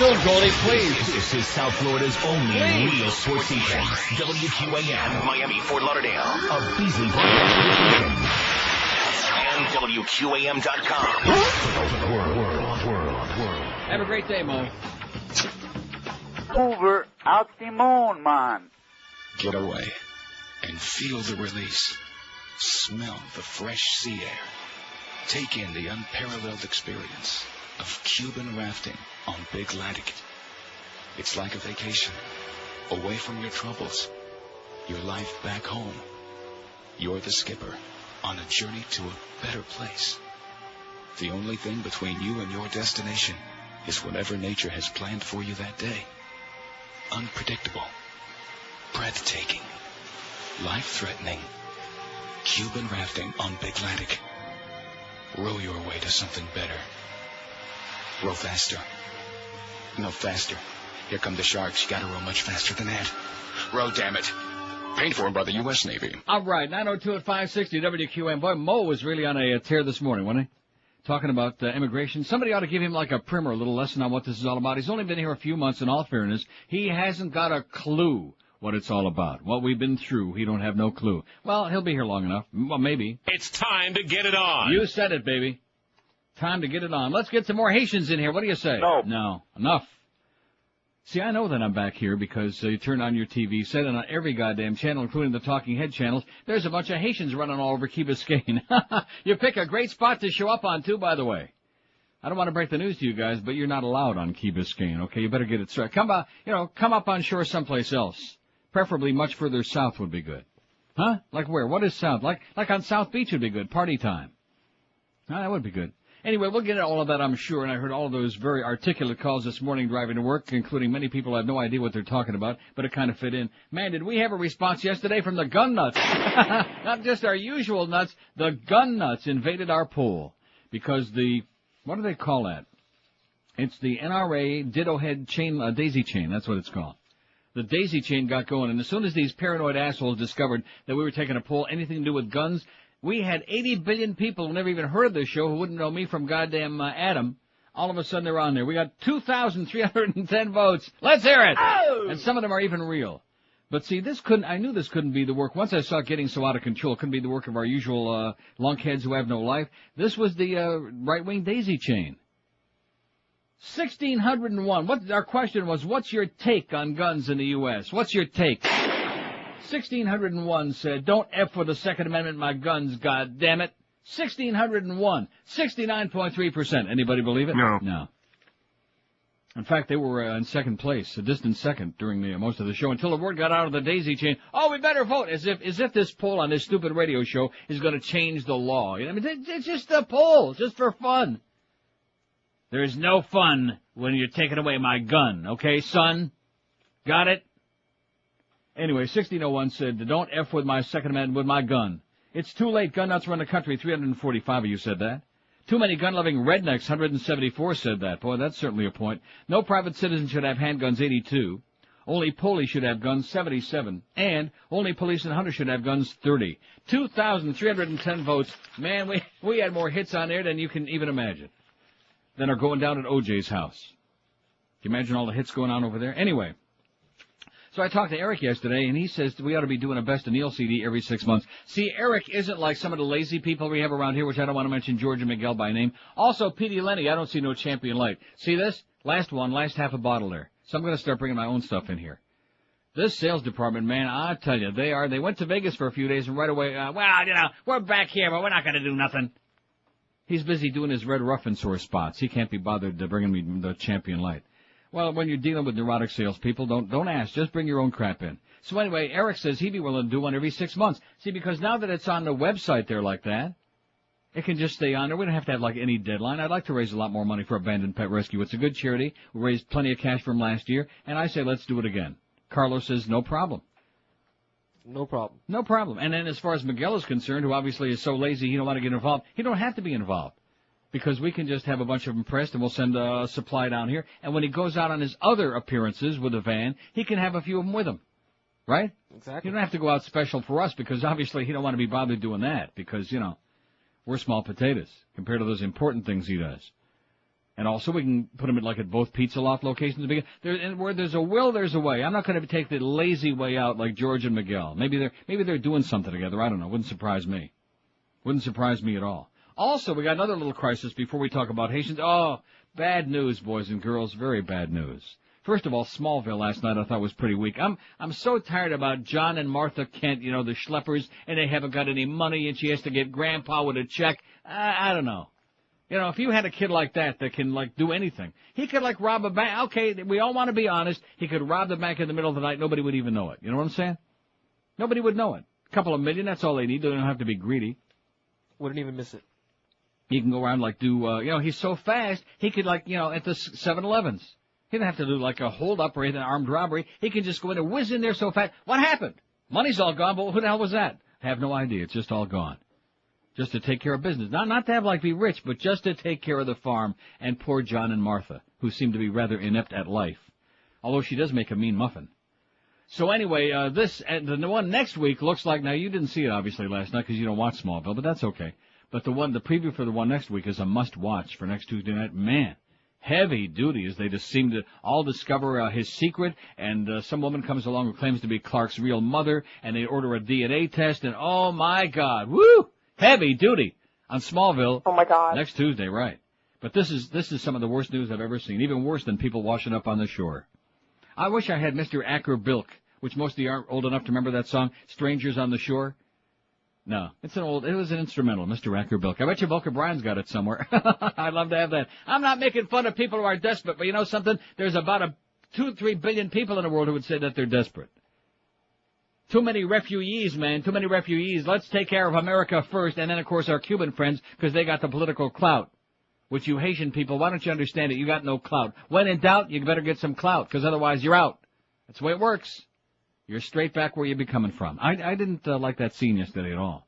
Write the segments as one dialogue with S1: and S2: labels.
S1: whistle, Goldie, please.
S2: This is South Florida's only real sports station. WQAM, Miami, Fort Lauderdale, a Beasley broadcast and WQAM.com.
S1: Have a great day, Mo.
S3: Over out the moon, man.
S4: Get away and feel the release. Smell the fresh sea air. Take in the unparalleled experience of Cuban rafting on Big Laticat. It's like a vacation, away from your troubles, your life back home. You're the skipper on a journey to a better place. The only thing between you and your destination is whatever nature has planned for you that day. Unpredictable, breathtaking, life-threatening. Cuban rafting on Big Laticat. Row your way to something better. Row faster. No, faster. Here come the sharks. You gotta row much faster than that. Row, damn it. Paid for by the U.S. Navy.
S1: All right, 902 at 560 WQAM. Boy, Mo was really on a tear this morning, wasn't he? Talking about immigration. Somebody ought to give him like a primer, a little lesson on what this is all about. He's only been here a few months, in all fairness. He hasn't got a clue what it's all about. What we've been through, he don't have no clue. Well, he'll be here long enough. Well, maybe.
S2: It's time to get it on.
S1: You said it, baby. Time to get it on. Let's get some more Haitians in here. What do you say? No. Enough. See, I know that I'm back here because you turn on your TV, set it on every goddamn channel, including the talking head channels. There's a bunch of Haitians running all over Key Biscayne. You pick a great spot to show up on, too, by the way. I don't want to break the news to you guys, but you're not allowed on Key Biscayne, okay? You better get it straight. Come up on shore someplace else. Preferably much further south would be good. Huh? Like where? What is south? Like on South Beach would be good. Party time. That would be good. Anyway, we'll get into all of that, I'm sure, and I heard all of those very articulate calls this morning driving to work, including many people who have no idea what they're talking about, but it kind of fit in. Man, did we have a response yesterday from the gun nuts. Not just our usual nuts, the gun nuts invaded our pool. Because what do they call that? It's the NRA Ditto Head chain, daisy chain, that's what it's called. The daisy chain got going, and as soon as these paranoid assholes discovered that we were taking a poll, anything to do with guns, we had 80 billion people who never even heard of this show who wouldn't know me from goddamn Adam. All of a sudden they're on there. We got 2,310 votes. Let's hear it! Oh! And some of them are even real. But see, I knew this couldn't be the work. Once I saw it getting so out of control, it couldn't be the work of our usual lunkheads who have no life. This was the right-wing daisy chain. 1,601. Our question was, what's your take on guns in the U.S.? What's your take? 1,601 said, don't F with the Second Amendment, my guns, goddammit. 1,601. 69.3%. Anybody believe it? No. In fact, they were in second place, a distant second during most of the show, until the word got out of the daisy chain. Oh, we better vote, as if this poll on this stupid radio show is going to change the law. I mean, it's just a poll, just for fun. There's no fun when you're taking away my gun, okay, son? Got it? Anyway, 1601 said, don't F with my Second Amendment with my gun. It's too late. Gun nuts run the country. 345 of you said that. Too many gun-loving rednecks. 174 said that. Boy, that's certainly a point. No private citizen should have handguns. 82. Only police should have guns. 77. And only police and hunters should have guns. 30. 2,310 votes. Man, we had more hits on there than you can even imagine. Than are going down at OJ's house. Can you imagine all the hits going on over there? Anyway. So I talked to Eric yesterday, and he says we ought to be doing a Best of Neil CD every 6 months. See, Eric isn't like some of the lazy people we have around here, which I don't want to mention George and Miguel by name. Also, Petey Lenny, I don't see no champion light. See this? Last half a bottle there. So I'm going to start bringing my own stuff in here. This sales department, man, I tell you, they went to Vegas for a few days, and right away, we're back here, but we're not going to do nothing. He's busy doing his Red Ruffin sore spots. He can't be bothered to bringing me the champion light. Well, when you're dealing with neurotic salespeople, don't ask. Just bring your own crap in. So anyway, Eric says he'd be willing to do one every 6 months. See, because now that it's on the website there like that, it can just stay on there. We don't have to have like any deadline. I'd like to raise a lot more money for Abandoned Pet Rescue. It's a good charity. We raised plenty of cash from last year, and I say let's do it again. Carlos says no problem.
S5: No problem.
S1: No problem. And then as far as Miguel is concerned, who obviously is so lazy he don't want to get involved, he don't have to be involved. Because we can just have a bunch of them pressed, and we'll send a supply down here. And when he goes out on his other appearances with a van, he can have a few of them with him. Right?
S5: Exactly.
S1: You don't have to go out special for us, because obviously he don't want to be bothered doing that. Because, we're small potatoes compared to those important things he does. And also we can put them at both Pizza Loft locations. And where there's a will, there's a way. I'm not going to take the lazy way out like George and Miguel. Maybe they're doing something together. I don't know. Wouldn't surprise me. Wouldn't surprise me at all. Also, we got another little crisis before we talk about Haitians. Oh, bad news, boys and girls. Very bad news. First of all, Smallville last night I thought was pretty weak. I'm so tired about John and Martha Kent, the schleppers, and they haven't got any money, and she has to get Grandpa with a check. I don't know. If you had a kid like that can, do anything, he could, rob a bank. Okay, we all want to be honest. He could rob the bank in the middle of the night. Nobody would even know it. You know what I'm saying? Nobody would know it. A couple of million, that's all they need. They don't have to be greedy.
S5: Wouldn't even miss it.
S1: He can go around, he's so fast, he could, at the 7-Elevens. He didn't have to do, a hold-up or anything, armed robbery. He can just go in and whiz in there so fast. What happened? Money's all gone, but who the hell was that? I have no idea. It's just all gone. Just to take care of business. Not to have, be rich, but just to take care of the farm and poor John and Martha, who seem to be rather inept at life. Although she does make a mean muffin. So anyway, the one next week looks like, now you didn't see it obviously last night because you don't watch Smallville, but that's okay. But the preview for the one next week is a must-watch for next Tuesday night. Man, heavy duty as they just seem to all discover his secret, and some woman comes along who claims to be Clark's real mother, and they order a DNA test, and oh my God, woo! Heavy duty on Smallville.
S6: Oh my God.
S1: Next Tuesday, right. But this is some of the worst news I've ever seen, even worse than people washing up on the shore. I wish I had Mr. Acker-Bilk, which most of you aren't old enough to remember that song, Strangers on the Shore. No, it was an instrumental, Mr. Acker-Bilk. I bet you Boca Brian's got it somewhere. I'd love to have that. I'm not making fun of people who are desperate, but you know something? There's about 2-3 billion people in the world who would say that they're desperate. Too many refugees, man. Too many refugees. Let's take care of America first, and then, of course, our Cuban friends, because they got the political clout. Which you Haitian people, why don't you understand it? You got no clout. When in doubt, you better get some clout, because otherwise you're out. That's the way it works. You're straight back where you be coming from. I didn't like that scene yesterday at all.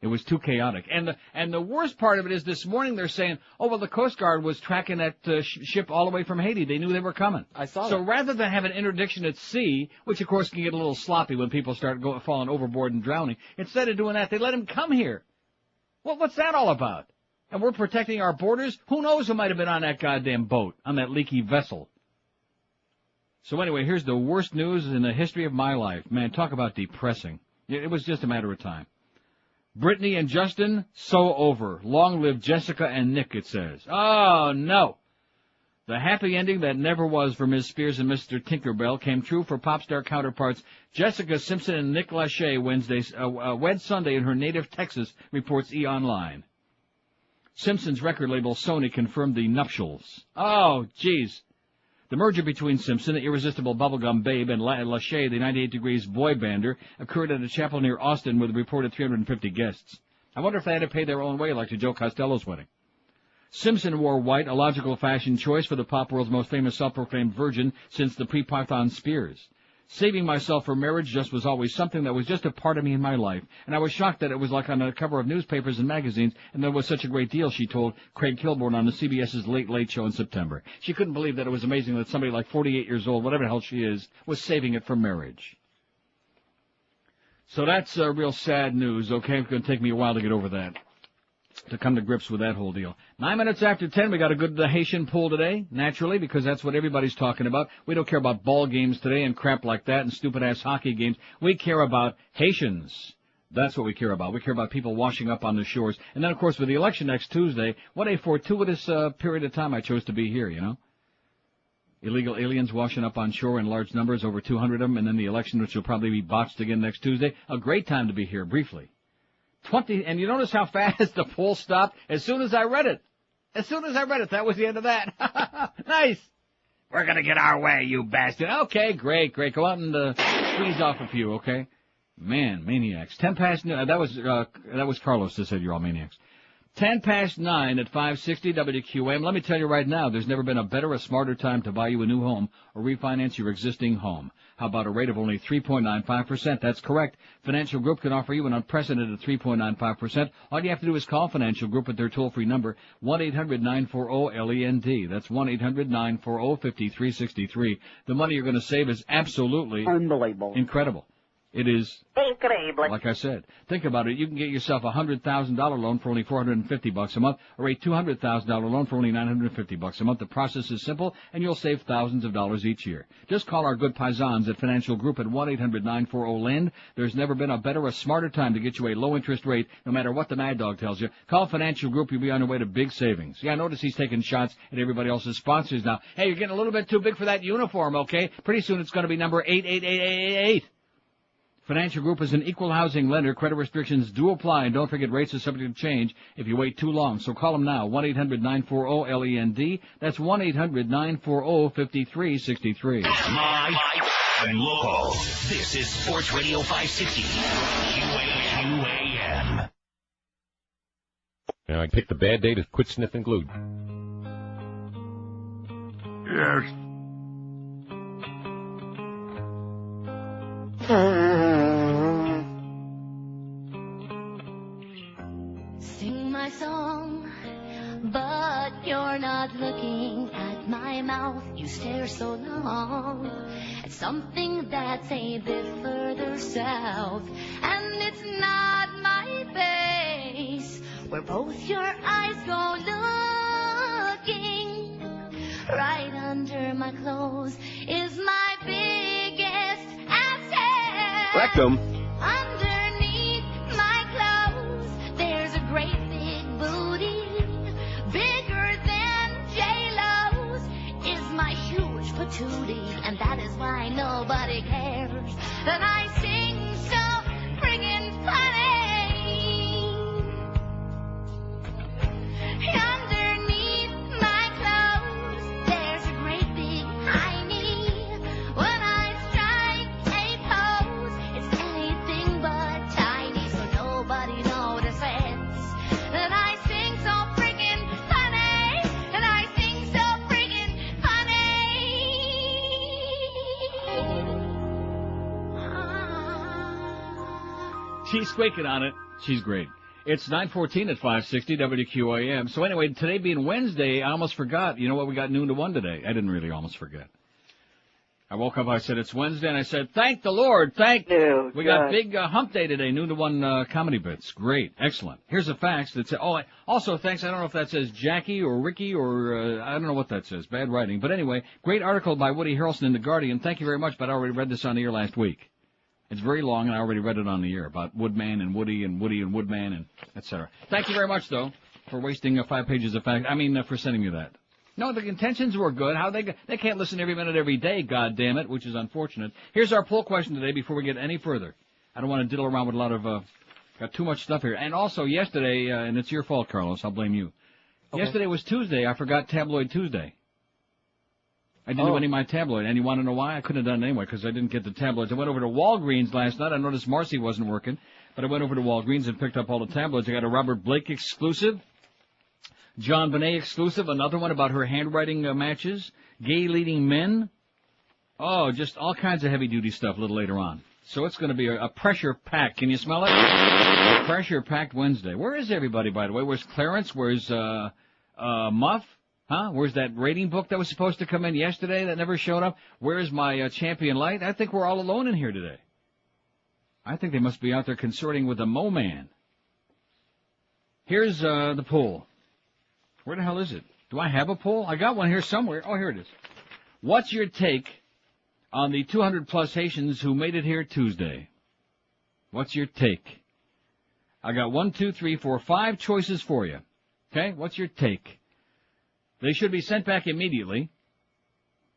S1: It was too chaotic. And the worst part of it is this morning they're saying, oh, well, the Coast Guard was tracking that ship all the way from Haiti. They knew they were coming.
S5: I saw that.
S1: So rather than have an interdiction at sea, which, of course, can get a little sloppy when people start falling overboard and drowning, instead of doing that, they let him come here. Well, what's that all about? And we're protecting our borders? Who knows who might have been on that goddamn boat, on that leaky vessel? So anyway, here's the worst news in the history of my life. Man, talk about depressing. It was just a matter of time. Brittany and Justin, so over. Long live Jessica and Nick, it says. Oh, no. The happy ending that never was for Ms. Spears and Mr. Tinkerbell came true for pop star counterparts Jessica Simpson and Nick Lachey wed Sunday in her native Texas, reports E! Online. Simpson's record label Sony confirmed the nuptials. Oh, geez. The merger between Simpson, the irresistible bubblegum babe, and Lachey, the 98 Degrees boy bander, occurred at a chapel near Austin with a reported 350 guests. I wonder if they had to pay their own way like to Joe Costello's wedding. Simpson wore white, a logical fashion choice for the pop world's most famous self-proclaimed virgin since the pre-Python Spears. Saving myself for marriage just was always something that was just a part of me in my life, and I was shocked that it was like on the cover of newspapers and magazines, and there was such a great deal, she told Craig Kilborn on the CBS's Late Late Show in September. She couldn't believe that it was amazing that somebody like 48 years old, whatever the hell she is, was saving it for marriage. So that's real sad news, okay? It's going to take me a while to get over that, to come to grips with that whole deal. 9 minutes after 10, we got a good Haitian poll today, naturally, because that's what everybody's talking about. We don't care about ball games today and crap like that and stupid-ass hockey games. We care about Haitians. That's what we care about. We care about people washing up on the shores. And then, of course, with the election next Tuesday, what a fortuitous period of time I chose to be here, you know? Illegal aliens washing up on shore in large numbers, over 200 of them, and then the election, which will probably be botched again next Tuesday. A great time to be here, briefly. 20, and you notice how fast the poll stopped as soon as I read it. As soon as I read it, that was the end of that. Nice. We're going to get our way, you bastard. Okay, great. Go out and squeeze off a few, okay? Man, maniacs. 10 past, that was Carlos that said you're all maniacs. 10 past 9 at 560 WQAM. Let me tell you right now, there's never been a better, a smarter time to buy you a new home or refinance your existing home. How about a rate of only 3.95%? That's correct. Financial Group can offer you an unprecedented 3.95%. All you have to do is call Financial Group at their toll-free number, 1-800-940-LEND. That's 1-800-940-5363. The money you're going to save is absolutely
S6: unbelievable,
S1: incredible. It is,
S3: increíble.
S1: like I said, think about it. You can get yourself a $100,000 loan for only $450 a month, or a $200,000 loan for only $950 a month. The process is simple, and you'll save thousands of dollars each year. Just call our good paisans at Financial Group at 1-800-940-LEND. There's never been a better or smarter time to get you a low-interest rate, no matter what the Mad Dog tells you. Call Financial Group. You'll be on your way to big savings. Yeah, I notice he's taking shots at everybody else's sponsors now. Hey, you're getting a little bit too big for that uniform, okay? Pretty soon it's going to be number 88888. Financial Group is an equal housing lender. Credit restrictions do apply, and don't forget rates are subject to change if you wait too long. So call them now, 1-800-940-LEND. That's 1-800-940-5363.
S2: Live and local. This is Sports Radio 560. QAM.
S6: Now I picked a bad day to quit sniffing glue.
S7: Yes.
S8: Sing my song, but you're not looking at my mouth. You stare so long at something that's a bit further south. And it's not my face where both your eyes go looking. Right under my clothes is my biggest asset.
S6: Rectum.
S8: Underneath my clothes, there's a great big booty, bigger than J-Lo's, is my huge patootie, and that is why nobody cares that I sing so friggin' funny. Underneath my clothes, there's a great big hiney. When I strike a pose, it's anything but tiny, so nobody notices that I sing so friggin' funny, and I sing so friggin' funny.
S1: She's squeaking on it. She's great. It's 9:14 at 560 WQAM. So anyway, today being Wednesday, I almost forgot. You know what? We got noon to 1 today. I didn't really almost forget. I woke up, I said, it's Wednesday, and I said, thank the Lord,
S3: You.
S1: We got big hump day today, noon to 1 comedy bits. Great. Excellent. Here's a fax that says, also thanks, I don't know if that says Jackie or Ricky or, I don't know what that says. Bad writing. But anyway, great article by Woody Harrelson in The Guardian. Thank you very much, but I already read this on the air last week. It's very long, and I already read it on the air about Woodman and Woody and Woodman and et cetera. Thank you very much, though, for wasting 5 pages of fact. For sending me that. No, the intentions were good. How they can't listen every minute, every day, God damn it, which is unfortunate. Here's our poll question today before we get any further. I don't want to diddle around with a lot of, got too much stuff here. And also yesterday, and it's your fault, Carlos, I'll blame you. Okay. Yesterday was Tuesday. I forgot Tabloid Tuesday. I didn't do any of my tabloid. And you want to know why? I couldn't have done it anyway because I didn't get the tabloids. I went over to Walgreens last night. I noticed Marcy wasn't working, but I went over to Walgreens and picked up all the tabloids. I got a Robert Blake exclusive, John Bonet exclusive, another one about her handwriting matches, gay leading men. Oh, just all kinds of heavy-duty stuff a little later on. So it's going to be a pressure-packed. Can you smell it? A pressure-packed Wednesday. Where is everybody, by the way? Where's Clarence? Where's Muff? Huh? Where's that rating book that was supposed to come in yesterday that never showed up? Where's my Champion Light? I think we're all alone in here today. I think they must be out there consorting with the Mo Man. Here's the poll. Where the hell is it? Do I have a poll? I got one here somewhere. Oh, here it is. What's your take on the 200-plus Haitians who made it here Tuesday? What's your take? I got 1, 2, 3, 4, 5 choices for you. Okay? What's your take? They should be sent back immediately.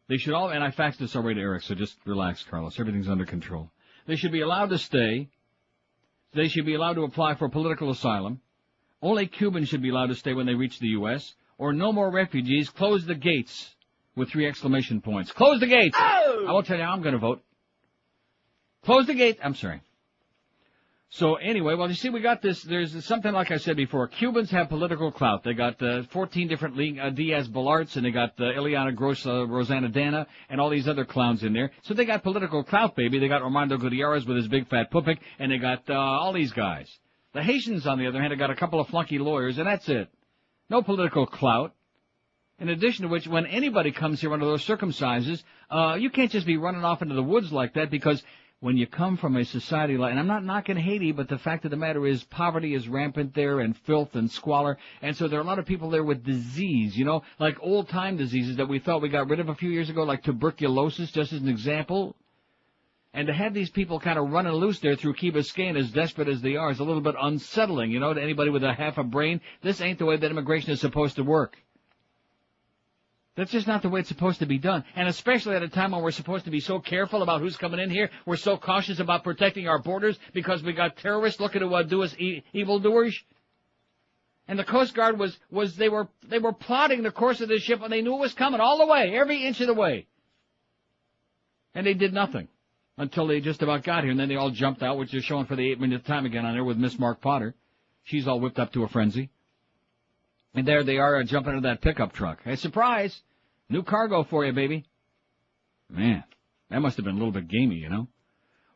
S1: They should all, and I faxed this already to Eric, so just relax, Carlos. Everything's under control. They should be allowed to stay. They should be allowed to apply for political asylum. Only Cubans should be allowed to stay when they reach the U.S. Or no more refugees. Close the gates with 3 exclamation points. Close the gates! Oh! I will tell you how I'm going to vote. Close the gate. I'm sorry. So anyway, well, you see, we got this. There's something like I said before. Cubans have political clout. They got 14 different Diaz Balarts, and they got Ileana Gross, Rosanna Dana, and all these other clowns in there. So they got political clout, baby. They got Armando Gutierrez with his big fat pupik, and they got all these guys. The Haitians, on the other hand, have got a couple of flunky lawyers, and that's it. No political clout. In addition to which, when anybody comes here under those circumstances, you can't just be running off into the woods like that because when you come from a society like, and I'm not knocking Haiti, but the fact of the matter is poverty is rampant there and filth and squalor, and so there are a lot of people there with disease, you know, like old-time diseases that we thought we got rid of a few years ago, like tuberculosis, just as an example. And to have these people kind of running loose there through Key Biscayne, as desperate as they are, is a little bit unsettling, you know, to anybody with a half a brain. This ain't the way that immigration is supposed to work. That's just not the way it's supposed to be done. And especially at a time when we're supposed to be so careful about who's coming in here, we're so cautious about protecting our borders because we got terrorists looking to do us evildoers. And the Coast Guard they were plotting the course of this ship, and they knew it was coming all the way, every inch of the way. And they did nothing until they just about got here, and then they all jumped out, which is showing for the 8-minute time again on there with Miss Mark Potter. She's all whipped up to a frenzy. And there they are jumping into that pickup truck. Hey, surprise! New cargo for you, baby. Man, that must have been a little bit gamey, you know.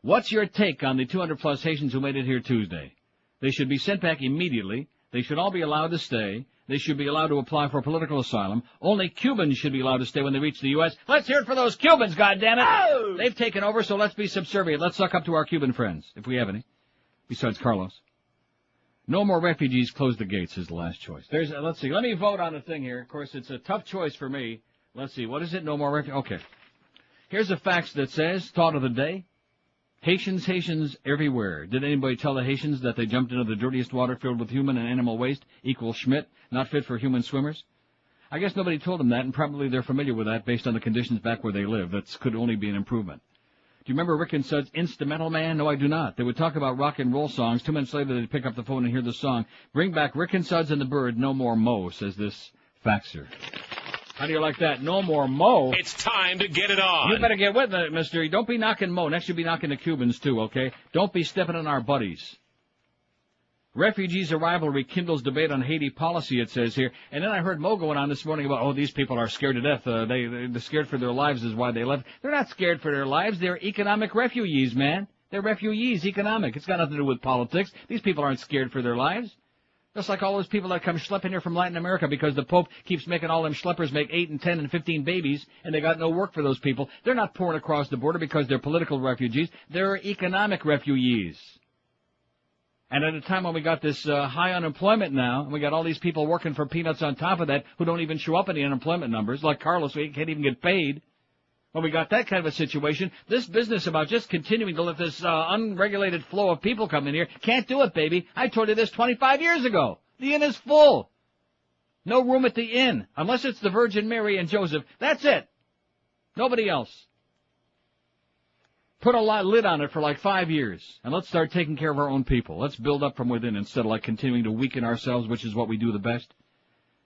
S1: What's your take on the 200-plus Haitians who made it here Tuesday? They should be sent back immediately. They should all be allowed to stay. They should be allowed to apply for political asylum. Only Cubans should be allowed to stay when they reach the U.S. Let's hear it for those Cubans, goddammit! Oh! They've taken over, so let's be subservient. Let's suck up to our Cuban friends, if we have any. Besides Carlos. No more refugees, close the gates is the last choice. Let's see, let me vote on the thing here. Of course, it's a tough choice for me. Let's see, what is it? No more refugees? Okay. Here's a fax that says, thought of the day, Haitians everywhere. Did anybody tell the Haitians that they jumped into the dirtiest water filled with human and animal waste, equals Schmidt, not fit for human swimmers? I guess nobody told them that, and probably they're familiar with that based on the conditions back where they live. That could only be an improvement. Do you remember Rick and Suds' Instrumental Man? No, I do not. They would talk about rock and roll songs. 2 minutes later, they'd pick up the phone and hear the song. Bring back Rick and Suds and the Bird, no more Mo, says this faxer. How do you like that? No more Mo.
S2: It's time to get it on.
S1: You better get with it, mister. Don't be knocking Mo. Next, you'll be knocking the Cubans, too, okay? Don't be stepping on our buddies. Refugees' arrival rekindles debate on Haiti policy, it says here. And then I heard Mo going on this morning about, these people are scared to death. They're scared for their lives is why they left. They're not scared for their lives. They're economic refugees, man. They're refugees, economic. It's got nothing to do with politics. These people aren't scared for their lives. Just like all those people that come schlepping here from Latin America because the Pope keeps making all them schleppers make 8 and 10 and 15 babies, and they got no work for those people. They're not pouring across the border because they're political refugees. They're economic refugees. And at a time when we got this high unemployment now, and we got all these people working for peanuts on top of that who don't even show up in the unemployment numbers, like Carlos, who can't even get paid. When we got that kind of a situation, this business about just continuing to let this unregulated flow of people come in here, can't do it, baby. I told you this 25 years ago. The inn is full. No room at the inn, unless it's the Virgin Mary and Joseph. That's it. Nobody else. Put a lid on it for like 5 years, and let's start taking care of our own people. Let's build up from within instead of like continuing to weaken ourselves, which is what we do the best.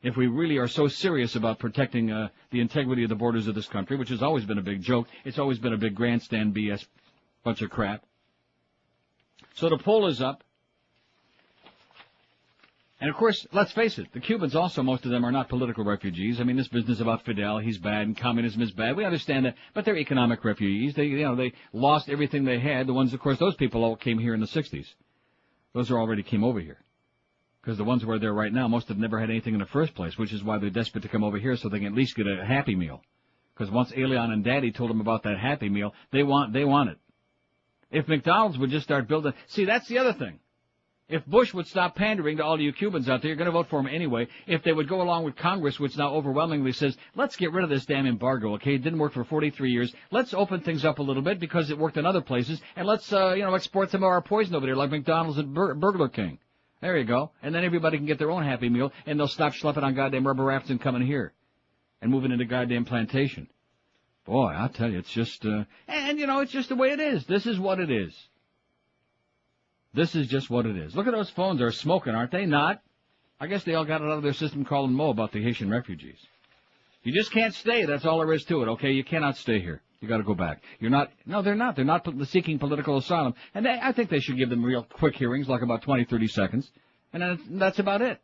S1: If we really are so serious about protecting the integrity of the borders of this country, which has always been a big joke, it's always been a big grandstand BS bunch of crap. So the poll is up. And, of course, let's face it, the Cubans also, most of them, are not political refugees. I mean, this business about Fidel, he's bad, and communism is bad. We understand that, but they're economic refugees. They lost everything they had. The ones, of course, those people all came here in the 60s. Those already came over here. Because the ones who are there right now, most of them never had anything in the first place, which is why they're desperate to come over here so they can at least get a Happy Meal. Because once Elian and Daddy told them about that Happy Meal, they want it. If McDonald's would just start building... See, that's the other thing. If Bush would stop pandering to all you Cubans out there, you're going to vote for him anyway. If they would go along with Congress, which now overwhelmingly says, let's get rid of this damn embargo, okay? It didn't work for 43 years. Let's open things up a little bit because it worked in other places. And let's, export some of our poison over there like McDonald's and Burger King. There you go. And then everybody can get their own Happy Meal, and they'll stop schlepping on goddamn rubber rafts and coming here. And moving into goddamn plantation. Boy, I'll tell you, it's just, it's just the way it is. This is what it is. This is just what it is. Look at those phones. They're smoking, aren't they? Not. I guess they all got it out of their system calling Mo about the Haitian refugees. You just can't stay. That's all there is to it, okay? You cannot stay here. You got to go back. You're not. No, they're not. They're not seeking political asylum. And I think they should give them real quick hearings, like about 20, 30 seconds. And then that's about it.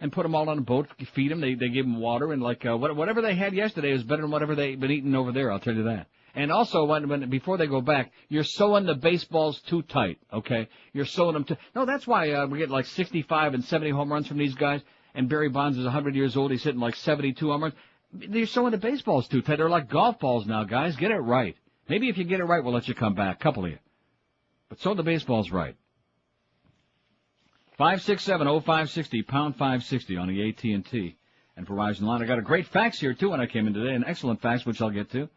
S1: And put them all on a boat, feed them. They give them water. And whatever they had yesterday is better than whatever they've been eating over there, I'll tell you that. And also, before they go back, you're sewing the baseballs too tight, okay? You're sewing them too... No, that's why we get like 65 and 70 home runs from these guys. And Barry Bonds is 100 years old. He's hitting like 72 home runs. They're sewing the baseballs too tight. They're like golf balls now, guys. Get it right. Maybe if you get it right, we'll let you come back. Couple of you. But so the baseball's right. 567-0560, pound 560 on the AT&T and Verizon line. I got a great fax here, too, when I came in today. An excellent fax, which I'll get to.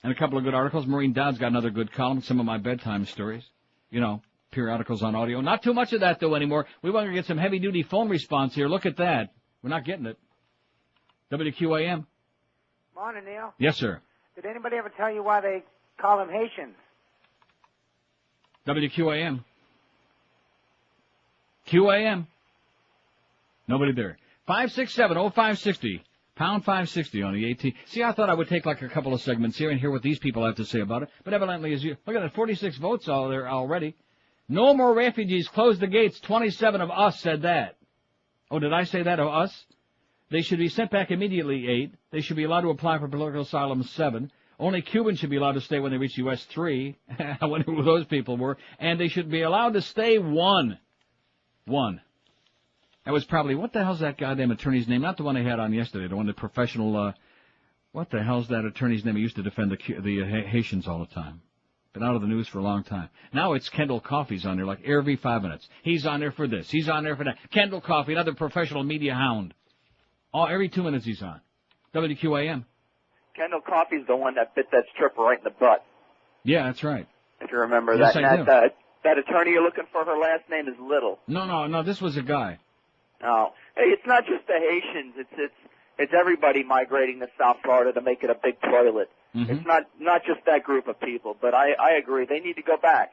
S1: And a couple of good articles. Maureen Dowd's got another good column. Some of my bedtime stories. You know, periodicals on audio. Not too much of that, though, anymore. We want to get some heavy-duty phone response here. Look at that. We're not getting it. WQAM.
S3: Morning, Neil.
S1: Yes, sir.
S3: Did anybody ever tell you why they call them Haitians?
S1: WQAM. QAM. Nobody there. 567-0560, pound 560 on the AT. See, I thought I would take like a couple of segments here and hear what these people have to say about it. But evidently, as you look at that, 46 votes all there already. No more refugees. Close the gates. 27 of us said that. Oh, did I say that of us? They should be sent back immediately, 8. They should be allowed to apply for political asylum, 7. Only Cubans should be allowed to stay when they reach the U.S., 3. I wonder who those people were. And they should be allowed to stay, 1. 1. That was probably, what the hell's that goddamn attorney's name? Not the one I had on yesterday, the one, the professional, what the hell's that attorney's name? He used to defend the Haitians all the time. Been out of the news for a long time. Now it's Kendall Coffey's on there like every 5 minutes. He's on there for this. He's on there for that. Kendall Coffey, another professional media hound. Oh, every 2 minutes he's on. WQAM.
S7: Kendall Coffey's the one that bit that stripper right in the butt.
S1: Yeah, that's right.
S7: If you remember
S1: yes,
S7: that.
S1: I do.
S7: That attorney you're looking for, her last name is Little.
S1: No, this was a guy.
S7: Oh. Hey, it's not just the Haitians. It's everybody migrating to South Florida to make it a big toilet.
S1: Mm-hmm.
S7: It's not just that group of people, but I agree. They need to go back.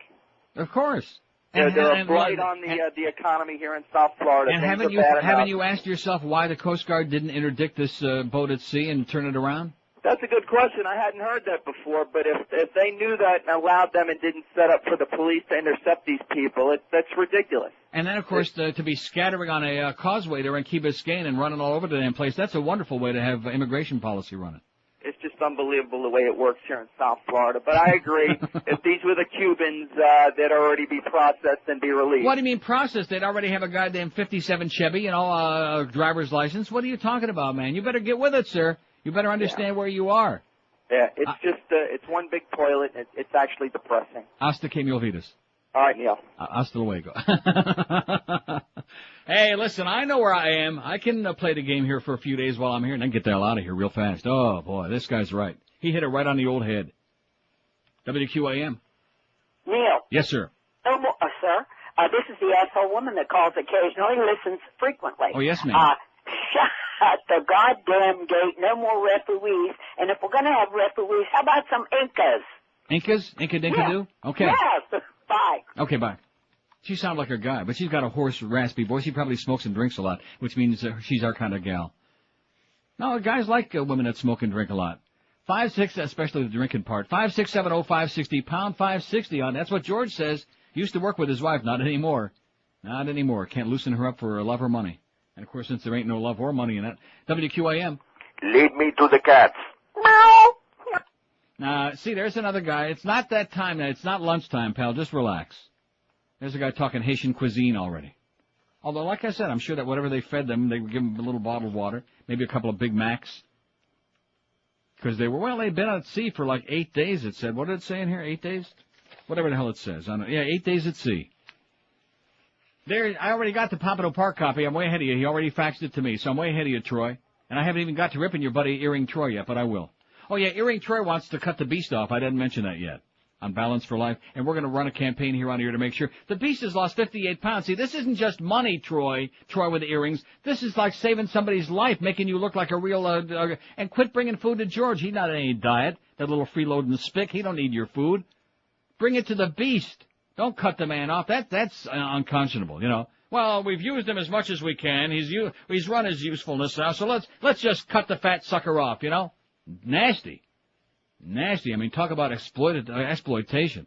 S1: Of course.
S7: They're a blight on the economy here in South Florida.
S1: And haven't you asked yourself why the Coast Guard didn't interdict this boat at sea and turn it around?
S7: That's a good question. I hadn't heard that before, but if they knew that and allowed them and didn't set up for the police to intercept these people, that's ridiculous.
S1: And then, of course, to be scattering on a causeway there in Key Biscayne and running all over the damn place, that's a wonderful way to have immigration policy running.
S7: It's just unbelievable the way it works here in South Florida. But I agree, if these were the Cubans, they'd already be processed and be released.
S1: What do you mean processed? They'd already have a goddamn 57 Chevy, a driver's license. What are you talking about, man? You better get with it, sir. You better understand where you are.
S7: Yeah, it's it's one big toilet. It's actually depressing.
S1: Hasta que me olvides.
S7: All right, Neil.
S1: Hasta luego. Hey, listen, I know where I am. I can play the game here for a few days while I'm here and then get the hell out of here real fast. Oh, boy, this guy's right. He hit it right on the old head. WQAM.
S9: Neil.
S1: Yes, sir.
S9: Oh, sir. This is the asshole woman that calls occasionally, listens frequently.
S1: Oh, yes, ma'am.
S9: Shut the goddamn gate. No more referees. And if we're going to have referees, how about some Incas?
S1: Incas? Inca-dinka-doo? Okay.
S9: Yes. Bye.
S1: Okay, bye. She sounds like her guy, but she's got a hoarse, raspy voice. She probably smokes and drinks a lot, which means she's our kind of gal. No, guys like women that smoke and drink a lot. 5-6, especially the drinking part. 5670560, pound 560 on. That's what George says. He used to work with his wife. Not anymore. Not anymore. Can't loosen her up for love or money. And, of course, since there ain't no love or money in it, WQAM.
S7: Lead me to the cats.
S1: Now, see, there's another guy. It's not that time. It's not lunchtime, pal. Just relax. There's a guy talking Haitian cuisine already. Although, like I said, I'm sure that whatever they fed them, they would give them a little bottled water, maybe a couple of Big Macs. Because they'd been at sea for like 8 days, it said. What did it say in here? 8 days? Whatever the hell it says. Yeah, 8 days at sea. There, I already got the Pompano Park copy. I'm way ahead of you. He already faxed it to me, so I'm way ahead of you, Troy. And I haven't even got to ripping your buddy Earring Troy yet, but I will. Oh, yeah, Earring Troy wants to cut the beast off. I didn't mention that yet. On Balance for Life. And we're going to run a campaign here on here to make sure. The beast has lost 58 pounds. See, this isn't just money, Troy with the earrings. This is like saving somebody's life, making you look like a real, and quit bringing food to George. He's not on any diet. That little freeloading spick. He don't need your food. Bring it to the beast. Don't cut the man off. That's unconscionable, Well, we've used him as much as we can. He's run his usefulness now, so let's just cut the fat sucker off, Nasty. Nasty. I mean, talk about exploitation.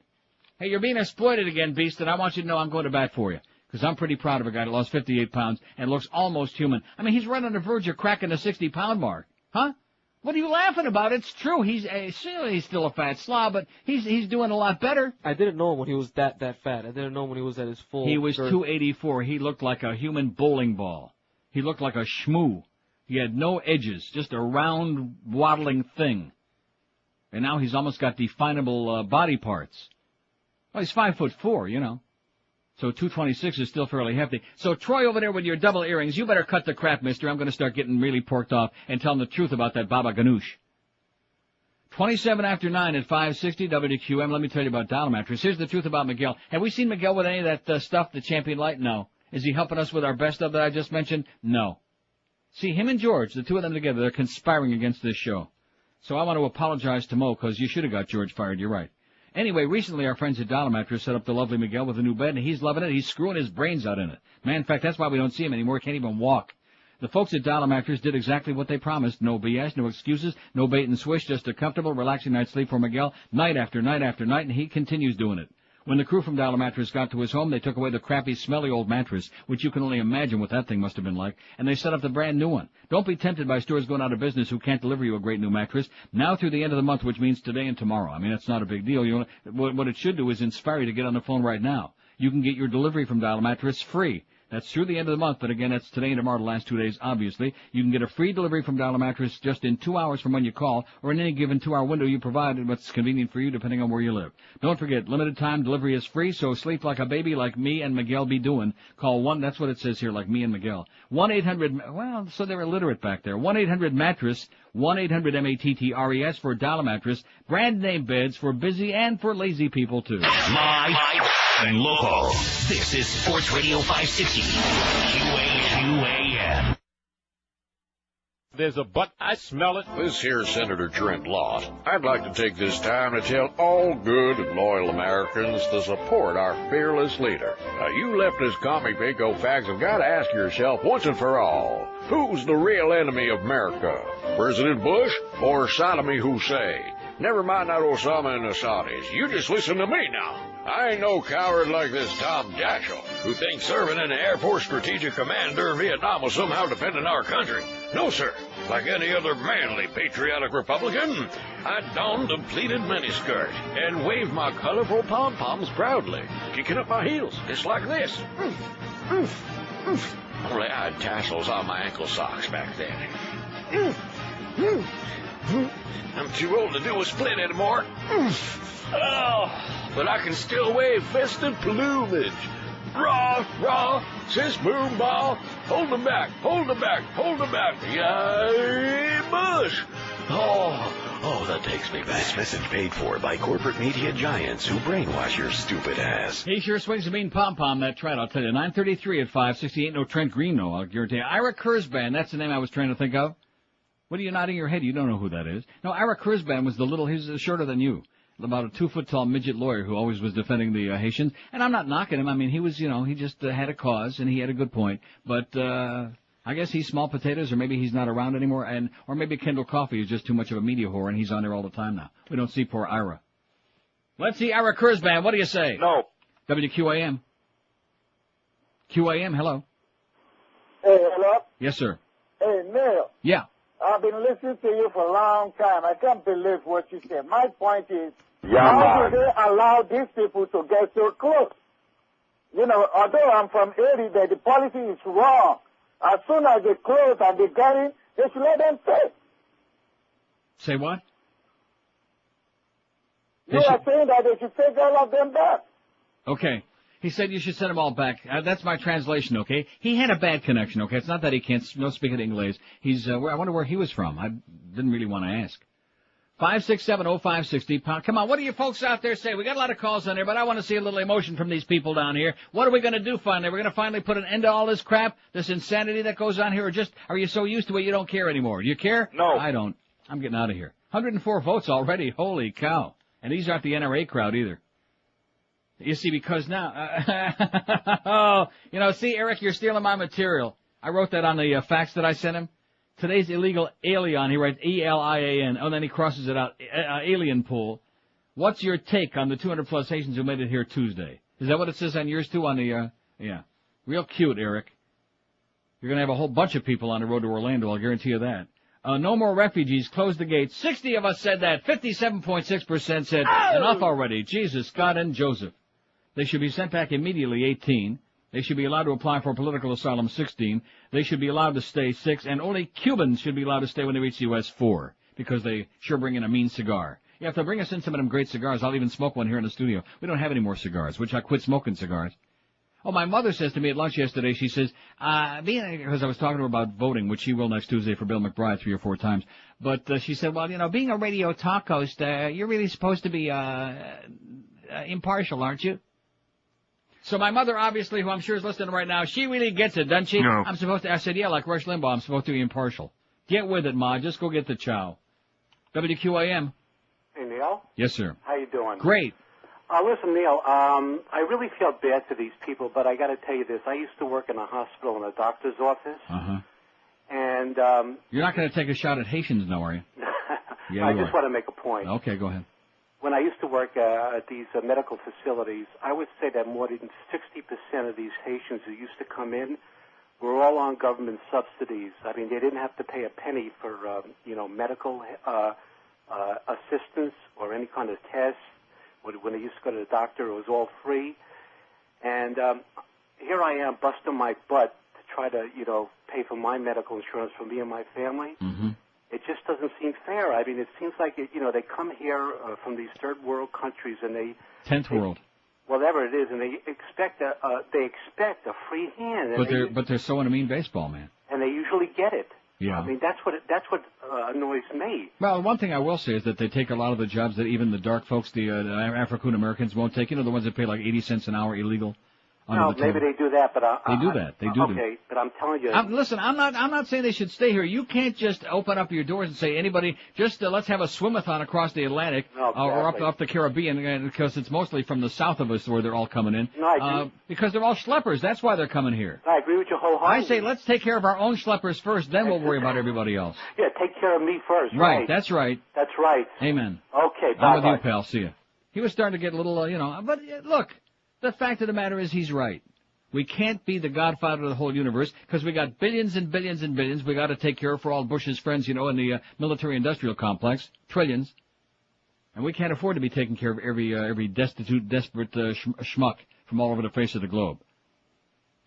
S1: Hey, you're being exploited again, beast, and I want you to know I'm going to bat for you. Because I'm pretty proud of a guy that lost 58 pounds and looks almost human. I mean, he's right on the verge of cracking the 60-pound mark. Huh? What are you laughing about? It's true. He's still a fat slob, but he's doing a lot better.
S5: I didn't know him when he was that fat. I didn't know him when he was at his full.
S1: He was 284. He looked like a human bowling ball. He looked like a shmoo. He had no edges, just a round, waddling thing. And now he's almost got definable body parts. Well, he's 5'4", you know. So 226 is still fairly hefty. So Troy over there with your double earrings, you better cut the crap, mister. I'm going to start getting really porked off and telling the truth about that Baba Ganoush. 27 after 9 at 560 WQM. Let me tell you about Dollar Mattress. Here's the truth about Miguel. Have we seen Miguel with any of that stuff, the Champion Light? No. Is he helping us with our best of that I just mentioned? No. See, him and George, the two of them together, they're conspiring against this show. So I want to apologize to Mo, because you should have got George fired. You're right. Anyway, recently our friends at Dollar Mattress set up the lovely Miguel with a new bed, and he's loving it. He's screwing his brains out in it. Man, in fact, that's why we don't see him anymore. He can't even walk. The folks at Dollar Mattress did exactly what they promised. No BS, no excuses, no bait and switch, just a comfortable, relaxing night's sleep for Miguel, night after night after night, and he continues doing it. When the crew from Dollar Mattress got to his home, they took away the crappy, smelly old mattress, which you can only imagine what that thing must have been like, and they set up the brand new one. Don't be tempted by stores going out of business who can't deliver you a great new mattress. Now through the end of the month, which means today and tomorrow. I mean, that's not a big deal. What it should do is inspire you to get on the phone right now. You can get your delivery from Dollar Mattress free. That's through the end of the month, but again, that's today and tomorrow, the last 2 days, obviously. You can get a free delivery from Dollar Mattress just in 2 hours from when you call, or in any given 2-hour window you provide, what's convenient for you depending on where you live. Don't forget, limited time delivery is free, so sleep like a baby like me and Miguel be doing. Call that's what it says here, like me and Miguel. 1-800, well, so they're illiterate back there. 1-800-MATTRESS, 1-800-MATTRES for Dollar Mattress. Brand name beds for busy and for lazy people, too.
S2: Live and local. This is Sports Radio 560. QAM.
S6: There's a but, I smell it.
S10: This here's Senator Trent Lott. I'd like to take this time to tell all good and loyal Americans to support our fearless leader. Now, you leftist commie pinko fags have got to ask yourself once and for all, who's the real enemy of America? President Bush or Saddam Hussein? Never mind that Osama and the Saudis. You just listen to me now. I ain't no coward like this Tom Daschle, who thinks serving in the Air Force Strategic Command during Vietnam will somehow defend our country. No, sir. Like any other manly, patriotic Republican, I donned a pleated miniskirt and waved my colorful pom-poms proudly, kicking up my heels, just like this. Only I had tassels on my ankle socks back then. I'm too old to do a split anymore. But I can still wave festive plumage. Rah, rah, sis boom ball. Hold them back, hold them back, hold them back. Yay, Bush. Oh, that takes me back.
S2: This message paid for by corporate media giants who brainwash your stupid ass.
S1: He sure swings a mean pom-pom, that Trent, I'll tell you. 9:33 at 568. No Trent Green, no, I'll guarantee you. Ira Kurzban, that's the name I was trying to think of. What are you nodding your head? You don't know who that is. No, Ira Kurzban was he's shorter than you. About a 2-foot-tall midget lawyer who always was defending the Haitians. And I'm not knocking him. I mean, he was, he just had a cause, and he had a good point. But I guess he's small potatoes, or maybe he's not around anymore, or maybe Kendall Coffey is just too much of a media whore, and he's on there all the time now. We don't see poor Ira. Let's see Ira Kurzban. What do you say?
S11: No.
S1: WQAM. QAM, hello.
S11: Hey, hello?
S1: Yes, sir.
S11: Hey, Neil.
S1: Yeah.
S11: I've been listening to you for a long time. I can't believe what you said. My point is, how do they allow these people to get so close? Although I'm from Haiti, the policy is wrong. As soon as they close and they get in, they should let them stay.
S1: Say what?
S11: You are saying that they should take all of them back.
S1: Okay. He said you should send them all back. That's my translation, okay? He had a bad connection, okay? It's not that he can't speak English. I wonder where he was from. I didn't really want to ask. 5670560. Come on, what do you folks out there say? We got a lot of calls on there, but I want to see a little emotion from these people down here. What are we going to do finally? We're going to finally put an end to all this crap, this insanity that goes on here, or just are you so used to it you don't care anymore? Do you care?
S11: No.
S1: I don't. I'm getting out of here. 104 votes already. Holy cow. And these aren't the NRA crowd either. You see, because now, see, Eric, you're stealing my material. I wrote that on the fax that I sent him. Today's illegal alien, he writes E-L-I-A-N, and then he crosses it out, alien pool. What's your take on the 200-plus Haitians who made it here Tuesday? Is that what it says on yours, too, on the, yeah. Real cute, Eric. You're going to have a whole bunch of people on the road to Orlando, I'll guarantee you that. No more refugees, close the gates. 60 of us said that. 57.6% said, enough already. Jesus, God, and Joseph. They should be sent back immediately, 18. They should be allowed to apply for political asylum, 16. They should be allowed to stay, 6. And only Cubans should be allowed to stay when they reach the U.S., 4. Because they sure bring in a mean cigar. Yeah, if they'll bring us in some of them great cigars, I'll even smoke one here in the studio. We don't have any more cigars, which I quit smoking cigars. Oh, my mother says to me at lunch yesterday, she says, because I was talking to her about voting, which she will next Tuesday for Bill McBride 3 or 4 times, but she said, well, being a radio talk host, you're really supposed to be impartial, aren't you? So my mother, obviously, who I'm sure is listening right now, she really gets it, doesn't she?
S12: No.
S1: I said, yeah, like Rush Limbaugh, I'm supposed to be impartial. Get with it, Ma. Just go get the chow. WQAM.
S13: Hey, Neil.
S1: Yes, sir.
S13: How you doing?
S1: Great.
S13: Listen, Neil, I really feel bad for these people, but I got to tell you this. I used to work in a hospital in a doctor's office.
S1: Uh-huh.
S13: And
S1: you're not going to take a shot at Haitians, now, are you? Yeah,
S13: I just want to make a point.
S1: Okay, go ahead.
S13: When I used to work at these medical facilities, I would say that more than 60% of these Haitians who used to come in were all on government subsidies. I mean, they didn't have to pay a penny for, medical assistance or any kind of tests. When I used to go to the doctor, it was all free. And here I am busting my butt to try to, pay for my medical insurance for me and my family.
S1: Mm-hmm.
S13: It just doesn't seem fair. I mean, it seems like, they come here from these third world countries and they...
S1: 10th world.
S13: Whatever it is, and they expect a free hand.
S1: But they're so into mean baseball, man.
S13: And they usually get it.
S1: Yeah.
S13: I mean, that's what annoys me.
S1: Well, one thing I will say is that they take a lot of the jobs that even the dark folks, the African-Americans, won't take. The ones that pay like 80 cents an hour illegal.
S13: No, maybe they do that, but
S1: they do that. They do.
S13: Okay, but I'm telling you.
S1: Listen, I'm not saying they should stay here. You can't just open up your doors and say anybody. Just let's have a swim-a-thon across the Atlantic or up the Caribbean, because it's mostly from the south of us where they're all coming in.
S13: No, I agree.
S1: Because they're all schleppers. That's why they're coming here.
S13: I agree with you wholeheartedly.
S1: I say let's take care of our own schleppers first, then we'll worry about everybody else.
S13: Yeah, take care of me first.
S1: Right. That's right.
S13: That's right.
S1: Amen.
S13: Okay.
S1: I'm with you, pal. See ya. He was starting to get a little, But look, the fact of the matter is, he's right. We can't be the godfather of the whole universe because we got billions and billions and billions we got to take care of for all Bush's friends, in the military-industrial complex. Trillions. And we can't afford to be taking care of every destitute, desperate schmuck from all over the face of the globe.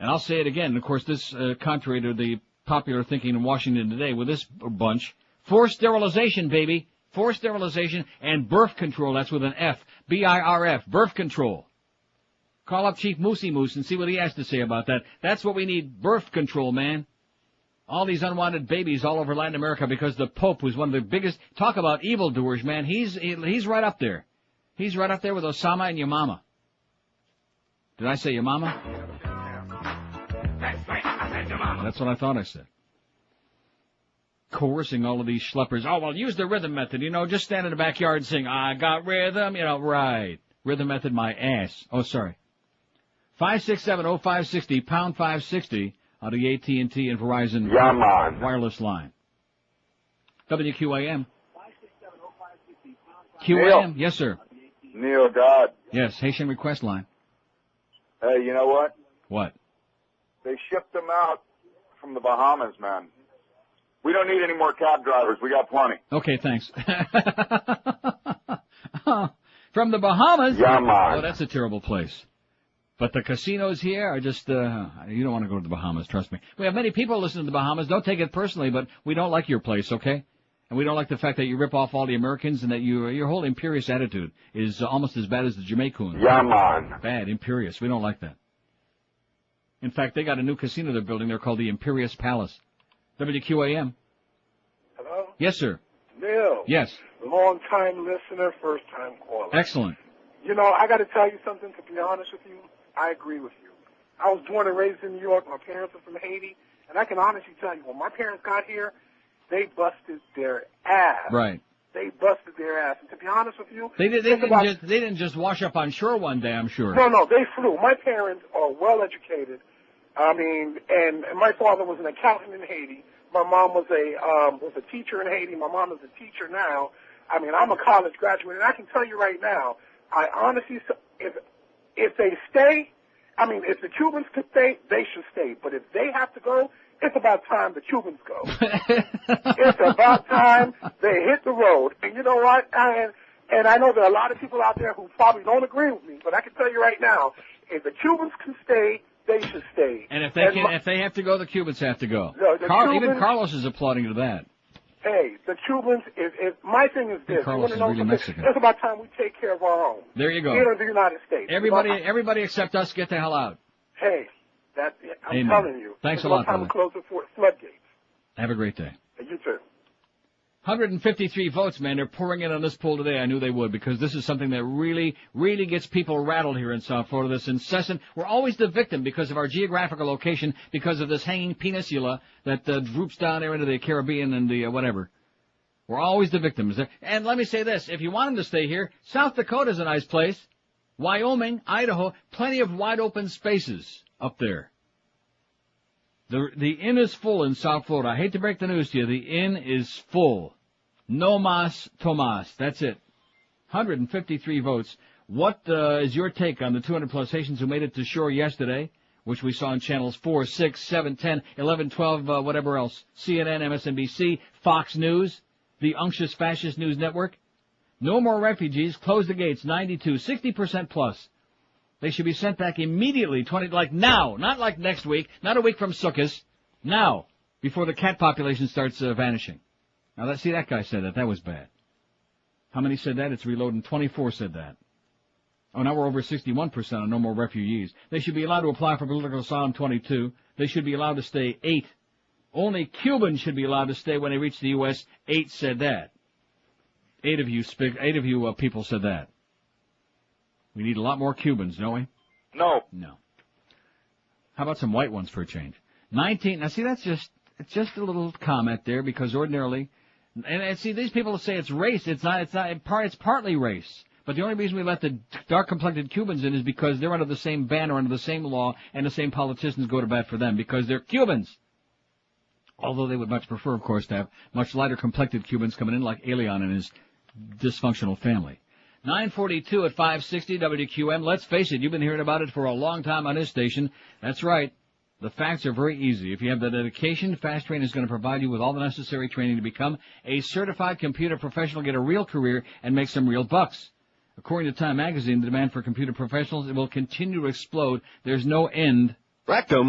S1: And I'll say it again. Of course, this, contrary to the popular thinking in Washington today with this bunch, forced sterilization, baby. Forced sterilization and birth control. That's with an F. B-I-R-F. Birth control. Call up Chief Moosey Moose and see what he has to say about that. That's what we need, birth control, man. All these unwanted babies all over Latin America because the Pope was one of the biggest, talk about evildoers, man. He's right up there. He's right up there with Osama and your mama. Did I say your mama? That's what I thought I said. Coercing all of these schleppers. Oh, well, use the rhythm method, just stand in the backyard and sing, I got rhythm, right. Rhythm method, my ass. Oh, sorry. 567-0560, pound 560 on the AT&T and Verizon wireless line. WQAM. QAM, yes, sir.
S14: Neil God.
S1: Yes, Haitian request line.
S14: Hey, you know what?
S1: What?
S14: They shipped them out from the Bahamas, man. We don't need any more cab drivers. We got plenty.
S1: Okay, thanks. From the Bahamas?
S14: Yeah, man.
S1: Oh, that's a terrible place. But the casinos here are just, you don't want to go to the Bahamas, trust me. We have many people listening to the Bahamas. Don't take it personally, but we don't like your place, okay? And we don't like the fact that you rip off all the Americans and that your whole imperious attitude is almost as bad as the Jamaicans.
S14: Yeah, man.
S1: Bad, imperious. We don't like that. In fact, they got a new casino they're building. They're called the Imperious Palace. WQAM.
S15: Hello?
S1: Yes, sir.
S15: Neil.
S1: Yes.
S15: Long-time listener, first-time caller.
S1: Excellent.
S15: I got to tell you something, to be honest with you. I agree with you. I was born and raised in New York. My parents are from Haiti. And I can honestly tell you, when my parents got here, they busted their ass.
S1: Right.
S15: They busted their ass. And to be honest with you,
S1: they didn't just wash up on shore one day, I'm sure.
S15: No, they flew. My parents are well-educated. I mean, and my father was an accountant in Haiti. My mom was a teacher in Haiti. My mom is a teacher now. I mean, I'm a college graduate, and I can tell you right now, I honestly, if they stay, I mean, if the Cubans could stay, they should stay. But if they have to go, it's about time the Cubans go. It's about time they hit the road. And you know what? And I know there are a lot of people out there who probably don't agree with me, but I can tell you right now, if the Cubans can stay, they should stay.
S1: And if they have to go, the Cubans have to go.
S15: No,
S1: Even Carlos is applauding to that.
S15: Hey, the Cubans, my thing is this.
S1: Carlos is really Mexican.
S15: It's about time we take care of our own.
S1: There you go.
S15: Here in the United States.
S1: Everybody except us, get the hell out.
S15: Hey, I'm
S1: Amen.
S15: telling you.
S1: Thanks a
S15: it's
S1: lot,
S15: about time
S1: brother.
S15: we close the floodgates.
S1: Have a great day.
S15: And you too.
S1: 153 votes, man. They're pouring in on this poll today. I knew they would, because this is something that really, really gets people rattled here in South Florida. This incessant. We're always the victim because of our geographical location, because of this hanging peninsula that droops down there into the Caribbean and the whatever. We're always the victims. And let me say this. If you want them to stay here, South Dakota's a nice place. Wyoming, Idaho, plenty of wide open spaces up there. The inn is full in South Florida. I hate to break the news to you. The inn is full. No mas Tomas. That's it. 153 votes. What is your take on the 200-plus Haitians who made it to shore yesterday, which we saw on channels 4, 6, 7, 10, 11, 12, whatever else, CNN, MSNBC, Fox News, the unctuous fascist news network? No more refugees. Close the gates. 92, 60% plus. They should be sent back immediately, like now, not like next week, not a week from Sukkot, now, before the cat population starts vanishing. Now, that guy said that. That was bad. How many said that? It's reloading. 24 said that. Oh, now we're over 61% on no more refugees. They should be allowed to apply for political asylum, 22. They should be allowed to stay, 8. Only Cubans should be allowed to stay when they reach the U.S., 8 said that. 8 of you people said that. We need a lot more Cubans, don't we?
S14: No.
S1: How about some white ones for a change? 19. Now, see, it's just a little comment there, because ordinarily, and see, these people say it's race. It's partly race. But the only reason we let the dark-complected Cubans in is because they're under the same banner, under the same law, and the same politicians go to bat for them, because they're Cubans. Although they would much prefer, of course, to have much lighter-complected Cubans coming in, like Elian and his dysfunctional family. 942 at 560 WQM. Let's face it, you've been hearing about it for a long time on this station. That's right. The facts are very easy. If you have the dedication, Fast Train is going to provide you with all the necessary training to become a certified computer professional, get a real career, and make some real bucks. According to Time Magazine, the demand for computer professionals will continue to explode. There's no end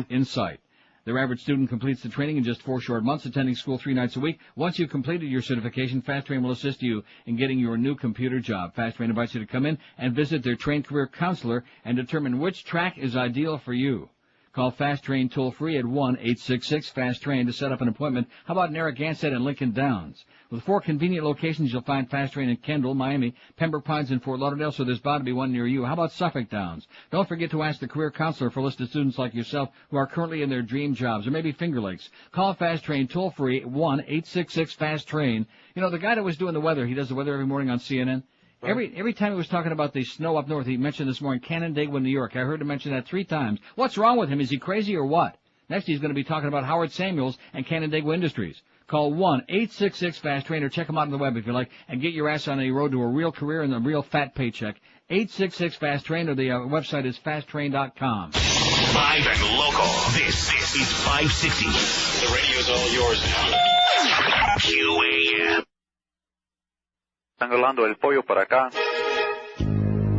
S1: in sight. Their average student completes the training in just 4 short months, attending school 3 nights a week. Once you've completed your certification, Fast Train will assist you in getting your new computer job. Fast Train invites you to come in and visit their trained career counselor and determine which track is ideal for you. Call Fast Train toll-free at 1-866-FAST-TRAIN to set up an appointment. How about Narragansett and Lincoln Downs? With 4 convenient locations, you'll find Fast Train in Kendall, Miami, Pembroke Pines, and Fort Lauderdale, so there's bound to be one near you. How about Suffolk Downs? Don't forget to ask the career counselor for a list of students like yourself who are currently in their dream jobs, or maybe Finger Lakes. Call Fast Train toll-free at 1-866-FAST-TRAIN. You know, the guy that was doing the weather, he does the weather every morning on CNN. Every time he was talking about the snow up north, he mentioned this morning Canandaigua, New York. I heard him mention that 3 times. What's wrong with him? Is he crazy or what? Next, he's going to be talking about Howard Samuels and Canandaigua Industries. Call 1-866-FAST-TRAIN or check him out on the web if you like, and get your ass on a road to a real career and a real fat paycheck. 866-FAST-TRAIN, or the website is fasttrain.com.
S2: Live and local. This is 560. The radio's all yours now. QAM.
S12: El pollo para acá.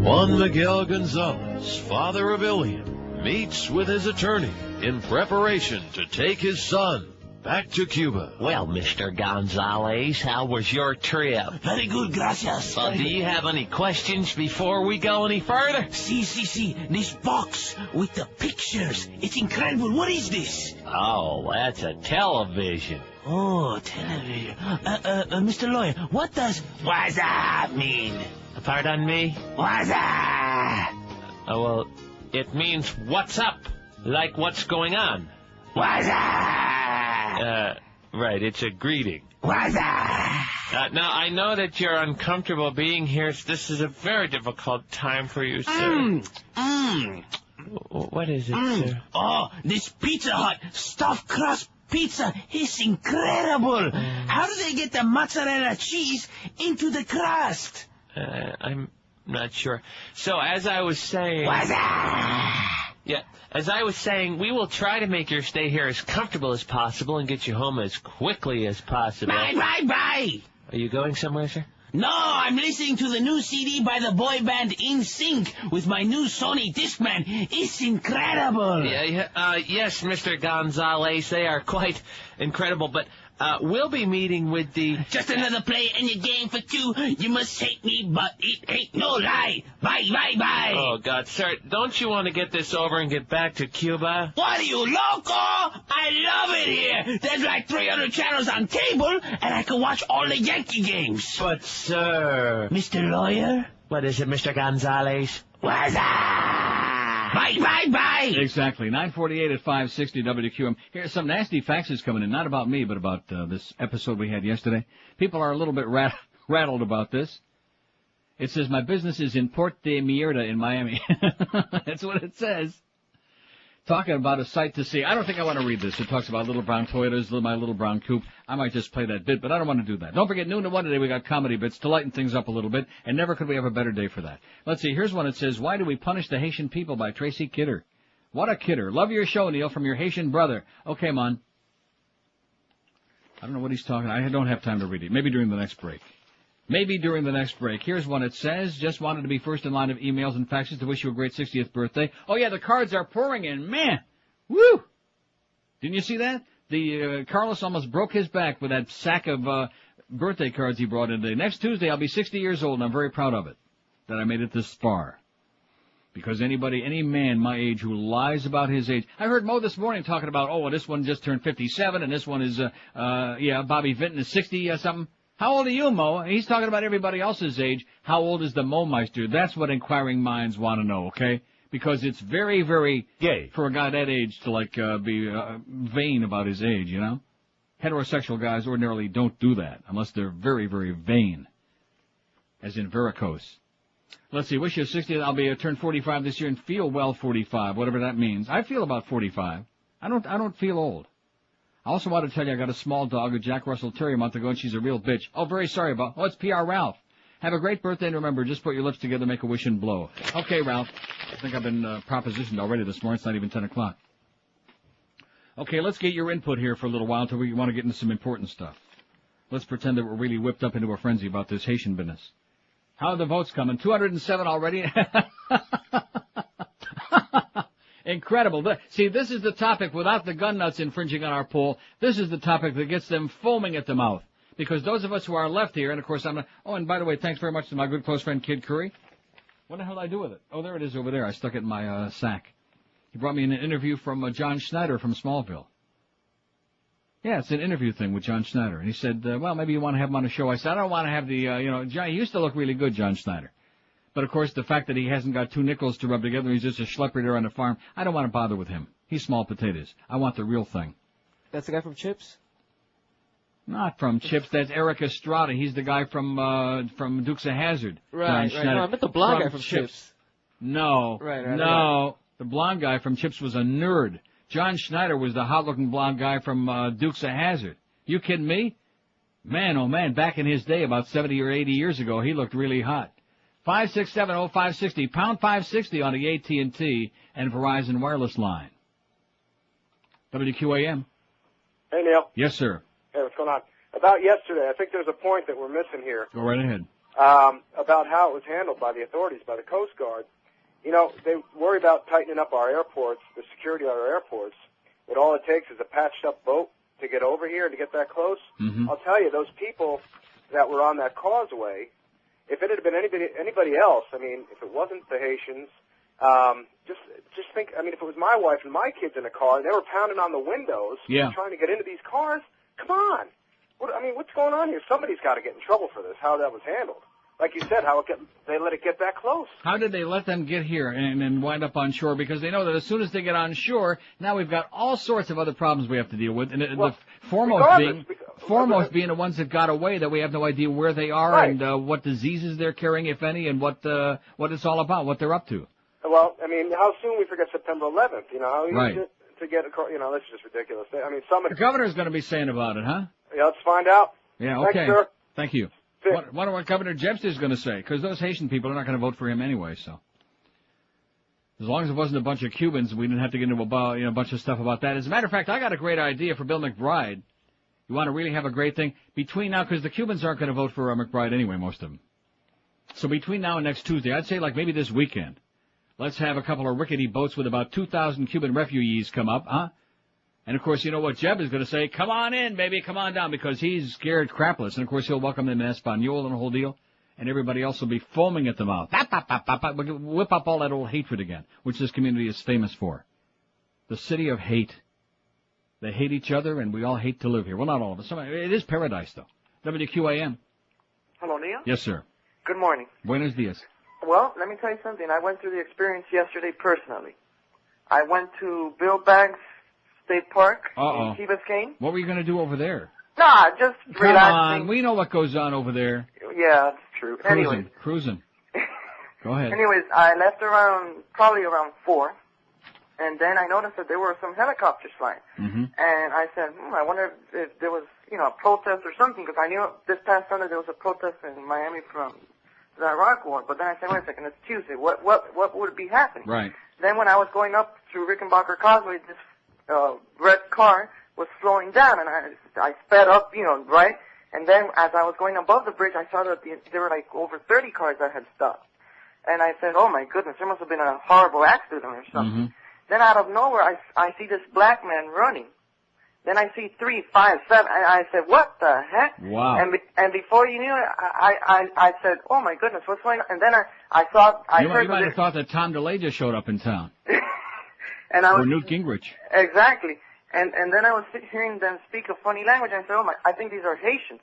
S16: Juan Miguel Gonzalez, father of Ilian, meets with his attorney in preparation to take his son back to Cuba.
S17: Well, Mr. Gonzalez, how was your trip?
S18: Very good, gracias.
S17: Do you have any questions before we go any further?
S18: See. This box with the pictures. It's incredible. What is this?
S17: Oh, that's a television.
S18: Oh, television. Mr. Lawyer, what does waza mean?
S17: Pardon me?
S18: Waza!
S17: Oh, well, it means what's up, like what's going on.
S18: Waza!
S17: Right, it's a greeting.
S18: Waza!
S17: Now, I know that you're uncomfortable being here. This is a very difficult time for you, sir. What is it, sir?
S18: Oh, this Pizza Hut stuffed crust pizza is incredible. How do they get the mozzarella cheese into the crust?
S17: I'm not sure. So, as I was saying... Yeah, as I was saying, we will try to make your stay here as comfortable as possible and get you home as quickly as possible.
S18: Bye.
S17: Are you going somewhere, sir?
S18: No, I'm listening to the new CD by the boy band In Sync with my new Sony Discman. It's incredible.
S17: Yes, Mr. Gonzalez, they are quite incredible, but we'll be meeting with the...
S18: Just another play in your game for two. You must hate me, but it ain't no lie. Bye, bye, bye.
S17: Oh, God, sir, don't you want to get this over and get back to Cuba?
S18: What are you, loco? I love it here. There's like 300 channels on cable, and I can watch all the Yankee games.
S17: But, sir...
S18: Mr. Lawyer?
S17: What is it, Mr. Gonzalez?
S18: What's up? Bye, bye, bye.
S1: Exactly. 9:48 at 560 WQM. Here's some nasty faxes coming in, not about me, but about this episode we had yesterday. People are a little bit rattled about this. It says, my business is in Port de Mierda in Miami. That's what it says. Talking about a sight to see. I don't think I want to read this. It talks about little brown Toyotas, my little brown coupe. I might just play that bit, but I don't want to do that. Don't forget, noon to 1 today, we got comedy bits to lighten things up a little bit, and never could we have a better day for that. Let's see, here's one that says, why do we punish the Haitian people, by Tracy Kidder. What a kidder. Love your show, Neil, from your Haitian brother. Okay, man. I don't know what he's talking. I don't have time to read it. Maybe during the next break. Here's one it says, just wanted to be first in line of emails and faxes to wish you a great 60th birthday. Oh, yeah, the cards are pouring in. Man, woo! Didn't you see that? Carlos almost broke his back with that sack of birthday cards he brought in today. Next Tuesday, I'll be 60 years old, and I'm very proud of it, that I made it this far. Because any man my age who lies about his age. I heard Mo this morning talking about, oh, well, this one just turned 57, and this one is, Bobby Vinton is 60 something. How old are you, Mo? He's talking about everybody else's age. How old is the Mo-meister? That's what inquiring minds want to know, okay? Because it's very, very gay for a guy that age to, be vain about his age, you know? Heterosexual guys ordinarily don't do that, unless they're very, very vain. As in varicose. Let's see, wish you 60. I'll be turned 45 this year and feel well 45, whatever that means. I feel about 45. I don't feel old. I also want to tell you I got a small dog, a Jack Russell Terrier, a month ago, and she's a real bitch. Oh, very sorry about. Oh, it's PR Ralph. Have a great birthday, and remember, just put your lips together, make a wish, and blow. Okay, Ralph. I think I've been propositioned already this morning. It's not even 10 o'clock. Okay, let's get your input here for a little while until we want to get into some important stuff. Let's pretend that we're really whipped up into a frenzy about this Haitian business. How are the votes coming? 207 already? Incredible. See, this is the topic without the gun nuts infringing on our poll. This is the topic that gets them foaming at the mouth. Because those of us who are left here, and of course I'm not... Oh, and by the way, thanks very much to my good close friend Kid Curry. What the hell did I do with it? Oh, there it is over there. I stuck it in my sack. He brought me an interview from John Schneider from Smallville. Yeah, it's an interview thing with John Schneider. And he said, well, maybe you want to have him on the show. I said, I don't want to have the, John, he used to look really good, John Schneider. But, of course, the fact that he hasn't got two nickels to rub together, he's just a schlepper there on the farm, I don't want to bother with him. He's small potatoes. I want the real thing.
S5: That's the guy from Chips?
S1: Not from Chips. That's Eric Estrada. He's the guy from Dukes of Hazzard.
S5: Right, right. No, I meant the blonde guy from Chips.
S1: No. No. The blonde guy from Chips was a nerd. John Schneider was the hot-looking blonde guy from Dukes of Hazzard. You kidding me? Man, oh man, back in his day, about 70 or 80 years ago, he looked really hot. 5670560, pound 560 on the AT&T and Verizon wireless line. WQAM.
S12: Hey, Neil.
S1: Yes, sir.
S12: Hey, what's going on? About yesterday, I think there's a point that we're missing here.
S1: Go right ahead.
S12: About how it was handled by the authorities, by the Coast Guard. You know, they worry about tightening up our airports, the security of our airports, but all it takes is a patched-up boat to get over here, to get that close.
S1: Mm-hmm.
S12: I'll tell you, those people that were on that causeway, if it had been anybody else, I mean, if it wasn't the Haitians, just think, I mean, if it was my wife and my kids in a car, and they were pounding on the windows, trying to get into these cars, come on. What's going on here? Somebody's got to get in trouble for this, how that was handled. Like you said, they let it get that close.
S1: How did they let them get here and wind up on shore? Because they know that as soon as they get on shore, now we've got all sorts of other problems we have to deal with. And the foremost being the ones that got away, that we have no idea where they are and what diseases they're carrying, if any, and what it's all about, what they're up to.
S12: Well, I mean, how soon we forget September 11th? You know, how easy to get across. You know, that's just ridiculous. I mean,
S1: the governor's going to be saying about it, huh?
S12: Yeah, let's find out.
S1: Yeah, okay.
S12: Thanks, sir.
S1: Thank you. Wonder what Governor Jeb is going to say, because those Haitian people are not going to vote for him anyway, so. As long as it wasn't a bunch of Cubans, we didn't have to get into a bunch of stuff about that. As a matter of fact, I got a great idea for Bill McBride. You want to really have a great thing? Between now, because the Cubans aren't going to vote for McBride anyway, most of them. So between now and next Tuesday, I'd say like maybe this weekend, let's have a couple of rickety boats with about 2,000 Cuban refugees come up, huh? And, of course, you know what Jeb is going to say? Come on in, baby, come on down, because he's scared crapless. And, of course, he'll welcome them in Espanol and the whole deal. And everybody else will be foaming at the mouth. Whip up all that old hatred again, which this community is famous for. The city of hate. They hate each other, and we all hate to live here. Well, not all of us. It is paradise, though. WQAM.
S19: Hello, Neil.
S1: Yes, sir.
S19: Good morning.
S1: Buenos dias.
S19: Well, let me tell you something. I went through the experience yesterday personally. I went to Bill Banks State Park in Key Biscayne.
S1: What were you going to do over there?
S19: Nah, just
S1: Come
S19: relaxing.
S1: on, we know what goes on over there.
S19: Yeah, that's true. Anyways.
S1: Cruising. Go ahead.
S19: Anyways, I left probably around 4. And then I noticed that there were some helicopters flying.
S1: Mm-hmm.
S19: And I said, I wonder if there was, a protest or something, because I knew this past Sunday there was a protest in Miami from the Iraq War. But then I said, wait a second, it's Tuesday. What would be happening?
S1: Right.
S19: Then when I was going up through Rickenbacker Causeway, this red car was slowing down, and I sped up, right? And then as I was going above the bridge, I saw that there were like over 30 cars that had stopped. And I said, oh my goodness, there must have been a horrible accident or something.
S1: Mm-hmm.
S19: Then out of nowhere, I see this black man running. Then I see 3, 5, 7, and I said, what the heck?
S1: Wow.
S19: And before you knew it, I said, oh my goodness, what's going on? And then I thought,
S1: You might have thought that Tom DeLay just showed up in town.
S19: And I was,
S1: or Newt Gingrich.
S19: Exactly. And then I was hearing them speak a funny language, and I said, I think these are Haitians.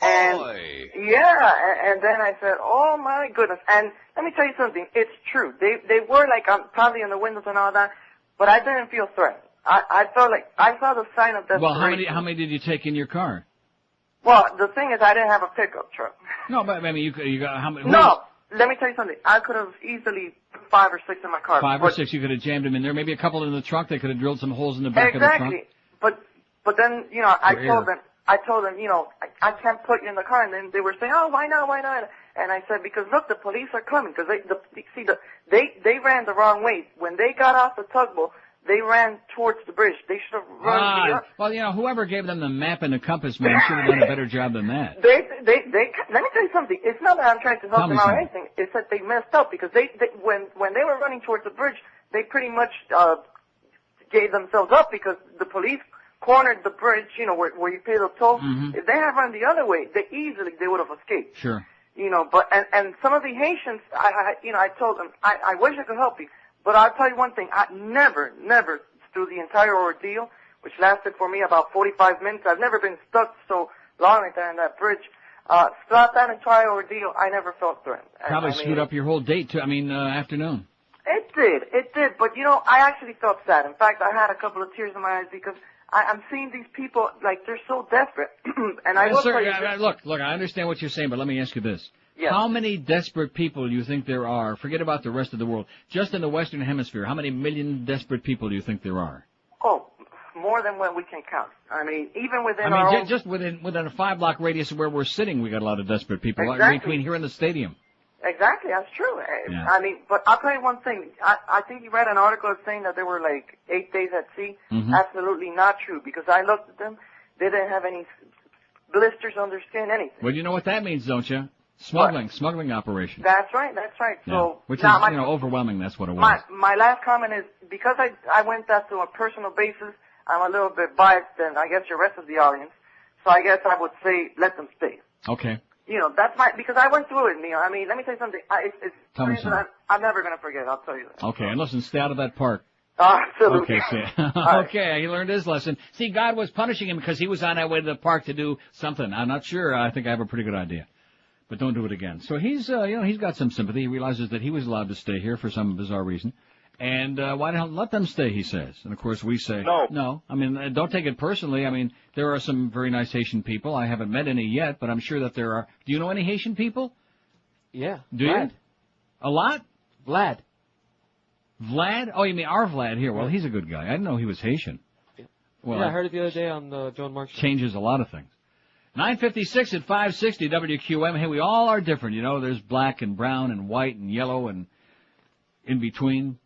S19: And and then I said, oh my goodness. And let me tell you something, it's true. They were like probably in the windows and all that, but I didn't feel threatened. I felt like I saw the sign of desperation.
S1: Well, how many did you take in your car?
S19: Well, the thing is, I didn't have a pickup truck.
S1: No, but I mean, you got how many?
S19: No, let me tell you something. I could have easily put 5 or 6 in my car.
S1: 5 or 6, you could have jammed them in there. Maybe a couple in the trunk. They could have drilled some holes in the back of the trunk.
S19: Exactly. But then I told them, I can't put you in the car. And then they were saying, oh, why not? And I said, because look, the police are coming. Because they ran the wrong way. When they got off the tugboat, they ran towards the bridge. They should have run.
S1: Well, whoever gave them the map and the compass, man, should have done a better job than that.
S19: Let me tell you something. It's not that I'm trying to help them out or anything. It's that they messed up because when they were running towards the bridge, they pretty much gave themselves up because the police cornered the bridge, where you pay the toll.
S1: Mm-hmm.
S19: If they had run the other way, they would have escaped.
S1: Sure.
S19: But and some of the Haitians, I told them, I wish I could help you, but I'll tell you one thing, I never through the entire ordeal, which lasted for me about 45 minutes, I've never been stuck so long like that on that bridge. Throughout that entire ordeal, I never felt threatened.
S1: Probably screwed up your whole date, afternoon.
S19: It did, but I actually felt sad. In fact, I had a couple of tears in my eyes because I'm seeing these people, like, they're so desperate. And I will tell you
S1: Look, I understand what you're saying, but let me ask you this.
S19: Yes.
S1: How many desperate people do you think there are? Forget about the rest of the world. Just in the Western Hemisphere, how many million desperate people do you think there are?
S19: Oh, more than what we can count. I mean, even within our own...
S1: just within a 5-block radius of where we're sitting, we got a lot of desperate people.
S19: Exactly.
S1: Between here and the stadium.
S19: Exactly, that's true.
S1: Yeah.
S19: I mean, but I'll tell you one thing. I think you read an article saying that there were like 8 days at sea.
S1: Mm-hmm.
S19: Absolutely not true, because I looked at them. They didn't have any blisters on their skin, anything.
S1: Well, you know what that means, don't you? Smuggling operation.
S19: That's right.
S1: Yeah.
S19: So,
S1: which is,
S19: now
S1: overwhelming. That's what it was.
S19: My last comment is, because I went that to a personal basis, I'm a little bit biased than I guess the rest of the audience. So I guess I would say let them stay.
S1: Okay.
S19: That's because I went through it, Neil. I mean, let me tell you something. It's something I'm never going to forget. I'll tell you that.
S1: Okay, and listen, stay out of that park.
S19: Absolutely.
S1: Okay, okay, he learned his lesson. See, God was punishing him because he was on that way to the park to do something. I'm not sure. I think I have a pretty good idea. But don't do it again. So he's got some sympathy. He realizes that he was allowed to stay here for some bizarre reason. And why don't let them stay, he says. And, of course, we say, no. I mean, don't take it personally. I mean, there are some very nice Haitian people. I haven't met any yet, but I'm sure that there are. Do you know any Haitian people?
S5: Yeah.
S1: Do
S5: Vlad.
S1: you? A lot?
S5: Vlad?
S1: Oh, you mean our Vlad here. Well, he's a good guy. I didn't know he was Haitian.
S5: Yeah.
S1: Well,
S5: I heard it the other day on the Joan Mark show.
S1: Changes a lot of things. 9:56 at 560 WQM. Hey, we all are different. There's black and brown and white and yellow and in between.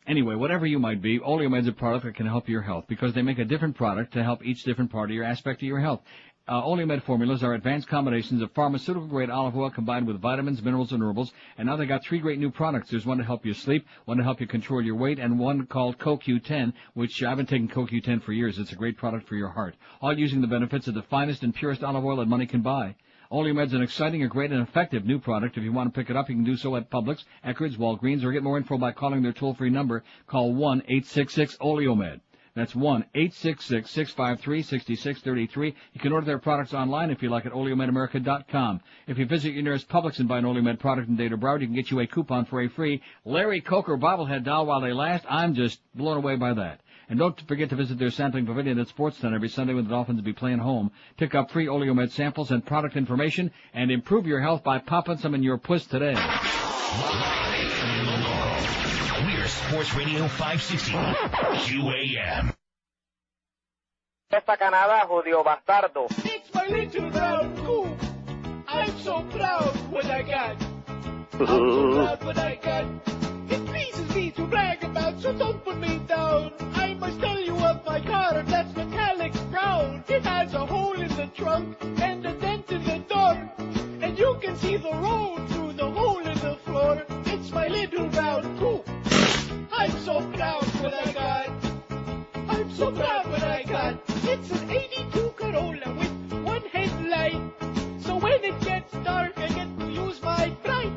S1: Anyway, whatever you might be, Oleomed's a product that can help your health because they make a different product to help each different part of your aspect of your health. Oleomed formulas are advanced combinations of pharmaceutical-grade olive oil combined with vitamins, minerals, and herbals. And now they got 3 great new products. There's one to help you sleep, one to help you control your weight, and one called CoQ10, which I've been taking CoQ10 for years. It's a great product for your heart. All using the benefits of the finest and purest olive oil that money can buy. Oleomed's an exciting, a great, and effective new product. If you want to pick it up, you can do so at Publix, Eckerd's, Walgreens, or get more info by calling their toll-free number. Call 1-866-OLEOMED. That's 1-866-653-6633. You can order their products online if you like at oleomedamerica.com. If you visit your nearest Publix and buy an Oleomed product in Data Broward, you can get you a coupon for a free Larry Coker bobblehead doll while they last. I'm just blown away by that. And don't forget to visit their sampling pavilion at Sports Center every Sunday when the Dolphins will be playing home. Pick up free Oleomed samples and product information and improve your health by popping some in your puss today.
S2: We're Sports Radio 560 QAM.
S3: Esta Canadá, judío bastardo.
S20: It's my little round coop. I'm so proud what I got. I'm so proud what I got. It pleases me to brag about, so don't put me down. I must tell you of my car that's metallic brown. It has a hole in the trunk and a dent in the door. And you can see the road through the hole in the floor. It's my little round coupe. I'm so proud what I got. I'm so proud what I got. It's an 82 Corolla with one headlight. So when it gets dark, I get to use my bright.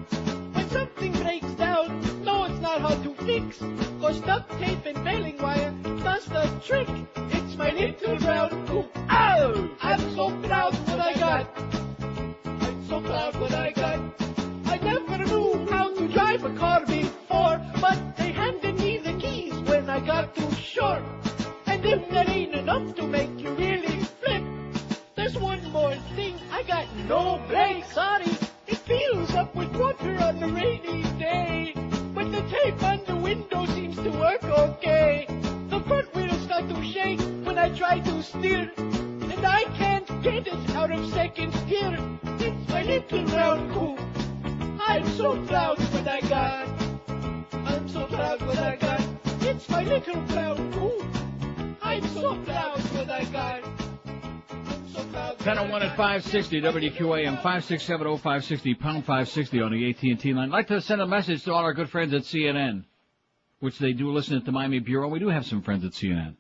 S20: When something breaks down, no, it's not hard to fix. Cause duct tape and baling wire does the trick. It's my little round coupe. Oh! I'm so proud what I got. I'm so proud what I got. I never knew how to drive a car before, but they handed me the keys when I got to shore. And if that ain't enough to make you really flip, there's one more thing. I got no brakes, sorry. It fills up with water on a rainy day. But the tape on the window seems to work okay. The front wheels start to shake when I try to steer. And I can't get it out of second gear. It's my little round coupe. I'm so proud what I got. I'm so proud what I got. It's my little round coupe. I'm so proud what I got. I'm so proud.
S1: 10:01 at 560 WQAM 5670560 pound 560 on the AT&T line. I'd like to send a message to all our good friends at CNN, which they do listen at the Miami Bureau. We do have some friends at CNN.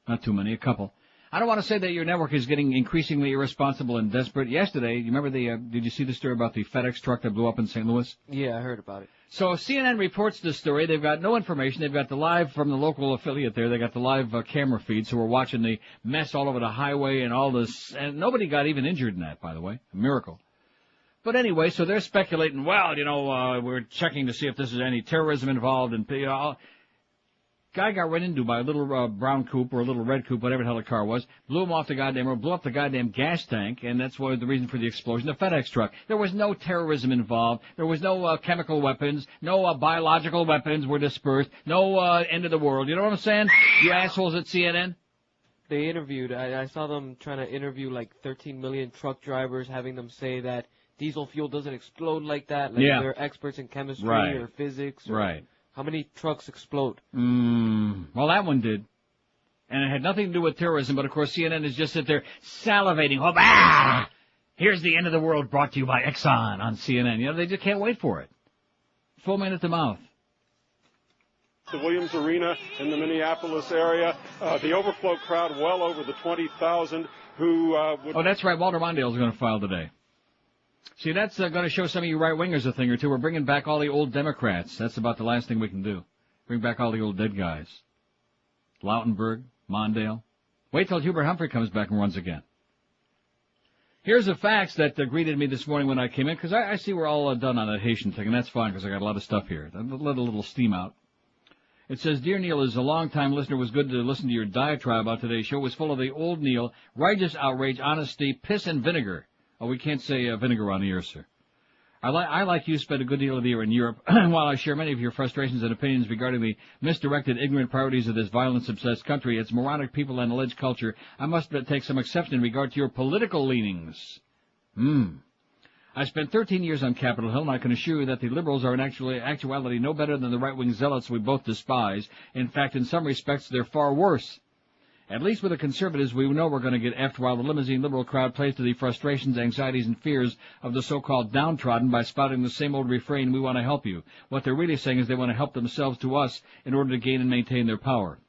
S1: Not too many, a couple. I don't want to say that your network is getting increasingly irresponsible and desperate. Yesterday, you remember did you see the story about the FedEx truck that blew up in St. Louis?
S5: Yeah, I heard about it.
S1: So CNN reports this story. They've got no information. They've got the live from the local affiliate there. They got the live camera feed, so we're watching the mess all over the highway and all this. And nobody got even injured in that, by the way. A miracle. But anyway, so they're speculating, well, we're checking to see if this is any terrorism involved. And guy got run into by a little brown coupe or a little red coupe, whatever the hell the car was, blew him off the goddamn road, blew up the goddamn gas tank, and that's the reason for the explosion, the FedEx truck. There was no terrorism involved. There was no chemical weapons. No biological weapons were dispersed. No end of the world. You know what I'm saying? You assholes at CNN?
S5: They interviewed, I saw them trying to interview like 13 million truck drivers, having them say that diesel fuel doesn't explode like that. Like they're experts in chemistry or physics.
S1: Right.
S5: How many trucks explode?
S1: Well, that one did. And it had nothing to do with terrorism, but of course CNN is just sit there salivating. Here's the end of the world brought to you by Exxon on CNN. They just can't wait for it. Full man at the mouth.
S21: The Williams Arena in the Minneapolis area. The overflow crowd well over the 20,000 who would...
S1: Oh, that's right. Walter Mondale's going to file today. See, that's going to show some of you right-wingers a thing or two. We're bringing back all the old Democrats. That's about the last thing we can do. Bring back all the old dead guys. Lautenberg, Mondale. Wait till Hubert Humphrey comes back and runs again. Here's a fax that greeted me this morning when I came in, because I see we're all done on that Haitian thing, and that's fine because I got a lot of stuff here. Let a little steam out. It says, Dear Neil, as a long-time listener, it was good to listen to your diatribe about today's show. It was full of the old Neil, righteous outrage, honesty, piss, and vinegar. Oh, we can't say vinegar on the air, sir. I, like you, spend a good deal of the year in Europe. While I share many of your frustrations and opinions regarding the misdirected, ignorant priorities of this violence-obsessed country, its moronic people, and alleged culture, I must take some exception in regard to your political leanings. I spent 13 years on Capitol Hill, and I can assure you that the liberals are in actuality no better than the right-wing zealots we both despise. In fact, in some respects, they're far worse. At least with the conservatives, we know we're going to get effed, while the limousine liberal crowd plays to the frustrations, anxieties, and fears of the so-called downtrodden by spouting the same old refrain, we want to help you. What they're really saying is they want to help themselves to us in order to gain and maintain their power.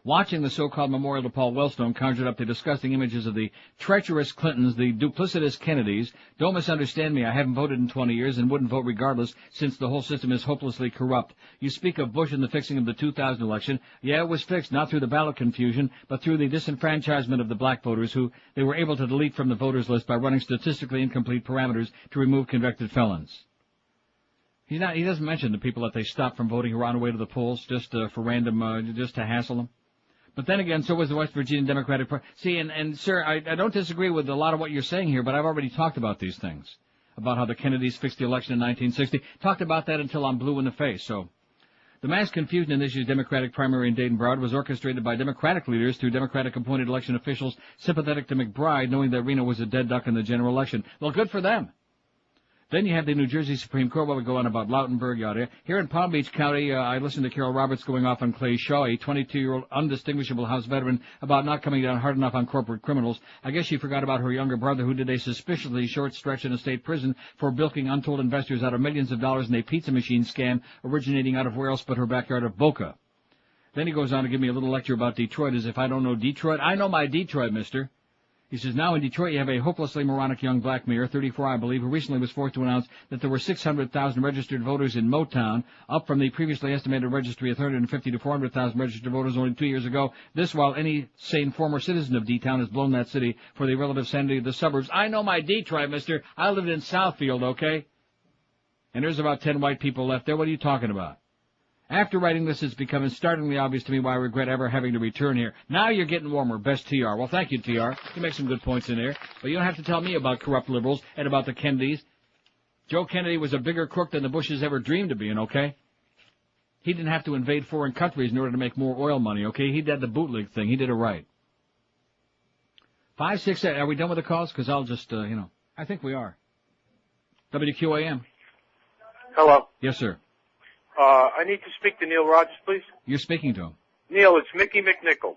S1: Watching the so-called memorial to Paul Wellstone conjured up the disgusting images of the treacherous Clintons, the duplicitous Kennedys. Don't misunderstand me. I haven't voted in 20 years and wouldn't vote regardless, since the whole system is hopelessly corrupt. You speak of Bush and the fixing of the 2000 election. Yeah, it was fixed, not through the ballot confusion, but through the disenfranchisement of the black voters, who they were able to delete from the voters list by running statistically incomplete parameters to remove convicted felons. He doesn't mention the people that they stopped from voting who were on the way to the polls just for random, just to hassle them. But then again, so was the West Virginia Democratic Party. See, and sir, I don't disagree with a lot of what you're saying here, but I've already talked about these things. About how the Kennedys fixed the election in 1960. Talked about that until I'm blue in the face, so. The mass confusion in this year's Democratic primary in Dayton-Broward was orchestrated by Democratic leaders through Democratic-appointed election officials sympathetic to McBride, knowing that Reno was a dead duck in the general election. Well, good for them. Then you have the New Jersey Supreme Court, where we go on about Lautenberg, yada. Here in Palm Beach County, I listened to Carol Roberts going off on Clay Shaw, a 22-year-old undistinguishable House veteran, about not coming down hard enough on corporate criminals. I guess she forgot about her younger brother, who did a suspiciously short stretch in a state prison for bilking untold investors out of millions of dollars in a pizza machine scam originating out of where else but her backyard of Boca. Then he goes on to give me a little lecture about Detroit, as if I don't know Detroit. I know my Detroit, mister. He says, now in Detroit you have a hopelessly moronic young black mayor, 34 I believe, who recently was forced to announce that there were 600,000 registered voters in Motown, up from the previously estimated registry of 350 to 400,000 registered voters only 2 years ago. This while any sane former citizen of D-Town has blown that city for the relative sanity of the suburbs. I know my Detroit, mister. I lived in Southfield, okay? And there's about 10 white people left there. What are you talking about? After writing this, it's becoming startlingly obvious to me why I regret ever having to return here. Now you're getting warmer. Best TR. Well, thank you, TR. You make some good points in there. But you don't have to tell me about corrupt liberals and about the Kennedys. Joe Kennedy was a bigger crook than the Bushes ever dreamed of being, okay? He didn't have to invade foreign countries in order to make more oil money, okay? He did the bootleg thing. He did it right. 568. Are we done with the calls? Because I'll just, I think we are. WQAM.
S4: Hello.
S1: Yes, sir.
S4: I need to speak to Neil Rogers, please.
S1: You're speaking to him.
S4: Neil, it's Mickey McNichol.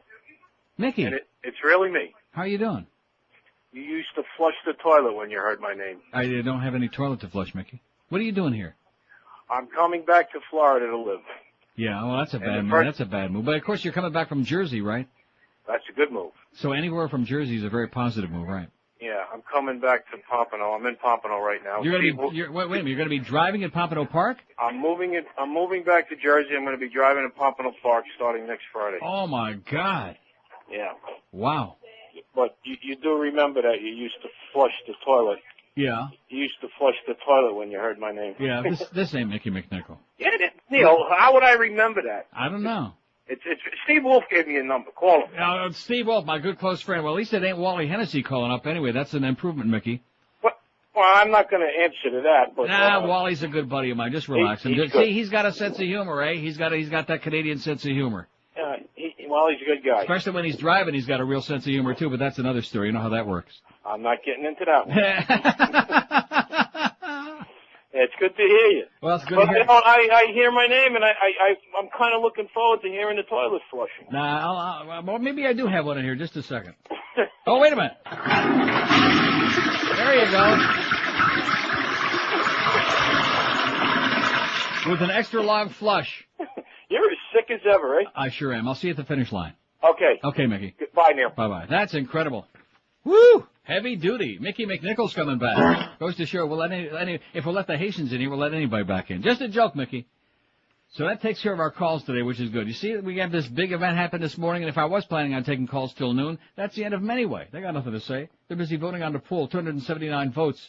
S1: Mickey?
S4: And it's really me.
S1: How are you doing?
S4: You used to flush the toilet when you heard my name.
S1: I don't have any toilet to flush, Mickey. What are you doing here?
S4: I'm coming back to Florida to live.
S1: Yeah, well, that's a bad move. That's a bad move. But, of course, you're coming back from Jersey, right?
S4: That's a good move.
S1: So anywhere from Jersey is a very positive move, right?
S4: Yeah, I'm coming back to Pompano. I'm in Pompano right now.
S1: You're gonna be, wait a minute, you're going to be driving at Pompano Park?
S4: I'm moving back to Jersey. I'm going to be driving in Pompano Park starting next Friday.
S1: Oh, my God.
S4: Yeah.
S1: Wow.
S4: But you do remember that you used to flush the toilet.
S1: Yeah.
S4: You used to flush the toilet when you heard my name.
S1: Yeah, this ain't Mickey McNichol.
S4: Yeah, Neil, how would I remember that?
S1: I don't know.
S4: It's Steve Wolf gave me a number. Call him.
S1: Steve Wolf, my good close friend. Well, at least it ain't Wally Hennessy calling up anyway. That's an improvement, Mickey.
S4: Well, I'm not going to answer to that. But
S1: Wally's a good buddy of mine. Just relax. See, he's got a sense of humor, eh? He's got that Canadian sense of humor.
S4: Wally's a good guy.
S1: Especially when he's driving, he's got a real sense of humor too. But that's another story. You know how that works.
S4: I'm not getting into that one. It's good to hear you.
S1: Well, it's good to hear.
S4: I hear my name, and I'm kind of looking forward to hearing the toilet flushing.
S1: Well, maybe I do have one in here. Just a second. Oh, wait a minute. There you go. With an extra long flush.
S4: You're as sick as ever, eh?
S1: I sure am. I'll see you at the finish line.
S4: Okay.
S1: Okay, Mickey.
S4: Bye, Neil.
S1: Bye-bye. That's incredible. Woo! Heavy duty. Mickey McNichol's coming back. Goes to show if we'll let the Haitians in here, we'll let anybody back in. Just a joke, Mickey. So that takes care of our calls today, which is good. You see, we have this big event happen this morning, and if I was planning on taking calls till noon, that's the end of them anyway. They got nothing to say. They're busy voting on the poll, 279 votes.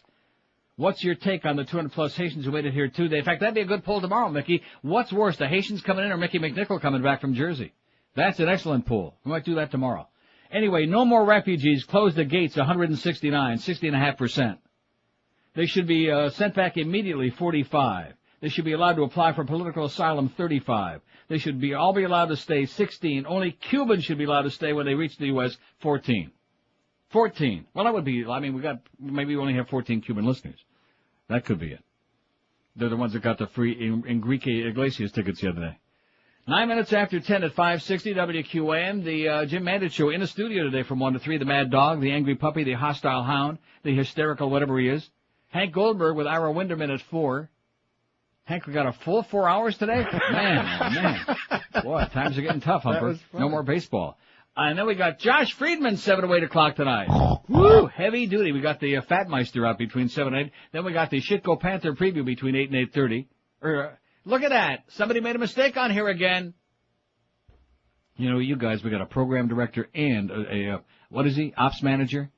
S1: What's your take on the 200-plus Haitians who made it here today? In fact, that'd be a good poll tomorrow, Mickey. What's worse, the Haitians coming in or Mickey McNichol coming back from Jersey? That's an excellent poll. We might do that tomorrow. Anyway, no more refugees. Close the gates, 169, 60.5%. They should be sent back immediately, 45. They should be allowed to apply for political asylum, 35. They should all be allowed to stay, 16. Only Cubans should be allowed to stay when they reach the U.S., 14. 14. Well, that would be, maybe we only have 14 Cuban listeners. That could be it. They're the ones that got the free Enrique Iglesias tickets the other day. 9 minutes after 10 at 560 WQAM, the Jim Mandich Show in the studio today from 1 to 3. The Mad Dog, the Angry Puppy, the Hostile Hound, the Hysterical whatever he is. Hank Goldberg with Ira Winderman at 4. Hank, we got a full 4 hours today? Man. Boy, times are getting tough, Humper. No more baseball. And then we got Josh Friedman, 7 to 8 o'clock tonight. Woo! Heavy duty. We got the Fatmeister out between 7 and 8. Then we got the Shitco Panther preview between 8 and 8:30. Look at that. Somebody made a mistake on here again. You know, you guys, we got a program director and what is he? Ops manager?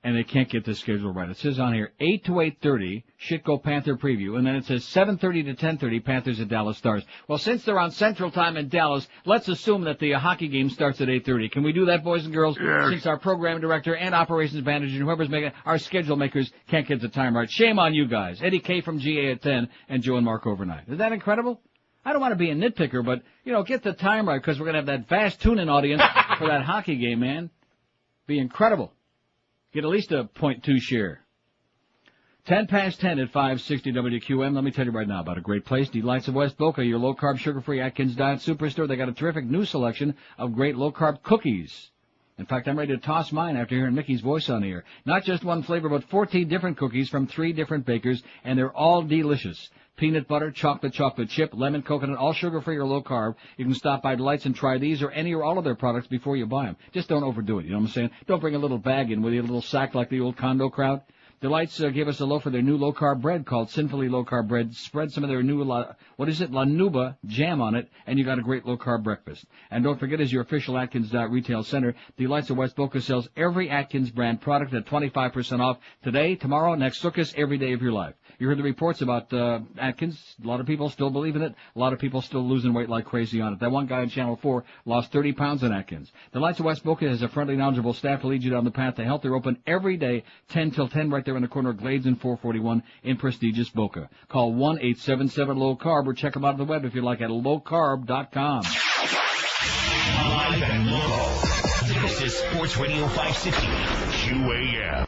S1: And they can't get the schedule right. It says on here 8 to 8:30, Shitco Panther preview, and then it says 7:30 to 10:30, Panthers at Dallas Stars. Well, since they're on Central Time in Dallas, let's assume that the hockey game starts at 8:30. Can we do that, boys and girls?
S10: Yes.
S1: Since our program director and operations manager and whoever's making our schedule makers can't get the time right. Shame on you guys. Eddie K from GA at 10 and Joe and Mark overnight. Is that incredible? I don't want to be a nitpicker, but, you know, get the time right because we're going to have that vast tune-in audience for that hockey game, man. Be incredible. Get at least a 0.2 share. 10 past 10 at 560 WQM. Let me tell you right now about a great place. Delights of West Boca, your low-carb, sugar-free Atkins Diet Superstore. They got a terrific new selection of great low-carb cookies. In fact, I'm ready to toss mine after hearing Mickey's voice on the air. Not just one flavor, but 14 different cookies from 3 different bakers, and they're all delicious. Peanut butter, chocolate chip, lemon, coconut, all sugar-free or low-carb. You can stop by Delights and try these or any or all of their products before you buy them. Just don't overdo it, you know what I'm saying? Don't bring a little bag in with you, a little sack like the old condo crowd. Delights gave us a loaf of their new low-carb bread called Sinfully Low-Carb Bread. Spread some of their new, La Nuba jam on it, and you got a great low-carb breakfast. And don't forget, as your official Atkins Diet retail center, Delights of West Boca sells every Atkins brand product at 25% off today, tomorrow, next Sukkot, every day of your life. You heard the reports about Atkins. A lot of people still believe in it. A lot of people still losing weight like crazy on it. That one guy on Channel 4 lost 30 pounds on Atkins. Delights of West Boca has a friendly, knowledgeable staff to lead you down the path to health. They're open every day, 10 till 10, right there in the corner of Glades and 441 in prestigious Boca. Call 1-877-LOW-CARB or check them out on the web if you like at lowcarb.com.
S2: Live and local. This is Sports Radio 560 QAM.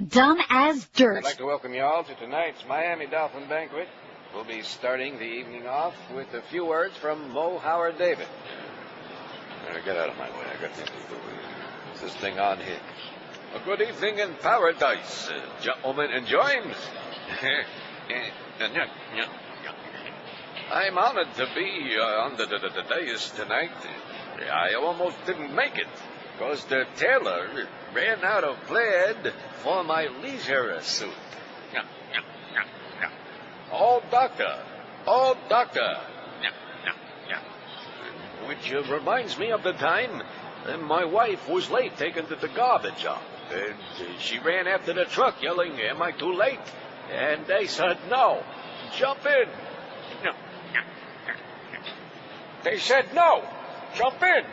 S8: Dumb as dirt.
S22: I'd like to welcome you all to tonight's Miami Dolphin Banquet. We'll be starting the evening off with a few words from Mo Howard David. Get out of my way. I got things to do. Is this thing on here? A good evening in paradise, gentlemen and James. I'm honored to be on the dais tonight. I almost didn't make it, because the tailor ran out of plaid for my leisure suit. Oh, doctor. Which reminds me of the time my wife was late taking to the garbage out. And she ran after the truck yelling, "Am I too late?" And they said, "No, jump in." They said, "No, jump in."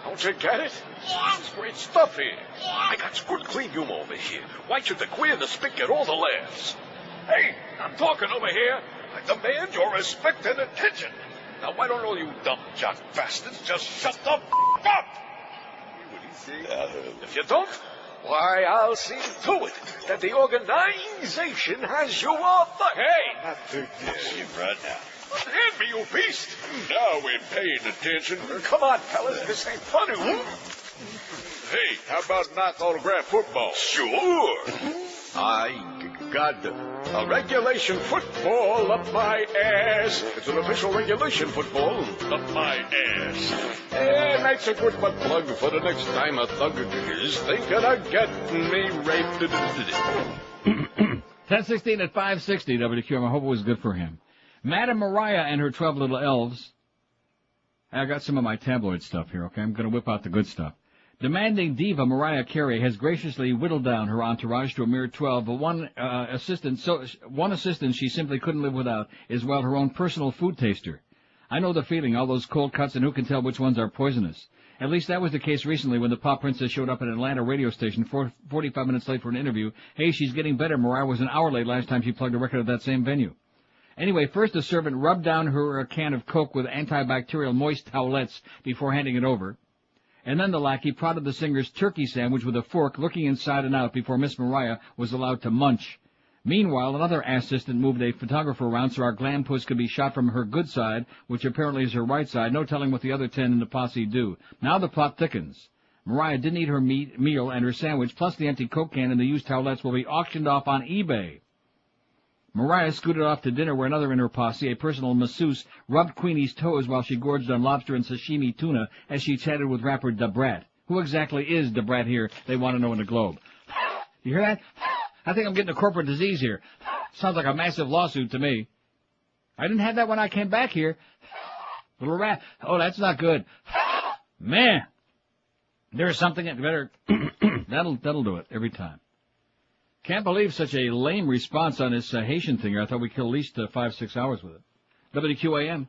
S22: Don't you get it? It's great stuff here. I got some good clean humor over here. Why should the queer and the spit get all the laughs? Hey, I'm talking over here. I demand your respect and attention. Now, why don't all you dumb jock bastards just shut the up? If you don't, why, I'll see to it that the organization has you all Hey!
S10: Not too good, right now.
S22: Hand me, you beast!
S10: Now we're paying attention.
S22: Come on, fellas, this ain't funny.
S10: Hey, how about knock autograph football?
S22: Sure. I got a regulation football up my ass. It's an official regulation football up my ass. And that's a good butt plug for the next time a thug is thinking of getting me raped.
S1: 10:16 at 560 WQM. I hope it was good for him. Madam Mariah and her 12 little elves. I got some of my tabloid stuff here, okay? I'm going to whip out the good stuff. Demanding diva Mariah Carey has graciously whittled down her entourage to a mere 12, but one assistant she simply couldn't live without is, well, her own personal food taster. I know the feeling, all those cold cuts, and who can tell which ones are poisonous. At least that was the case recently when the pop princess showed up at an Atlanta radio station 45 minutes late for an interview. Hey, she's getting better. Mariah was an hour late last time she plugged a record at that same venue. Anyway, first the servant rubbed down her can of Coke with antibacterial moist towelettes before handing it over. And then the lackey prodded the singer's turkey sandwich with a fork, looking inside and out before Miss Mariah was allowed to munch. Meanwhile, another assistant moved a photographer around so our glam puss could be shot from her good side, which apparently is her right side. No telling what the other 10 in the posse do. Now the plot thickens. Mariah didn't eat her meal and her sandwich, plus the empty Coke can and the used towelettes will be auctioned off on eBay. Mariah scooted off to dinner where another in her posse, a personal masseuse, rubbed Queenie's toes while she gorged on lobster and sashimi tuna as she chatted with rapper Da Brat. Who exactly is Da Brat here? They want to know in the Globe. You hear that? I think I'm getting a corporate disease here. Sounds like a massive lawsuit to me. I didn't have that when I came back here. Little rat. Oh, that's not good. Man. There's something that better. That'll do it every time. Can't believe such a lame response on this Haitian thing. I thought we'd kill at least 5-6 hours with it. WQAM.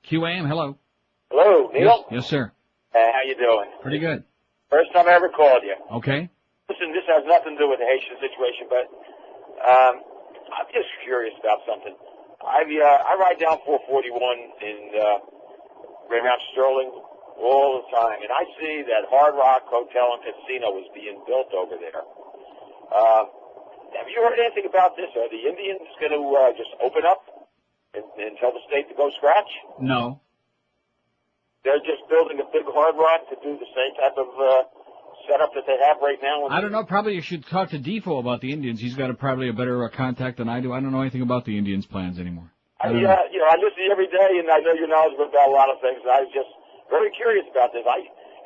S1: QAM, hello.
S8: Hello, Neil.
S1: Yes, sir.
S8: How you doing?
S1: Pretty good.
S8: First time I ever called you.
S1: Okay.
S8: Listen, this has nothing to do with the Haitian situation, but I'm just curious about something. I ride down 441 in right around Sterling all the time, and I see that Hard Rock Hotel and Casino is being built over there. Have you heard anything about this? Are the Indians going to just open up and tell the state to go scratch?
S1: No.
S8: They're just building a big Hard Rock to do the same type of setup that they have right now.
S1: I don't know. Probably you should talk to Defoe about the Indians. He's got probably a better contact than I do. I don't know anything about the Indians' plans anymore.
S8: I listen to you every day, and I know you're knowledgeable about a lot of things. And I was just very curious about this.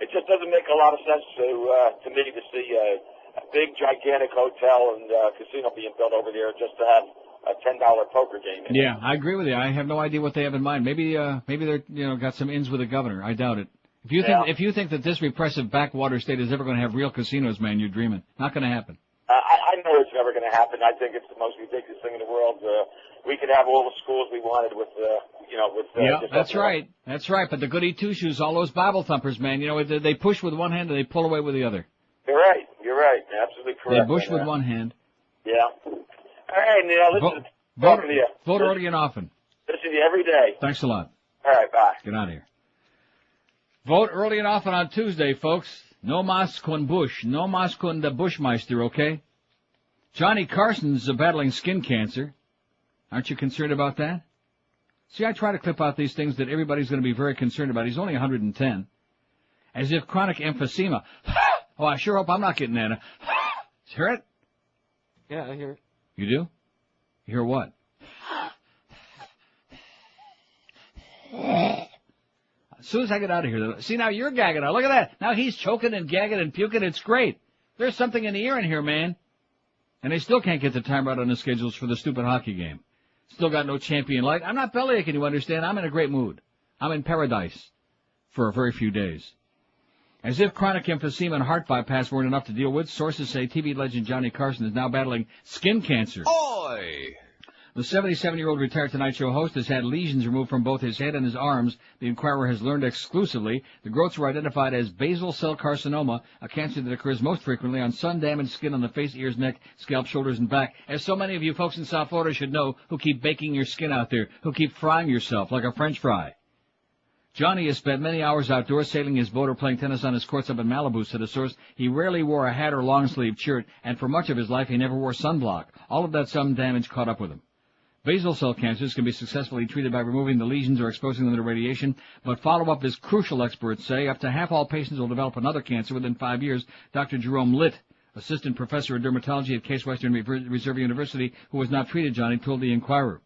S8: It just doesn't make a lot of sense to me to see a big, gigantic hotel and casino being built over there just to have a $10 poker game.
S1: Yeah, I agree with you. I have no idea what they have in mind. Maybe they're got some ins with the governor. I doubt it. If you think that this repressive backwater state is ever going to have real casinos, man, you're dreaming. Not going to happen.
S8: I know it's never going to happen. I think it's the most ridiculous thing in the world. We could have all the schools we wanted with. Yeah,
S1: that's right. That's right. But the goody two-shoes, all those Bible thumpers, man, they push with one hand and they pull away with the other.
S8: You're right. You're right. Absolutely correct.
S1: They push with one hand.
S8: Yeah. All right, Neil. Listen. Talking to you.
S1: Vote early and often.
S8: Listen to you every day.
S1: Thanks a lot.
S8: All right. Bye.
S1: Get out of here. Vote early and often on Tuesday, folks. No mas con Bush. No mas con the Bushmeister, okay? Johnny Carson's battling skin cancer. Aren't you concerned about that? See, I try to clip out these things that everybody's going to be very concerned about. He's only 110. As if chronic emphysema. Oh, I sure hope I'm not getting that. Hear it?
S5: Yeah, I hear it.
S1: You do? You hear what? As soon as I get out of here, see, now you're gagging. Now look at that. Now he's choking and gagging and puking. It's great. There's something in the air in here, man. And they still can't get the time right on the schedules for the stupid hockey game. Still got no champion light. I'm not bellyaching, you understand. I'm in a great mood. I'm in paradise for a very few days. As if chronic emphysema and heart bypass weren't enough to deal with, sources say TV legend Johnny Carson is now battling skin cancer.
S16: Oi!
S1: The 77-year-old retired Tonight Show host has had lesions removed from both his head and his arms. The Inquirer has learned exclusively the growths were identified as basal cell carcinoma, a cancer that occurs most frequently on sun-damaged skin on the face, ears, neck, scalp, shoulders, and back. As so many of you folks in South Florida should know, who keep baking your skin out there, who keep frying yourself like a French fry. Johnny has spent many hours outdoors sailing his boat or playing tennis on his courts up in Malibu, said a source. He rarely wore a hat or long-sleeved shirt, and for much of his life he never wore sunblock. All of that sun damage caught up with him. Basal cell cancers can be successfully treated by removing the lesions or exposing them to radiation, but follow-up is crucial, experts say. Up to half all patients will develop another cancer within 5 years. Dr. Jerome Litt, assistant professor of dermatology at Case Western Reserve University, who has not treated Johnny, told the Inquirer.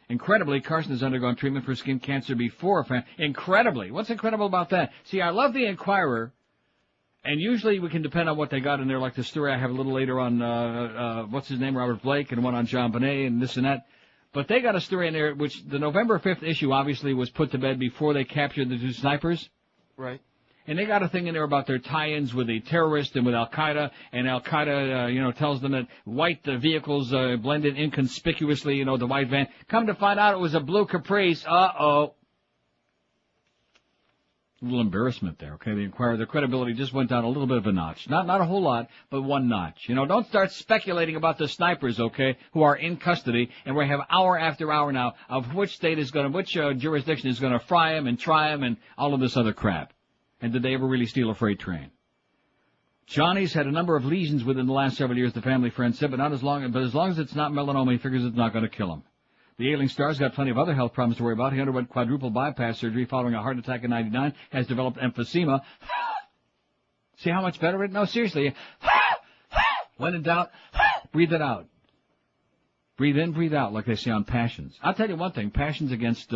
S1: Incredibly, Carson has undergone treatment for skin cancer before. Incredibly. What's incredible about that? See, I love the Inquirer, and usually we can depend on what they got in there, like the story I have a little later on, what's his name, Robert Blake, and one on John Bonet and this and that. But they got a story in there, which the November 5th issue obviously was put to bed before they captured the two snipers.
S5: Right.
S1: And they got a thing in there about their tie-ins with the terrorists and with Al-Qaeda, and Al-Qaeda, tells them that white vehicles blend in inconspicuously, the white van. Come to find out it was a blue Caprice. Uh-oh. A little embarrassment there, okay? The Inquirer, their credibility just went down a little bit of a notch. Not a whole lot, but one notch. Don't start speculating about the snipers, okay, who are in custody, and we have hour after hour now of which state is which jurisdiction is going to fry them and try them and all of this other crap. And did they ever really steal a freight train? Johnny's had a number of lesions within the last several years, the family friend said, but as long as it's not melanoma, he figures it's not going to kill him. The ailing star's got plenty of other health problems to worry about. He underwent quadruple bypass surgery following a heart attack in '99, has developed emphysema. See how much better it? No, seriously. When in doubt, breathe it out. Breathe in, breathe out, like they say on Passions. I'll tell you one thing, Passions against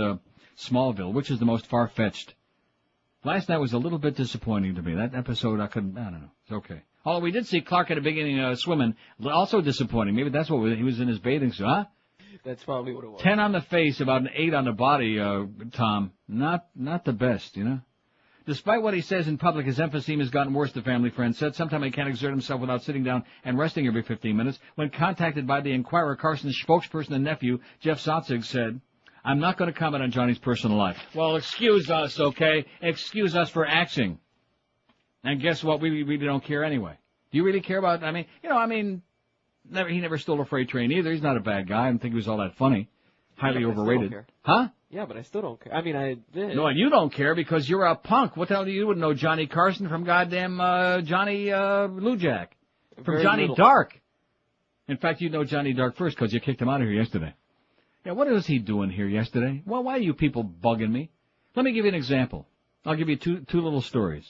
S1: Smallville, which is the most far-fetched. Last night was a little bit disappointing to me. That episode, I don't know. It's okay. Although we did see Clark at the beginning swimming, also disappointing. Maybe that's what he was in his bathing suit, huh?
S5: That's probably what it was. 10
S1: on the face, about an 8 on the body, Tom. Not the best, you know? Despite what he says in public, his emphysema has gotten worse, the family friend said. Sometimes he can't exert himself without sitting down and resting every 15 minutes. When contacted by the Inquirer, Carson's spokesperson and nephew, Jeff Sotzig, said, I'm not going to comment on Johnny's personal life. Well, excuse us, okay? Excuse us for axing. And guess what? We really don't care anyway. Do you really care about, he never stole a freight train either. He's not a bad guy. I don't think he was all that funny. Highly overrated. Huh?
S5: Yeah, but I still don't care. I mean, I did.
S1: No, and you don't care because you're a punk. What the hell do you wouldn't know Johnny Carson from goddamn Johnny Lujack? From
S5: Very
S1: Johnny
S5: little.
S1: Dark. In fact, you know Johnny Dark first because you kicked him out of here yesterday. Yeah, what was he doing here yesterday? Well, why are you people bugging me? Let me give you an example. I'll give you two little stories.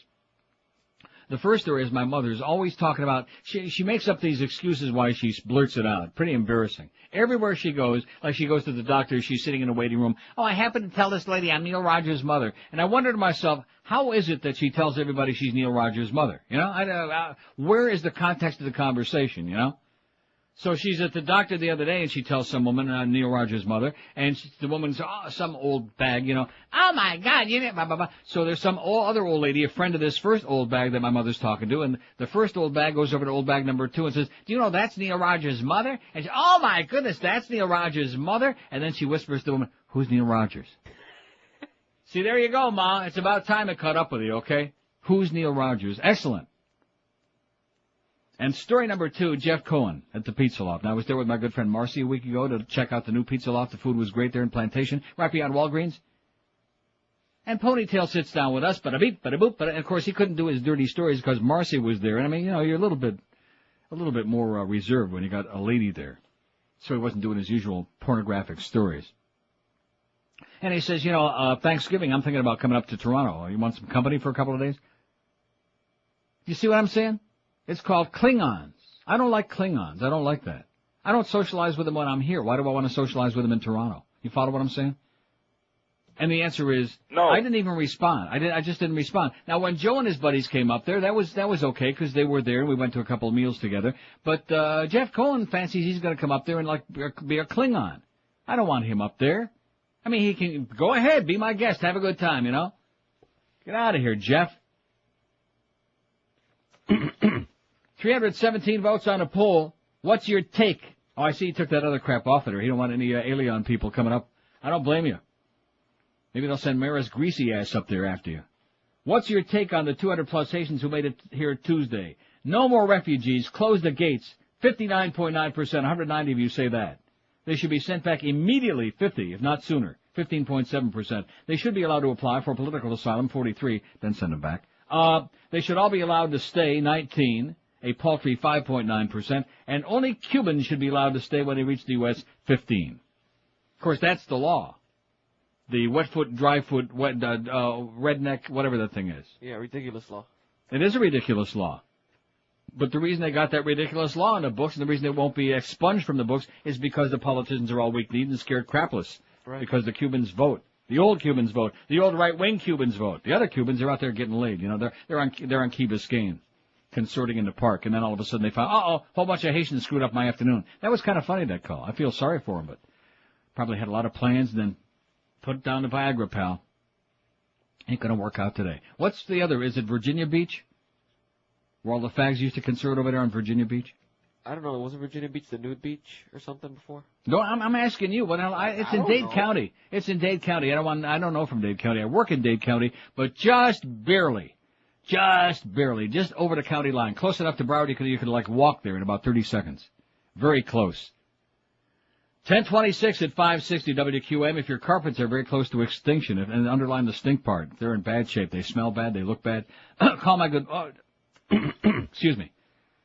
S1: The first story is my mother's always talking about, she makes up these excuses why she blurts it out. Pretty embarrassing. Everywhere she goes, like she goes to the doctor, she's sitting in a waiting room. Oh, I happen to tell this lady I'm Neil Rogers' mother. And I wonder to myself, how is it that she tells everybody she's Neil Rogers' mother? You know, where is the context of the conversation, you know? So she's at the doctor the other day, and she tells some woman, Neil Rogers' mother, and the woman's, some old bag, you know, oh my God, you know, blah, blah, blah. So there's some other old lady, a friend of this first old bag that my mother's talking to, and the first old bag goes over to old bag number 2 and says, do you know that's Neil Rogers' mother? And she, oh my goodness, that's Neil Rogers' mother? And then she whispers to the woman, who's Neil Rogers? See, there you go, Ma. It's about time it caught up with you, okay? Who's Neil Rogers? Excellent. And story number 2, Jeff Cohen at the Pizza Loft. Now, I was there with my good friend Marcy a week ago to check out the new Pizza Loft. The food was great there in Plantation, right beyond Walgreens. And Ponytail sits down with us, bada-beep, bada-boop, and of course he couldn't do his dirty stories because Marcy was there. And I mean, you know, you're a little bit more reserved when you got a lady there. So he wasn't doing his usual pornographic stories. And he says, you know, Thanksgiving, I'm thinking about coming up to Toronto. You want some company for a couple of days? You see what I'm saying? It's called Klingons. I don't like Klingons. I don't like that. I don't socialize with them when I'm here. Why do I want to socialize with them in Toronto? You follow what I'm saying? And the answer is, no. I didn't even respond. I just didn't respond. Now, when Joe and his buddies came up there, that was okay because they were there and we went to a couple of meals together. But Jeff Cohen fancies he's going to come up there and like be a Klingon. I don't want him up there. I mean, he can go ahead, be my guest, have a good time, you know. Get out of here, Jeff. 317 votes on a poll. What's your take? Oh, I see he took that other crap off of her. He don't want any alien people coming up. I don't blame you. Maybe they'll send Mara's greasy ass up there after you. What's your take on the 200-plus Haitians who made it here Tuesday? No more refugees. Close the gates. 59.9%. 190 of you say that. They should be sent back immediately. 50, if not sooner. 15.7%. They should be allowed to apply for political asylum. 43. Then send them back. They should all be allowed to stay. 19. A paltry 5.9%, and only Cubans should be allowed to stay when they reach the U.S., 15. Of course, that's the law. The wet foot, dry foot, redneck, whatever that thing is.
S5: Yeah, ridiculous law.
S1: It is a ridiculous law. But the reason they got that ridiculous law in the books, and the reason it won't be expunged from the books, is because the politicians are all weak-kneed and scared crapless. Right. Because the Cubans vote. The old Cubans vote. The old right-wing Cubans vote. The other Cubans are out there getting laid. You know, they're on Key Biscayne, consorting in the park, and then all of a sudden they found, a whole bunch of Haitians screwed up my afternoon. That was kind of funny, that call. I feel sorry for him, but probably had a lot of plans and then put down the Viagra, pal. Ain't gonna work out today. What's the other? Is it Virginia Beach? Where all the fags used to consort over there on Virginia Beach?
S5: I don't know. Wasn't Virginia Beach the nude beach or something before?
S1: No, I'm asking you. It's in Dade County. It's in Dade County. I don't know from Dade County. I work in Dade County, but just barely. Just barely, just over the county line, close enough to Broward you could like walk there in about 30 seconds. Very close. 1026 at 560 WQM. If your carpets are very close to extinction, and underline the stink part, if they're in bad shape, they smell bad, they look bad, call my good. Excuse me.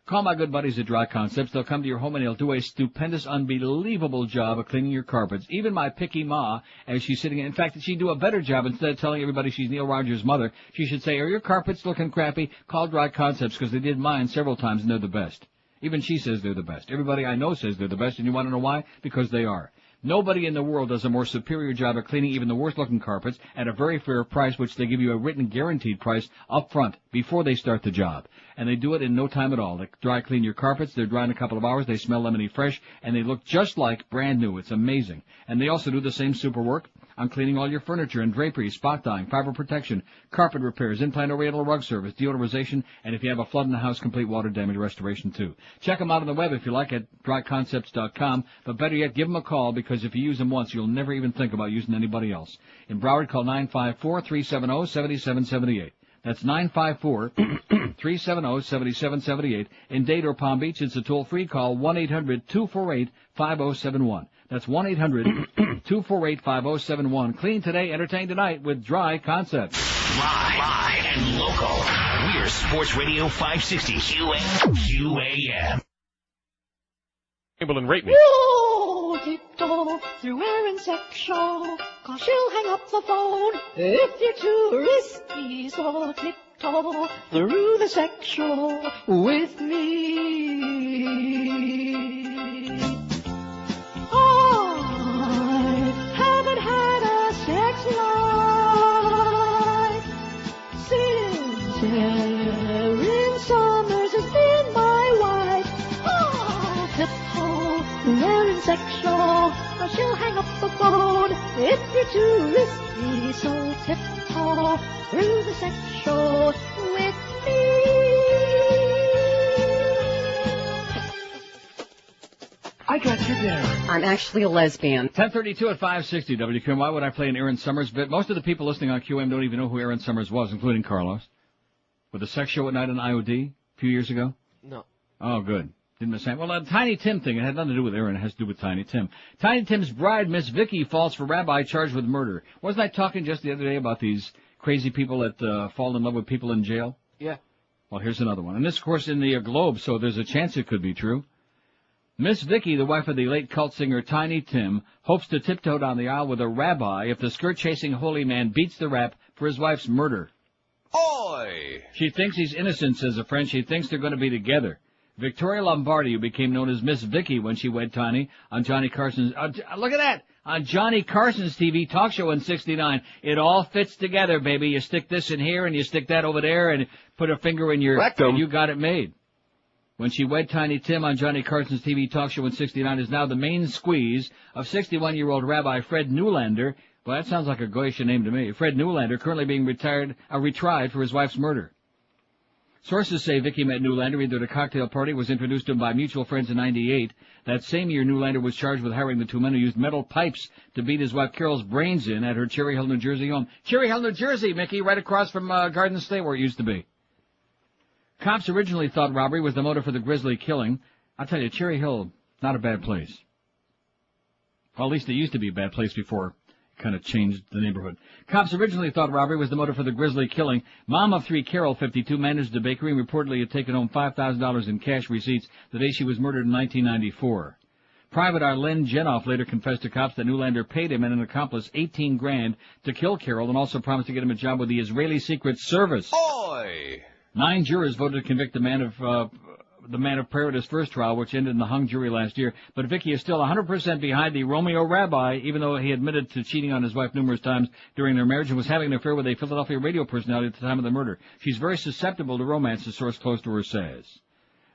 S1: Call my good buddies at Dry Concepts. They'll come to your home and they'll do a stupendous, unbelievable job of cleaning your carpets. Even my picky ma, as she's sitting in fact, she'd do a better job. Instead of telling everybody she's Neil Rogers' mother, she should say, are your carpets looking crappy? Call Dry Concepts, because they did mine several times and they're the best. Even she says they're the best. Everybody I know says they're the best, and you want to know why? Because they are. Nobody in the world does a more superior job of cleaning even the worst-looking carpets at a very fair price, which they give you a written guaranteed price up front before they start the job. And they do it in no time at all. They dry clean your carpets. They're dry in a couple of hours. They smell lemony fresh, and they look just like brand new. It's amazing. And they also do the same super work on cleaning all your furniture and drapery, spot dyeing, fiber protection, carpet repairs, in-plant oriental rug service, deodorization, and if you have a flood in the house, complete water damage restoration too. Check them out on the web if you like at dryconcepts.com, but better yet, give them a call, because if you use them once, you'll never even think about using anybody else. In Broward, call 954-370-7778. That's 954-370-7778. In Dade or Palm Beach, it's a toll-free call, 1-800-248-5071. That's 1-800-248-5071. Clean today, entertain tonight with Dry Concepts.
S2: Live and local. We're Sports Radio 560 QAM.
S6: And rate me.
S20: You tiptoe through Aaron section, 'cause she'll hang up the phone if you're too risky. So tiptoe through the section with me. I haven't had a sex life since Erin Summers has been my wife. Oh, tiptoe through Erin section, 'cause she'll hang up the phone if you're too risky. So tiptoe through the section with me.
S7: I got you there. I'm actually a lesbian.
S1: 10:32 at 560 WQAM. Why would I play an Aaron Summers bit? Most of the people listening on QM don't even know who Aaron Summers was, including Carlos. With the sex show at night on IOD a few years ago?
S5: No.
S1: Oh, good. Didn't miss that. Well, the Tiny Tim thing, it had nothing to do with Aaron. It has to do with Tiny Tim. Tiny Tim's bride, Miss Vicky, falls for rabbi charged with murder. Wasn't I talking just the other day about these crazy people that fall in love with people in jail?
S5: Yeah.
S1: Well, here's another one. And this, of course, in the Globe, so there's a chance it could be true. Miss Vicky, the wife of the late cult singer Tiny Tim, hopes to tiptoe down the aisle with a rabbi if the skirt-chasing holy man beats the rap for his wife's murder.
S10: Oi!
S1: She thinks he's innocent, says a friend. She thinks they're going to be together. Victoria Lombardi, who became known as Miss Vicky when she wed Tiny on Johnny Carson's... look at that! On Johnny Carson's TV talk show in '69. It all fits together, baby. You stick this in here and you stick that over there and put a finger in your... rectum. And you got it made. When she wed Tiny Tim on Johnny Carson's TV talk show in '69 is now the main squeeze of 61-year-old Rabbi Fred Newlander. Well, that sounds like a Goyish name to me. Fred Newlander, currently being retried for his wife's murder. Sources say Vicky met Newlander either at a cocktail party, was introduced to him by mutual friends in '98. That same year, Newlander was charged with hiring the two men who used metal pipes to beat his wife Carol's brains in at her Cherry Hill, New Jersey home. Cherry Hill, New Jersey, Mickey, right across from Garden State where it used to be. Cops originally thought robbery was the motive for the grisly killing. I'll tell you, Cherry Hill, not a bad place. Well, at least it used to be a bad place before it kind of changed the neighborhood. Cops originally thought robbery was the motive for the grisly killing. Mom of three, Carol, 52, managed a bakery and reportedly had taken home $5,000 in cash receipts the day she was murdered in 1994. Private Arlen Jenoff later confessed to cops that Newlander paid him and an accomplice $18,000 to kill Carol and also promised to get him a job with the Israeli Secret Service.
S10: Oi!
S1: 9 jurors voted to convict the man of prayer at his first trial, which ended in the hung jury last year. But Vicky is still 100% behind the Romeo rabbi, even though he admitted to cheating on his wife numerous times during their marriage and was having an affair with a Philadelphia radio personality at the time of the murder. She's very susceptible to romance, a source close to her says.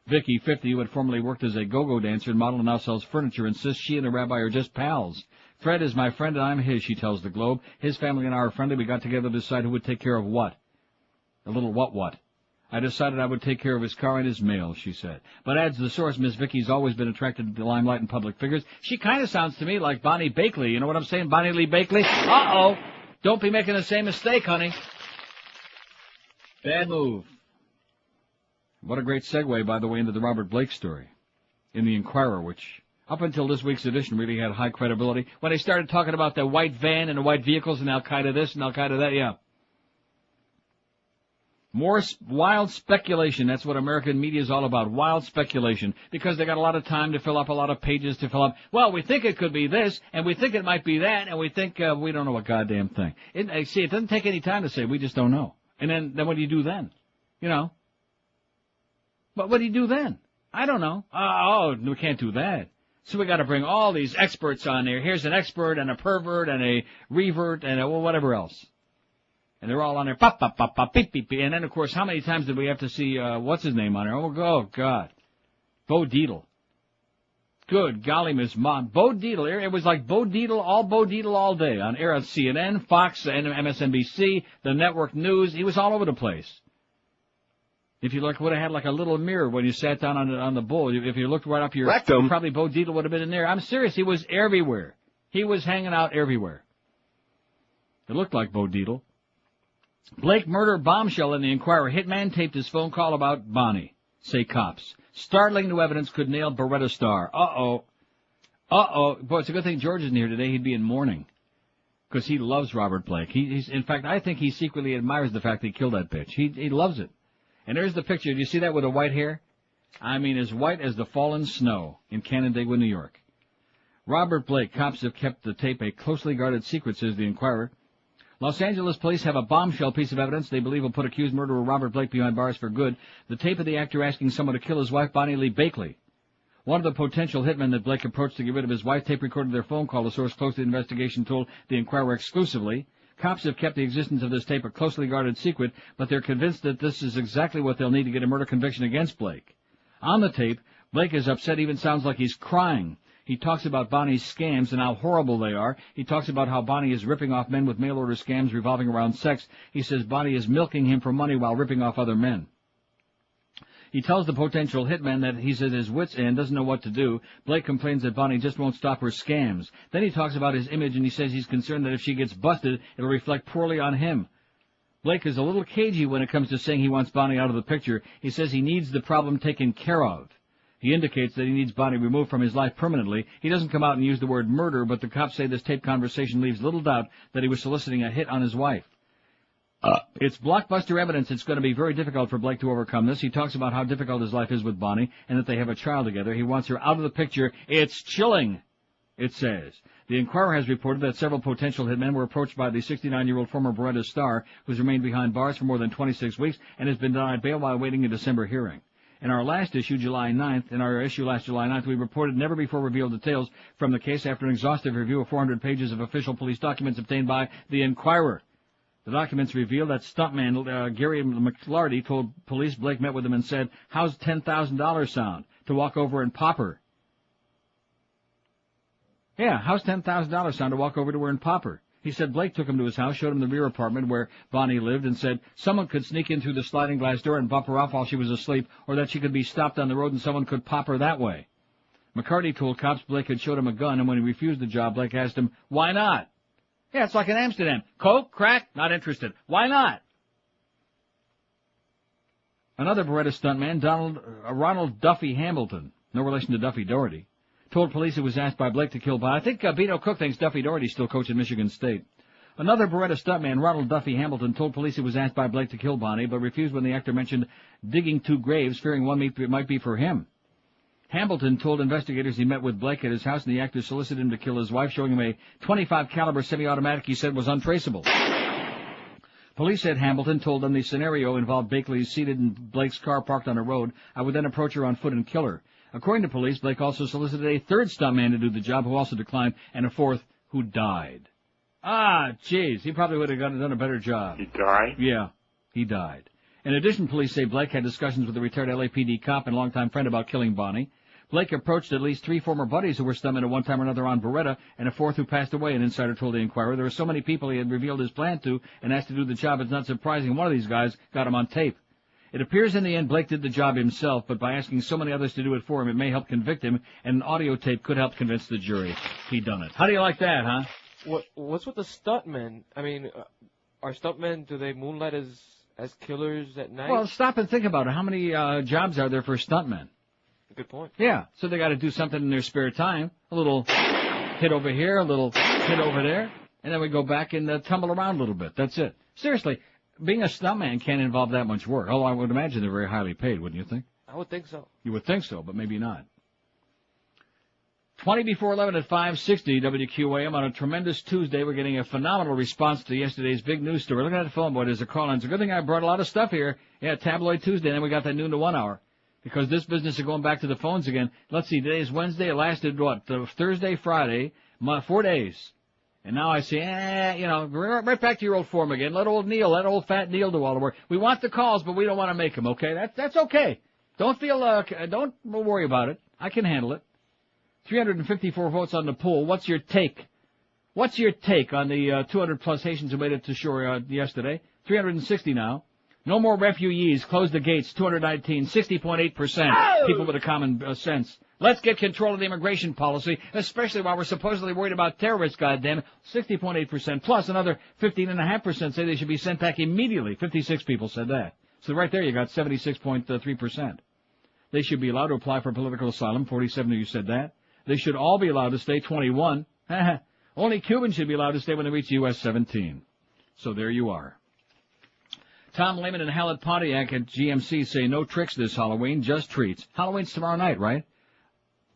S1: Vicky, 50, who had formerly worked as a go-go dancer and model and now sells furniture, insists she and the rabbi are just pals. Fred is my friend and I'm his, she tells the Globe. His family and I are friendly. We got together to decide who would take care of what. A little what? I decided I would take care of his car and his mail, she said. But adds the source, Miss Vicky's always been attracted to the limelight and public figures. She kind of sounds to me like Bonnie Bakley. You know what I'm saying, Bonnie Lee Bakley? Uh-oh. Don't be making the same mistake, honey. Bad move. What a great segue, by the way, into the Robert Blake story in the Inquirer, which up until this week's edition really had high credibility. When they started talking about the white van and the white vehicles and Al-Qaeda this and Al-Qaeda that, yeah. More wild speculation. That's what American media is all about. Wild speculation. Because they got a lot of time to fill up, a lot of pages to fill up. Well, we think it could be this, and we think it might be that, and we think we don't know a goddamn thing. See, it doesn't take any time to say we just don't know. And then what do you do then? You know? But what do you do then? I don't know. Oh, we can't do that. So we got to bring all these experts on there. Here's an expert and a pervert and a revert and whatever else. And they're all on there, pop, pop, pop, pop, beep, beep, beep. And then, of course, how many times did we have to see, what's his name on there? Oh, God. Bo Dietl. Good golly, Miss Mom. Bo Dietl. It was like Bo Dietl all day. On air on CNN, Fox, and MSNBC, the network news. He was all over the place. If you would have had like a little mirror when you sat down on the bull, if you looked right up your rectum, probably Bo Dietl would have been in there. I'm serious. He was everywhere. He was hanging out everywhere. It looked like Bo Dietl. Blake murder bombshell in the Inquirer. Hitman taped his phone call about Bonnie, say cops. Startling new evidence could nail Beretta star. Uh-oh. Boy, it's a good thing George isn't here today. He'd be in mourning. Because he loves Robert Blake. In fact, I think he secretly admires the fact that he killed that bitch. He loves it. And there's the picture. Do you see that with the white hair? I mean, as white as the fallen snow in Canandaigua, New York. Robert Blake. Cops have kept the tape a closely guarded secret, says the Inquirer. Los Angeles police have a bombshell piece of evidence they believe will put accused murderer Robert Blake behind bars for good. The tape of the actor asking someone to kill his wife, Bonnie Lee Bakley. One of the potential hitmen that Blake approached to get rid of his wife tape recorded their phone call. A source close to the investigation told the Inquirer exclusively. Cops have kept the existence of this tape a closely guarded secret, but they're convinced that this is exactly what they'll need to get a murder conviction against Blake. On the tape, Blake is upset, even sounds like he's crying. He talks about Bonnie's scams and how horrible they are. He talks about how Bonnie is ripping off men with mail-order scams revolving around sex. He says Bonnie is milking him for money while ripping off other men. He tells the potential hitman that he's at his wit's end, doesn't know what to do. Blake complains that Bonnie just won't stop her scams. Then he talks about his image, and he says he's concerned that if she gets busted, it'll reflect poorly on him. Blake is a little cagey when it comes to saying he wants Bonnie out of the picture. He says he needs the problem taken care of. He indicates that he needs Bonnie removed from his life permanently. He doesn't come out and use the word murder, but the cops say this tape conversation leaves little doubt that he was soliciting a hit on his wife. It's blockbuster evidence. It's going to be very difficult for Blake to overcome this. He talks about how difficult his life is with Bonnie and that they have a child together. He wants her out of the picture. It's chilling, it says. The Inquirer has reported that several potential hitmen were approached by the 69-year-old former Beretta star, who's remained behind bars for more than 26 weeks and has been denied bail while awaiting a December hearing. In our last issue, July 9th, we reported never-before-revealed details from the case after an exhaustive review of 400 pages of official police documents obtained by the Inquirer. The documents reveal that stuntman Gary McLarty told police Blake met with him and said, "How's $10,000 sound? To walk over and pop her." Yeah, how's $10,000 sound to walk over to her and pop her? He said Blake took him to his house, showed him the rear apartment where Bonnie lived, and said someone could sneak in through the sliding glass door and bump her off while she was asleep, or that she could be stopped on the road and someone could pop her that way. McCarty told cops Blake had showed him a gun, and when he refused the job, Blake asked him, "Why not?" Yeah, it's like in Amsterdam. Coke? Crack? Not interested. Why not? Another Beretta stuntman, Ronald Duffy Hamilton, no relation to Duffy Doherty, told police he was asked by Blake to kill Bonnie. I think Beto Cook thinks Duffy Doherty's still coaching Michigan State. Another Beretta stuntman, Ronald Duffy Hamilton, told police he was asked by Blake to kill Bonnie, but refused when the actor mentioned digging 2 graves, fearing one might be for him. Hamilton told investigators he met with Blake at his house, and the actor solicited him to kill his wife, showing him a .25 caliber semi-automatic he said was untraceable. Police said Hamilton told them the scenario involved Bakley seated in Blake's car parked on a road. I would then approach her on foot and kill her. According to police, Blake also solicited a 3rd stuntman to do the job, who also declined, and a 4th who died. Ah, jeez, he probably would have done a better job.
S4: He died?
S1: Yeah, he died. In addition, police say Blake had discussions with a retired LAPD cop and longtime friend about killing Bonnie. Blake approached at least 3 former buddies who were stuntmen at one time or another on Beretta, and a 4th who passed away, an insider told the Inquirer. There were so many people he had revealed his plan to and asked to do the job, it's not surprising one of these guys got him on tape. It appears in the end Blake did the job himself, but by asking so many others to do it for him, it may help convict him, and an audio tape could help convince the jury he'd done it. How do you like that, huh?
S5: What's with the stuntmen? I mean, are stuntmen, do they moonlight as killers at night?
S1: Well, stop and think about it. How many jobs are there for stuntmen?
S5: Good point.
S1: Yeah, so they got to do something in their spare time. A little hit over here, a little hit over there, and then we go back and tumble around a little bit. That's it. Seriously, being a stuntman can't involve that much work. Although I would imagine they're very highly paid, wouldn't you think?
S5: I would think so.
S1: You would think so, but maybe not. 20 before 11 at 560 WQAM on a tremendous Tuesday. We're getting a phenomenal response to yesterday's big news story. Looking at the phone, boy, there's a call-in. It's a good thing I brought a lot of stuff here. Yeah, Tabloid Tuesday, and then we got that noon to 1 hour. Because this business is going back to the phones again. Let's see, today's Wednesday. It lasted, Thursday, Friday, 4 days. And now I say, right back to your old form again. Let old fat Neil do all the work. We want the calls, but we don't want to make them, okay? That's okay. Don't worry about it. I can handle it. 354 votes on the poll. What's your take? What's your take on the 200-plus Haitians who made it to shore yesterday? 360 now. No more refugees. Close the gates. 219. 60.8%. People with a common sense. Let's get control of the immigration policy, especially while we're supposedly worried about terrorists, goddammit. 60.8%. Plus another 15.5% say they should be sent back immediately. 56 people said that. So right there you got 76.3%. They should be allowed to apply for political asylum. 47 of you said that. They should all be allowed to stay. 21. Only Cubans should be allowed to stay when they reach U.S. 17. So there you are. Tom Lehman and Hallett Pontiac at GMC say no tricks this Halloween, just treats. Halloween's tomorrow night, right?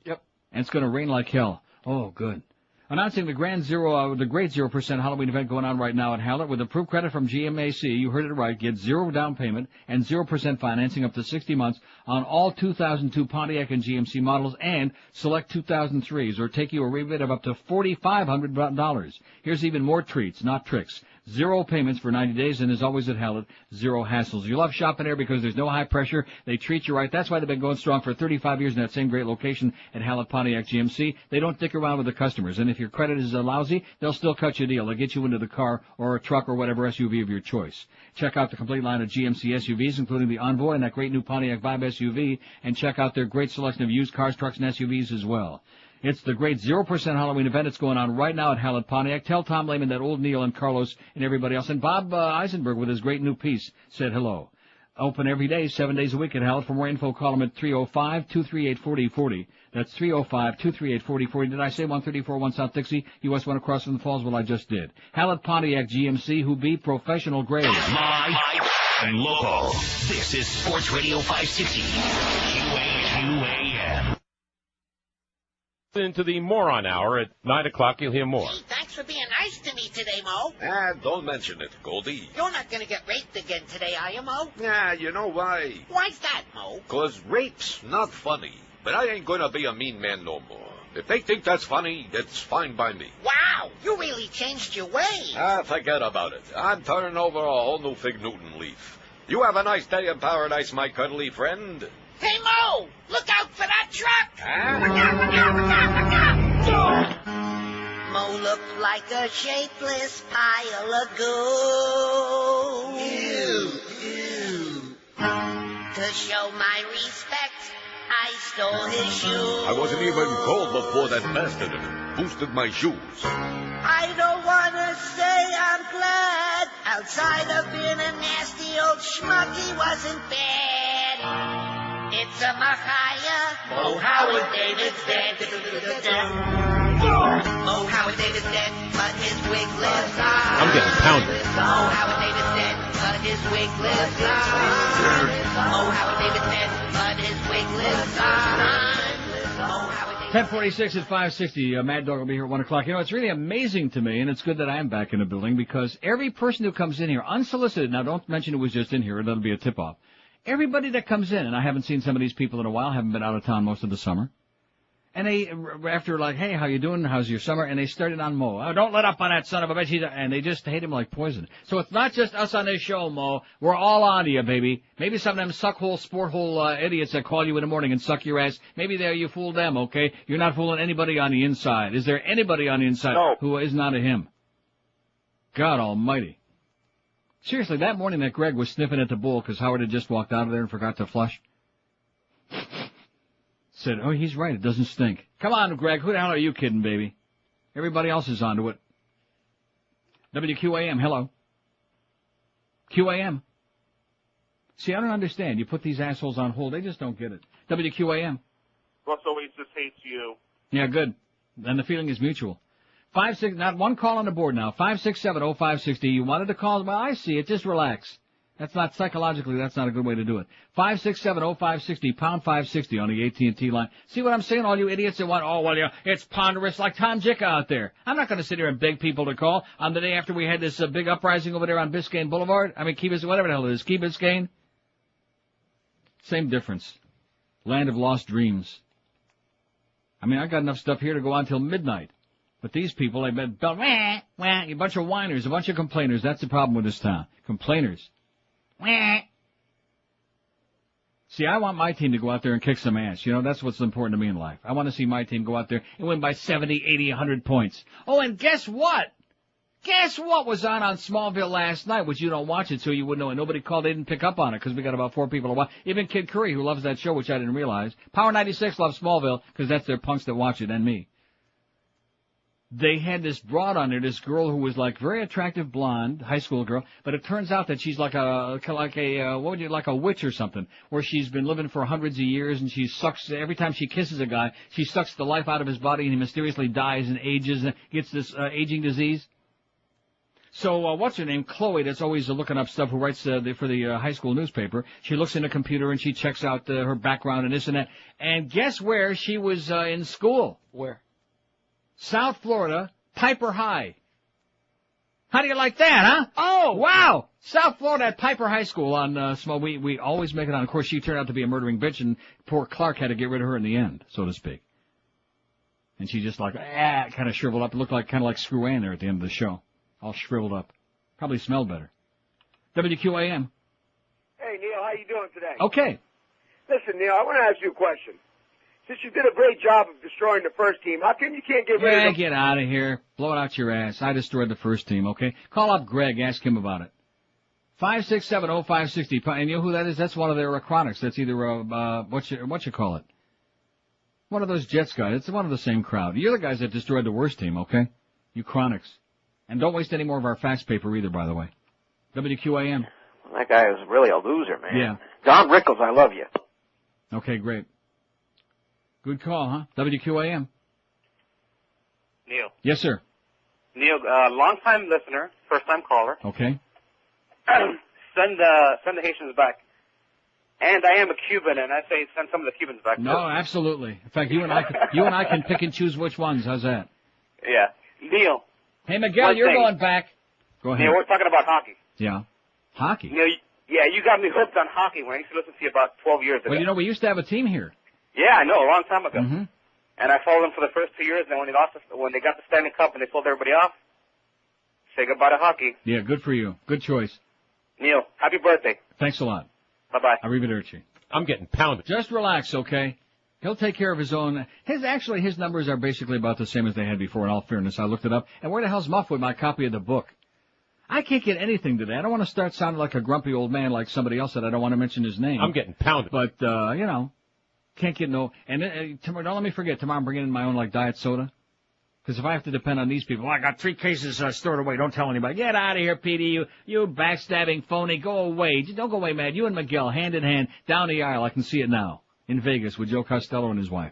S5: Yep.
S1: And it's going to rain like hell. Oh, good. Announcing the great 0% Halloween event going on right now at Hallett with approved credit from GMAC. You heard it right. Get 0 down payment and 0% financing up to 60 months on all 2002 Pontiac and GMC models and select 2003s or take you a rebate of up to $4,500. Here's even more treats, not tricks. 0 payments for 90 days, and as always at Hallett, 0 hassles. You love shopping there because there's no high pressure. They treat you right. That's why they've been going strong for 35 years in that same great location at Hallett Pontiac GMC. They don't dick around with the customers, and if your credit is lousy, they'll still cut you a deal. They'll get you into the car or a truck or whatever SUV of your choice. Check out the complete line of GMC SUVs, including the Envoy and that great new Pontiac Vibe SUV, and check out their great selection of used cars, trucks, and SUVs as well. It's the great 0% Halloween event. It's going on right now at Hallett Pontiac. Tell Tom Lehman that old Neil and Carlos and everybody else. And Bob Eisenberg with his great new piece said hello. Open every day, 7 days a week at Hallett. For more info, call them at 305-238-4040. That's 305-238-4040. Did I say 134 1 South Dixie, US 1 across from the Falls? Well, I just did. Hallett Pontiac GMC, who be professional grade.
S2: Live and local. This is Sports Radio 560. QAM.
S6: Into the Moron Hour at 9 o'clock, you'll hear more.
S9: Gee, thanks for being nice to me today, Mo.
S22: Don't mention it, Goldie.
S9: You're not going to get raped again today, are you, Mo?
S22: You know why?
S9: Why's that, Mo?
S22: 'Cause rape's not funny. But I ain't gonna be a mean man no more. If they think that's funny, it's fine by me.
S9: Wow, you really changed your ways.
S22: Forget about it. I'm turning over a whole new Fig Newton leaf. You have a nice day in paradise, my cuddly friend.
S9: Hey, Mo, look out for that truck. Mo looked like a shapeless pile of goo. Ew. To show my respect, I stole his shoes.
S22: I wasn't even cold before that bastard boosted my shoes.
S9: I don't want to say I'm glad. Outside of being a nasty old schmuck, he wasn't bad. It's a Machaya. Mo Howard David's dead. Mo Howard David's dead, but his wig lives on.
S6: I'm getting pounded.
S9: Mo Howard David's dead, but his wig lives on. Mo Howard David's dead, but his wig lives on.
S1: 10:46 at 560. Mad Dog will be here at 1 o'clock. You know, it's really amazing to me, and it's good that I am back in the building, because every person who comes in here, unsolicited, now don't mention it was just in here, that'll be a tip-off. Everybody that comes in, and I haven't seen some of these people in a while, haven't been out of town most of the summer. And they, after like, hey, how you doing? How's your summer? And they started on Mo. Oh, don't let up on that son of a bitch. And they just hate him like poison. So it's not just us on this show, Mo. We're all on to you, baby. Maybe some of them suck-hole, sport-hole idiots that call you in the morning and suck your ass. Maybe there you fool them, okay? You're not fooling anybody on the inside. Is there anybody on the inside who is not a him? God almighty. Seriously, that morning that Greg was sniffing at the bowl because Howard had just walked out of there and forgot to flush. Said, oh, he's right, it doesn't stink. Come on, Greg, who the hell are you kidding, baby? Everybody else is onto it. WQAM, hello. QAM. See, I don't understand. You put these assholes on hold, they just don't get it. WQAM.
S4: Russ always just hates you.
S1: Yeah, good. And the feeling is mutual. Not one call on the board now. 5670560. You wanted to call? Well, I see it. Just relax. That's not psychologically. That's not a good way to do it. 5670560 pound 560 on the AT&T line. See what I'm saying? All you idiots that want, oh well, yeah, it's ponderous like Tom Jicka out there. I'm not going to sit here and beg people to call on the day after we had this big uprising over there on Biscayne Boulevard. I mean, Key Biscayne, whatever the hell it is, Key Biscayne. Same difference. Land of lost dreams. I mean, I got enough stuff here to go on till midnight. But these people, they've been, a bunch of whiners, a bunch of complainers. That's the problem with this town. Complainers. See, I want my team to go out there and kick some ass. You know, that's what's important to me in life. I want to see my team go out there and win by 70, 80, 100 points. Oh, and guess what? Guess what was on Smallville last night, which you don't watch it so you wouldn't know, and nobody called. They didn't pick up on it because we got about 4 people to watch. Even Kid Curry, who loves that show, which I didn't realize. Power 96 loves Smallville because that's their punks that watch it, and me. They had this broad on there, this girl who was like very attractive blonde, high school girl, but it turns out that she's like a witch or something, where she's been living for hundreds of years and she sucks, every time she kisses a guy, she sucks the life out of his body and he mysteriously dies and ages and gets this aging disease. So, what's her name? Chloe, that's always looking up stuff, who writes for the high school newspaper. She looks in a computer and she checks out her background and this and that. And guess where she was in school?
S5: Where?
S1: South Florida, Piper High. How do you like that, huh? Oh, wow! South Florida at Piper High School on Small. We always make it on. Of course, she turned out to be a murdering bitch, and poor Clark had to get rid of her in the end, so to speak. And she just like, kind of shriveled up. It looked like kind of like Screw Ann there at the end of the show. All shriveled up. Probably smelled better. WQAM.
S11: Hey, Neil, how you doing today?
S1: Okay.
S11: Listen, Neil, I want to ask you a question. Since you did a great job of destroying the first team, how come you can't get rid of them?
S1: Get out of here. Blow it out your ass. I destroyed the first team, okay? Call up Greg. Ask him about it. 5670560. And you know who that is? That's one of their chronics. That's either, what you call it? One of those Jets guys. It's one of the same crowd. You're the guys that destroyed the worst team, okay? You chronics. And don't waste any more of our fax paper either, by the way. WQAM.
S3: That guy is really a loser, man.
S1: Yeah.
S3: Don Rickles, I love you.
S1: Okay, great. Good call, huh? WQAM.
S13: Neil.
S1: Yes, sir.
S13: Neil, long-time listener, first-time caller.
S1: Okay.
S13: Send the Haitians back. And I am a Cuban, and I say send some of the Cubans back.
S1: No,
S13: too.
S1: absolutely. In fact, you and I can pick and choose which ones. How's that?
S13: Yeah. Neil.
S1: Hey, Miguel, you're going back. Go ahead.
S13: Neil, we're talking about hockey.
S1: Yeah. Hockey?
S13: Neil, you got me hooked on hockey when I used to listen to you about 12 years ago.
S1: Well, you know, we used to have a team here.
S13: Yeah, I know, a long time ago.
S1: Mm-hmm.
S13: And I followed them for the first 2 years, and when they got the Stanley Cup and they sold everybody off, say goodbye to hockey.
S1: Yeah, good for you. Good choice.
S13: Neil, happy birthday.
S1: Thanks a lot.
S13: Bye-bye.
S1: Arrivederci.
S6: I'm getting pounded.
S1: Just relax, okay? He'll take care of his own. His numbers are basically about the same as they had before, in all fairness. I looked it up. And where the hell's Muff with my copy of the book? I can't get anything today. I don't want to start sounding like a grumpy old man like somebody else that I don't want to mention his name.
S6: I'm getting pounded.
S1: But, you know, can't get no. And tomorrow, don't let me forget, tomorrow I'm bringing in my own, like, diet soda. Because if I have to depend on these people, I got 3 cases stored away. Don't tell anybody. Get out of here, Petey. You backstabbing phony. Go away. Don't go away, man. You and Miguel, hand in hand, down the aisle. I can see it now. In Vegas with Joe Costello and his wife.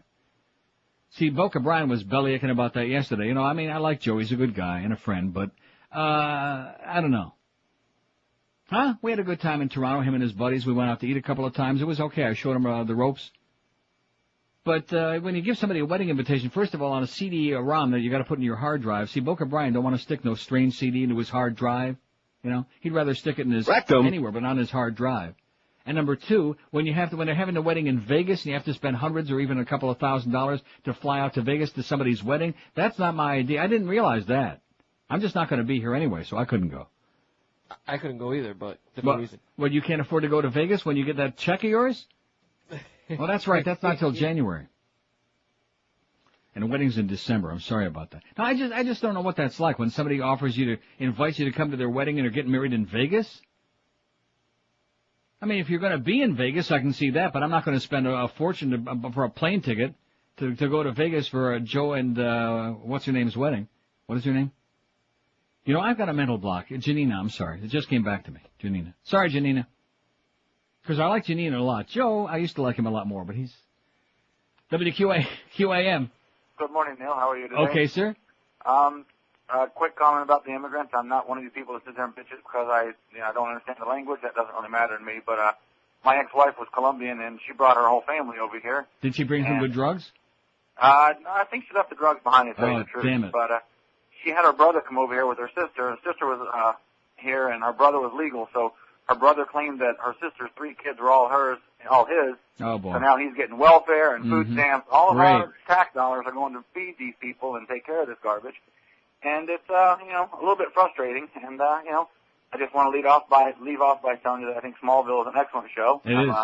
S1: See, Boca Brian was bellyaching about that yesterday. You know, I mean, I like Joe. He's a good guy and a friend, but, I don't know. Huh? We had a good time in Toronto, him and his buddies. We went out to eat a couple of times. It was okay. I showed him the ropes. But when you give somebody a wedding invitation, first of all, on a CD-ROM that you got to put in your hard drive. See, Boca Brian don't want to stick no strange CD into his hard drive. You know, he'd rather stick it in his rectum anywhere, but not on his hard drive. And number 2, when they're having a wedding in Vegas and you have to spend hundreds or even a couple of $1,000s to fly out to Vegas to somebody's wedding, that's not my idea. I didn't realize that. I'm just not going to be here anyway, so I couldn't go.
S5: I couldn't go either, but different reason.
S1: Well, you can't afford to go to Vegas when you get that check of yours? Well, that's right. That's not till January. And the wedding's in December. I'm sorry about that. No, I just don't know what that's like when somebody invites you to come to their wedding and they're getting married in Vegas. I mean, if you're going to be in Vegas, I can see that, but I'm not going to spend a fortune for a plane ticket to go to Vegas for Joe and, what's her name's wedding? What is her name? You know, I've got a mental block. Janina, I'm sorry. It just came back to me. Janina. Sorry, Janina. Because I like Janina a lot. Joe, I used to like him a lot more, but he's... QAM.
S23: Good morning, Neil. How are you today?
S1: Okay, sir.
S14: Quick comment about the immigrants. I'm not one of you people that sit there and bitches because I don't understand the language. That doesn't really matter to me. But my ex-wife was Colombian, and she brought her whole family over here.
S1: Did she bring some good drugs?
S14: No, I think she left the drugs behind, to tell you the truth.
S1: Damn it.
S14: But she had her brother come over here with her sister. Her sister was here, and her brother was legal. So her brother claimed that her sister's 3 kids were all hers, all his.
S1: Oh, boy.
S14: So now he's getting welfare and food stamps. All of
S1: Great.
S14: our tax dollars are going to feed these people and take care of this garbage. And it's, a little bit frustrating. And, I just want to leave off by telling you that I think Smallville is an excellent show.
S1: It is.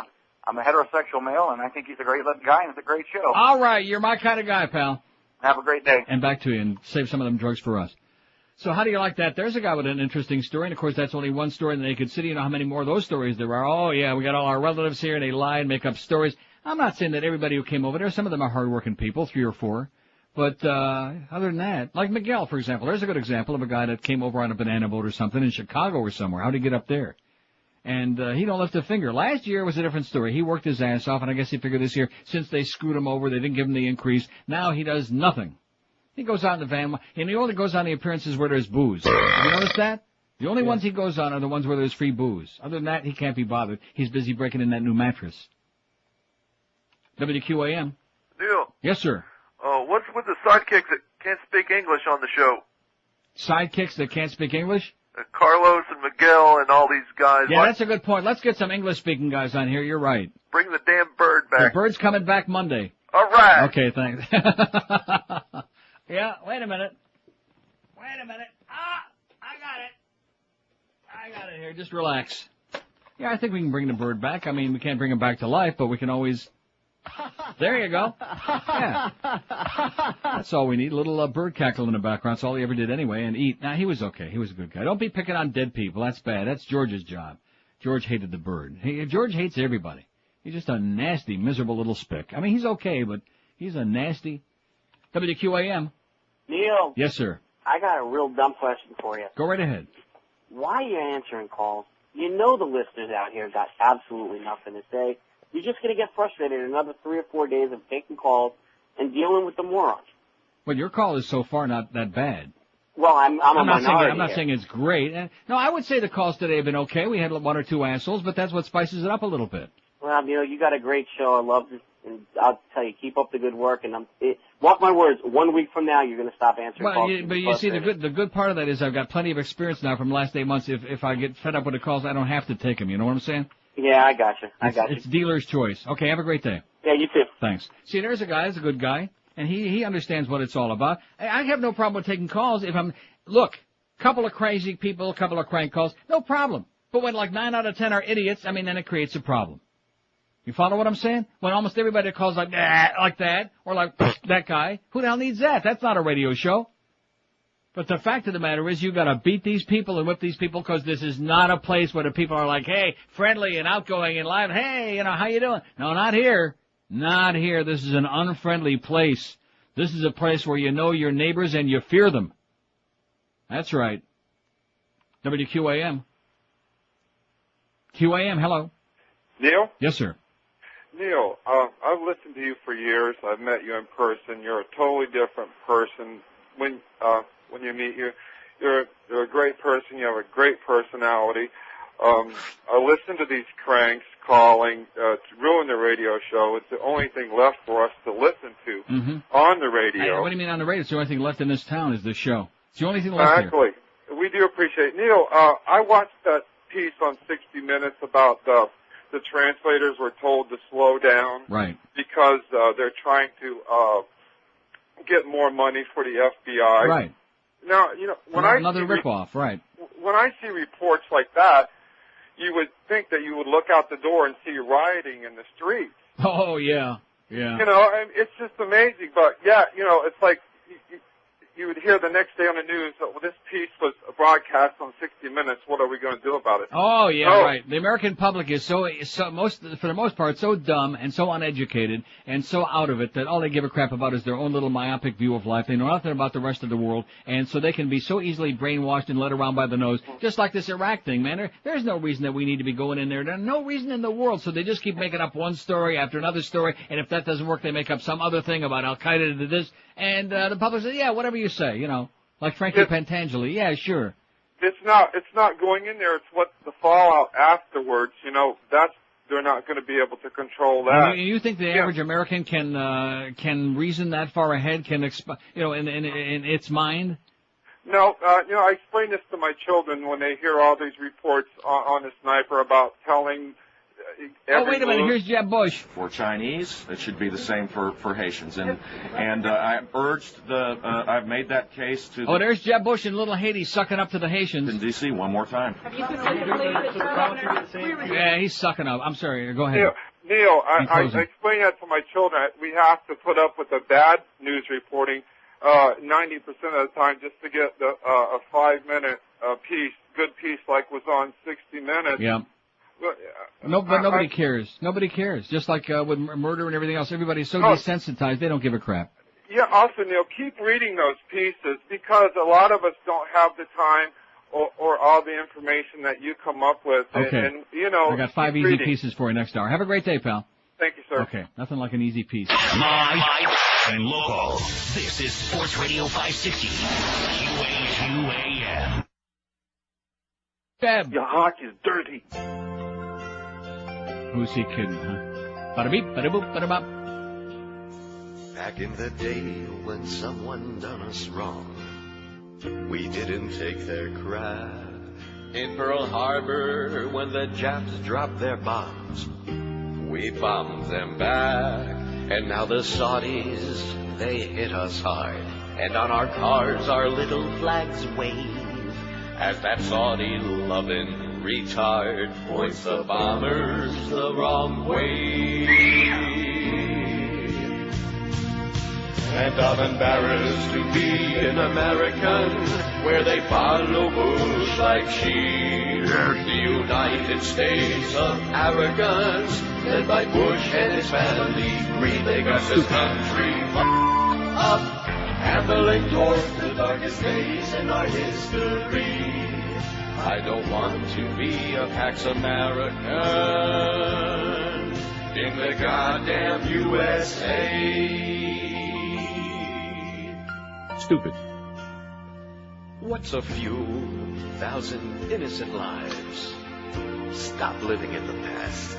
S14: I'm a heterosexual male, and I think he's a great looking guy, and it's a great show.
S1: All right, you're my kind of guy, pal.
S14: Have a great day.
S1: And back to you, and save some of them drugs for us. So how do you like that? There's a guy with an interesting story, and of course that's only one story in the naked city. You know how many more of those stories there are? Oh, yeah, we got all our relatives here, and they lie and make up stories. I'm not saying that everybody who came over there, some of them are hard-working people, 3 or 4. But other than that, like Miguel, for example, there's a good example of a guy that came over on a banana boat or something in Chicago or somewhere. How'd he get up there? And he don't lift a finger. Last year was a different story. He worked his ass off, and I guess he figured this year, since they screwed him over, they didn't give him the increase, now he does nothing. He goes out in the van, and he only goes on the appearances where there's booze. Have you noticed that? The only ones he goes on are the ones where there's free booze. Other than that, he can't be bothered. He's busy breaking in that new mattress. WQAM.
S15: Neil.
S1: Yes, sir.
S15: What's with the sidekicks that can't speak English on the show?
S1: Sidekicks that can't speak English?
S15: Carlos and Miguel and all these guys.
S1: Yeah, that's a good point. Let's get some English-speaking guys on here. You're right.
S15: Bring the damn bird back.
S1: The bird's coming back Monday.
S15: All right.
S1: Okay, thanks. Yeah, wait a minute. I got it here. Just relax. Yeah, I think we can bring the bird back. I mean, we can't bring him back to life, but we can always... There you go. Yeah. That's all we need. A little bird cackle in the background. That's all he ever did anyway. And eat. Now, he was okay. He was a good guy. Don't be picking on dead people. That's bad. That's George's job. George hated the bird. George hates everybody. He's just a nasty, miserable little spick. I mean, he's okay, but he's a nasty... WQAM.
S23: Neil.
S1: Yes, sir.
S23: I got a real dumb question for you.
S1: Go right ahead.
S23: Why are you answering calls? You know the listeners out here got absolutely nothing to say. You're just going to get frustrated another 3 or 4 days of taking calls and dealing with the morons.
S1: Well, your call is so far not that bad.
S23: Well, I'm a minority.
S1: I'm not saying it's great. No, I would say the calls today have been okay. We had 1 or 2 assholes, but that's what spices it up a little bit.
S23: Well, Neil, you got a great show. I love it. And I'll tell you, keep up the good work. And mark my words, 1 week from now, you're going to stop answering calls.
S1: But you see, the good part of that is I've got plenty of experience now from the last 8 months. If I get fed up with the calls, I don't have to take them. You know what I'm saying?
S23: Yeah, I got you.
S1: It's dealer's choice. Okay, have a great day.
S23: Yeah, you too.
S1: Thanks. See, there's a guy, he's a good guy, and he understands what it's all about. I have no problem with taking calls if look, couple of crazy people, couple of crank calls, no problem. But when like 9 out of 10 are idiots, I mean, then it creates a problem. You follow what I'm saying? When almost everybody calls like that, or like that guy, who the hell needs that? That's not a radio show. But the fact of the matter is you got to beat these people and whip these people because this is not a place where the people are like, hey, friendly and outgoing and live. Hey, how you doing? No, not here. Not here. This is an unfriendly place. This is a place where you know your neighbors and you fear them. That's right. WQAM. QAM, hello.
S24: Neil?
S1: Yes, sir.
S24: Neil, I've listened to you for years. I've met you in person. You're a totally different person. When you meet you, you're a great person. You have a great personality. I listen to these cranks calling to ruin the radio show. It's the only thing left for us to listen to on the radio.
S1: What do you mean on the radio? It's the only thing left in this town is this show. It's the only thing left
S24: here. Exactly. We do appreciate it. Neil, I watched that piece on 60 Minutes about the translators were told to slow down.
S1: Right.
S24: Because they're trying to get more money for the FBI.
S1: Right.
S24: Now, when
S1: another ripoff, right.
S24: When I see reports like that, you would think that you would look out the door and see rioting in the streets.
S1: Oh, yeah, yeah.
S24: It's just amazing. But, yeah, it's like you would hear the next day on the news, this piece was broadcast on 60 Minutes. What are we going to do about it?
S1: Oh, yeah, right. The American public is for the most part, so dumb and so uneducated and so out of it that all they give a crap about is their own little myopic view of life. They know nothing about the rest of the world, and so they can be so easily brainwashed and led around by the nose, just like this Iraq thing, man. There's no reason that we need to be going in there. There's no reason in the world, so they just keep making up one story after another story, and if that doesn't work, they make up some other thing about Al-Qaeda did this, and the public says, yeah, whatever you you say? Like Frankie Pentangeli. Yeah, sure.
S24: It's not going in there. It's what's the fallout afterwards. They're not going to be able to control that.
S1: And you think the average American can reason that far ahead? Can in its mind?
S24: No, I explain this to my children when they hear all these reports on the sniper about telling.
S1: Wait a minute. Here's Jeb Bush.
S12: For Chinese, it should be the same for Haitians, and I urged I've made that case to.
S1: There's Jeb Bush in Little Haiti sucking up to the Haitians.
S12: In D.C. one more time.
S1: Yeah, he's sucking up. I'm sorry. Go ahead.
S24: Neil, I explain that to my children. We have to put up with the bad news reporting 90% of the time just to get a 5-minute good piece like was on 60 Minutes.
S1: Yeah. But nobody cares. Nobody cares. Just like with murder and everything else, everybody's so desensitized, they don't give a crap.
S24: Yeah, also, Neil, keep reading those pieces because a lot of us don't have the time or all the information that you come up with.
S1: Okay.
S24: And
S1: I got 5 easy pieces for you next hour. Have a great day, pal.
S24: Thank you, sir.
S1: Okay. Nothing like an easy piece.
S2: Live and local. This is Sports Radio 560. QAQAM.
S1: Jeb.
S11: Your heart is dirty.
S1: Who's he kidding, huh? Bada-beep, bada-boop, bada-bop.
S16: Back in the day when someone done us wrong, we didn't take their crap. In Pearl Harbor, when the Japs dropped their bombs, we bombed them back. And now the Saudis, they hit us hard. And on our cars, our little flags wave as that Saudi-loving retard points the bombers the wrong way. And I'm embarrassed to be an American where they follow Bush like sheep. The United States of arrogance, led by Bush and his family, remake us this country up, handling toward the darkest days in our history. I don't want to be a Pax American in the goddamn USA.
S12: Stupid.
S16: What's a few thousand innocent lives? Stop living in the past.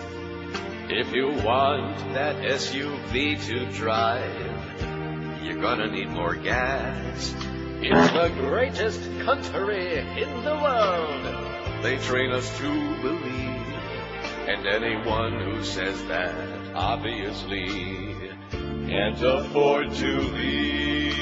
S16: If you want that SUV to drive, you're gonna need more gas. It's the greatest country in the world. They train us to believe. And anyone who says that obviously can't afford to leave.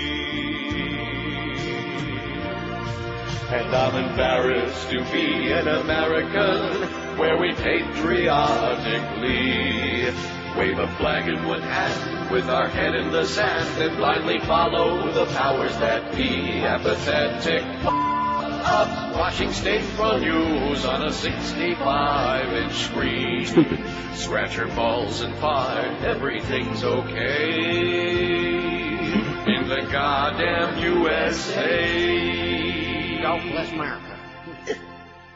S16: And I'm embarrassed to be an American where we patriotically wave a flag in one hand with our head in the sand and blindly follow the powers that be. Apathetic up, watching State Front News on a 65-inch screen.
S12: Stupid.
S16: Scratch your balls and fart, everything's okay in the goddamn USA.
S23: God bless America.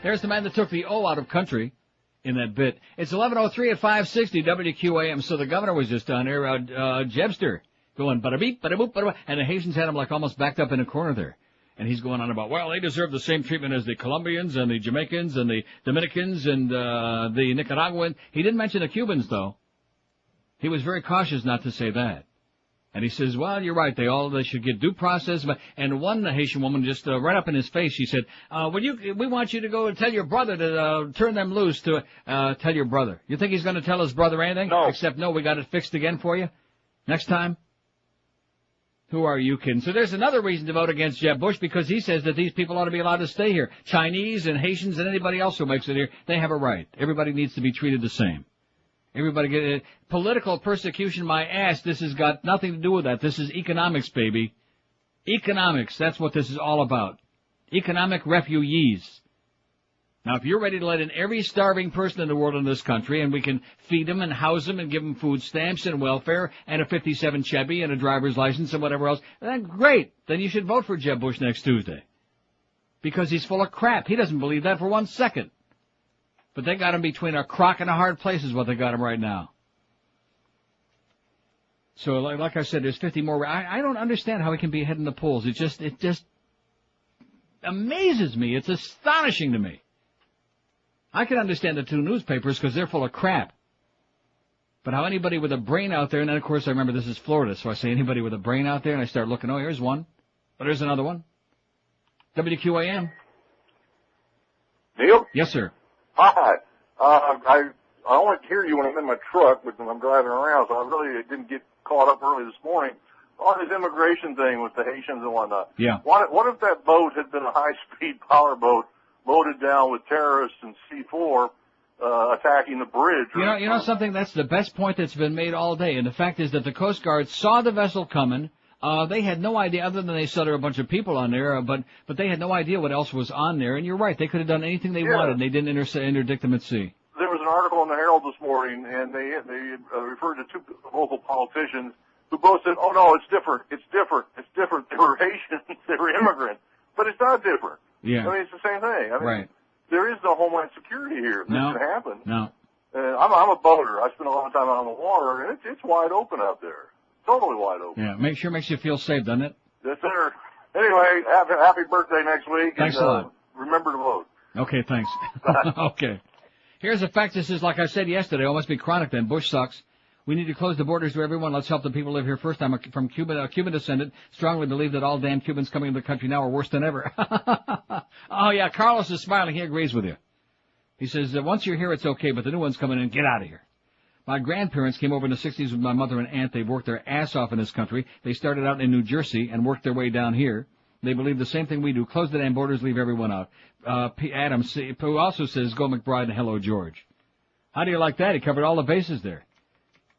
S1: There's the man that took the O out of country in that bit. It's 11:03 at 560 WQAM. So the governor was just down here, Jebster, going bada-beep, bada-boop, bada-boop, and the Haitians had him like almost backed up in a corner there. And he's going on about, well, they deserve the same treatment as the Colombians and the Jamaicans and the Dominicans and the Nicaraguans. He didn't mention the Cubans, though. He was very cautious not to say that. And he says, well, you're right, they should get due process. And one Haitian woman just right up in his face, she said, we want you to go and tell your brother to turn them loose to tell your brother. You think he's going to tell his brother anything?
S24: No.
S1: Except, no, we got it fixed again for you next time? Who are you kidding? So there's another reason to vote against Jeb Bush, because he says that these people ought to be allowed to stay here. Chinese and Haitians and anybody else who makes it here, they have a right. Everybody needs to be treated the same. Everybody get it. Political persecution, my ass, this has got nothing to do with that. This is economics, baby. Economics, that's what this is all about. Economic refugees. Now, if you're ready to let in every starving person in the world in this country, and we can feed them and house them and give them food stamps and welfare and a 57 Chevy and a driver's license and whatever else, then great. Then you should vote for Jeb Bush next Tuesday. Because he's full of crap. He doesn't believe that for 1 second. But they got him between a crock and a hard place is what they got him right now. So, like I said, there's 50 more. I don't understand how he can be ahead in the polls. It just amazes me. It's astonishing to me. I can understand the two newspapers because they're full of crap. But how anybody with a brain out there, and then of course I remember this is Florida, so I say anybody with a brain out there, and I start looking, oh, here's one. Oh, there's another one. WQAM.
S17: Neil?
S1: Yes, sir.
S17: Hi. I only hear you when I'm in my truck, but when I'm driving around, so I really didn't get caught up early this morning on this immigration thing with the Haitians and whatnot.
S1: Yeah.
S17: What if that boat had been a high-speed power boat loaded down with terrorists and C4 attacking the bridge?
S1: You know something? That's the best point that's been made all day. And the fact is that the Coast Guard saw the vessel coming. They had no idea, other than they saw there were a bunch of people on there, but they had no idea what else was on there. And you're right, they could have done anything they wanted. And they didn't interdict them at sea.
S17: There was an article in the Herald this morning, and they referred to two local politicians who both said, "Oh no, it's different. It's different. It's different. They were Haitians. They were immigrants." But it's not different.
S1: Yeah.
S17: I mean, it's the same thing. I mean,
S1: right.
S17: There is no homeland security here. This
S1: No.
S17: can happen.
S1: No.
S17: I'm a boater. I spend a lot of time out on the water, and it's wide open out there. Totally wide open.
S1: Yeah. Makes you feel safe, doesn't it?
S17: Yes, sir. Anyway, happy birthday next week.
S1: Thanks
S17: and,
S1: a lot.
S17: Remember to vote.
S1: Okay, thanks. Okay. Here's a fact. This is, like I said yesterday, it must be chronic then. Bush sucks. We need to close the borders to everyone. Let's help the people live here first. I'm from Cuba, Cuban descendant. Strongly believe that all damn Cubans coming into the country now are worse than ever. Oh, yeah, Carlos is smiling. He agrees with you. He says, once you're here, it's okay, but the new ones coming in, get out of here. My grandparents came over in the 60s with my mother and aunt. They've worked their ass off in this country. They started out in New Jersey and worked their way down here. They believe the same thing we do. Close the damn borders, leave everyone out. Adam, who also says, go McBride and hello, George. How do you like that? He covered all the bases there.